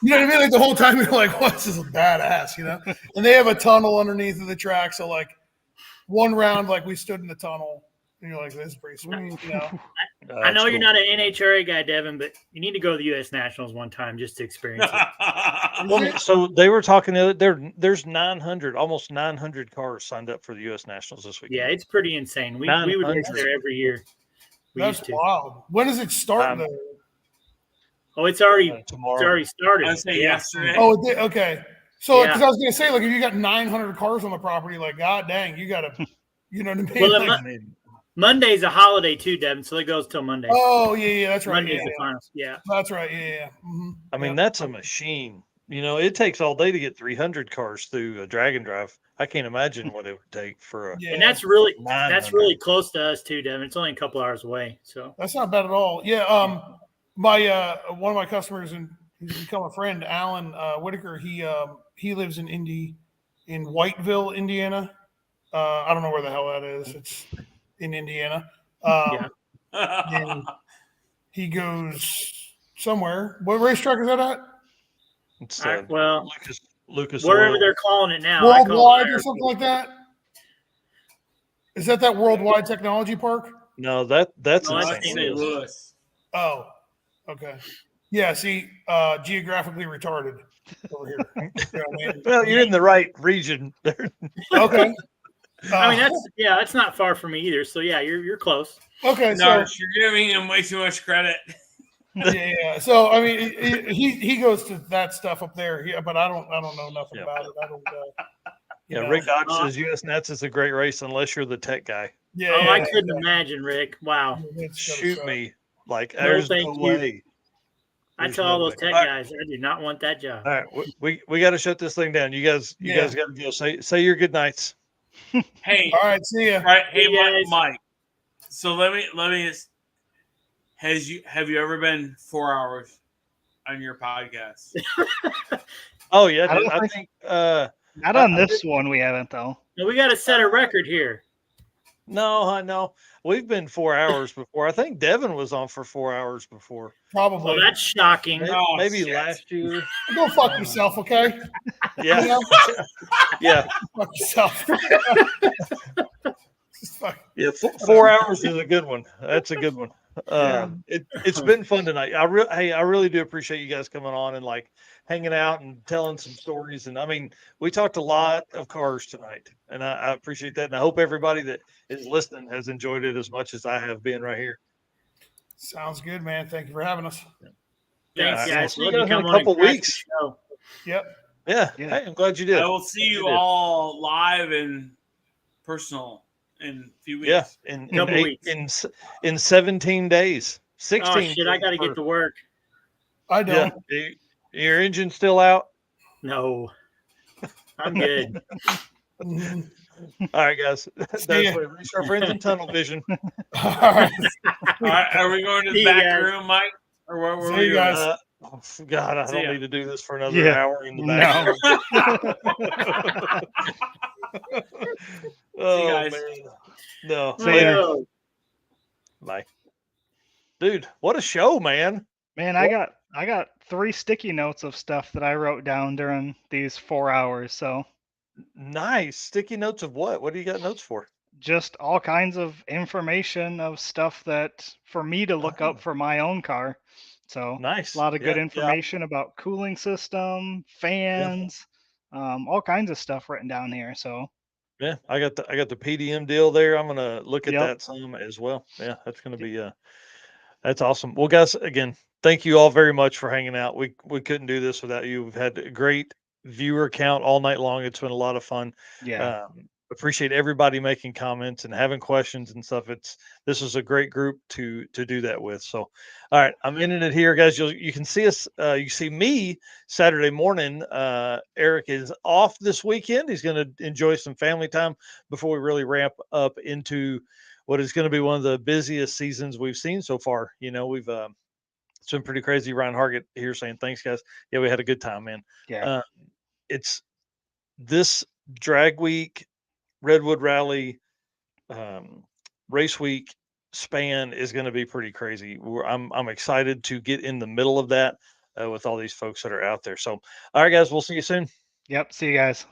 you know what I mean? Like the whole time you're like, "What? This is badass," you know? And they have a tunnel underneath of the track, so like one round, like we stood in the tunnel, and you're like, "This is pretty sweet," you know? I know you're not an NHRA guy, Devin, but you need to go to the U.S. Nationals one time just to experience it. Well, so they were talking there's 900, almost 900 cars signed up for the U.S. Nationals this week. Yeah, it's pretty insane. We would race 900. there every year. We That's used to. wild. When does it start though? Oh, it's already tomorrow. It's already started. I was saying yesterday. Oh, it did? Okay. So, Yeah. because I was going to say, like, if you got 900 cars on the property, like, god dang, you got to, you know what I mean? Well, Like, Monday's a holiday too, Devin, so it goes till Monday. oh, yeah, that's right. Monday's Yeah, the finals. Yeah. that's right. Yeah. Mhm. I mean, that's a machine. You know, it takes all day to get 300 cars through a drag and drive. I can't imagine what it would take for a. Yeah. And that's really 900. close to us too, Devin. It's only a couple hours away. So That's not bad at all. Yeah. My one of my customers and he's become a friend, Alan Whitaker. He lives in Whiteville, Indiana. I don't know where the hell that is. It's in Indiana. And he goes somewhere. What racetrack is that at? It's, well, Lucas wherever Oil. they're calling it now. I call it Worldwide or Airport. something like that? Is that Worldwide Technology Park? No, that's No, in that's St. St. Louis. Louis. Oh, okay. Yeah, see, geographically retarded over here. You know what I mean? Well, you're in the right region. Okay. I mean, that's not far from me either. So yeah, you're close. Okay, No, you're giving him way too much credit. yeah. So I mean, he goes to that stuff up there. Yeah, but I don't know nothing Yeah. about it. I don't. Yeah, Rick Dodge says US Nats is a great race unless you're the tech guy. Yeah. Oh, I couldn't imagine, Rick. Wow. Shoot me. Like, No, there's no thank you. way. I There's tell no all those way. tech All right. guys, I do not want that job. All right, we got to shut this thing down. You guys got to go. Say your good nights. Hey, All right. See ya. right, hey, Hey, guys. Mike. So let me just. Have you ever been 4 hours on your podcast? Oh yeah, I don't I think- think Not on this one, we haven't though. Now, we got to set a record here. no, I know we've been 4 hours before. I think Devin was on for 4 hours before. Probably. Well, that's shocking. Maybe shit. last year. Go fuck yourself, okay? Yeah, You know? yeah, Fuck yourself. Just fuck. yeah. 4 hours is a good one. That's a good one. It's been fun tonight. I really do appreciate you guys coming on and like hanging out and telling some stories. And I mean, we talked a lot of cars tonight, and I appreciate that. And I hope everybody that is listening has enjoyed it as much as I have been right here. Sounds good, man. Thank you for having us. Thanks, Yeah, guys. we'll You see you can guys in come a on and couple crash the weeks. show. Yep. Yeah. Yeah. Hey, I'm glad you did. I will see you all live and personal in a few weeks. Yeah, in Couple weeks. in 17 days. 16. Oh shit! I got to get to work. I Yeah. don't. Your engine's still out. No, I'm good. Mhm. All right, guys. That's ya. what reach our friends in tunnel vision. All right. All right, are we going to See the you back guys. room, Mike? Or where were See we you going? guys. God, I See don't ya. need to do this for another Yeah. hour in the back. Oh guys. man. No. See ya. Well, Bye. Dude, what a show, man. Man, I got 3 sticky notes of stuff that I wrote down during these 4 hours. So Nice. Sticky notes of what? What do you got notes for? just all kinds of information of stuff that for me to look up for my own car. So Nice. a lot of good Yeah. information about cooling system, fans, all kinds of stuff written down here. So Yeah. I got the PDM deal there. I'm gonna look at yep, that some as well. Yeah, that's gonna be that's awesome. Well, guys, again, thank you all very much for hanging out. We couldn't do this without you. We've had a great viewer count all night long. It's been a lot of fun. yeah, Appreciate everybody making comments and having questions and stuff. This is a great group to do that with. So, all right, I'm ending it here, guys. You can see us. You see me Saturday morning. Eric is off this weekend. He's going to enjoy some family time before we really ramp up into what is going to be one of the busiest seasons we've seen so far. You know, we've it's been pretty crazy. Ryan Hargett here saying thanks, guys. Yeah, we had a good time, man. yeah. It's this drag week, Redwood Rally, race week span is going to be pretty crazy. I'm excited to get in the middle of that with all these folks that are out there. So, all right, guys, we'll see you soon. Yep. See you guys.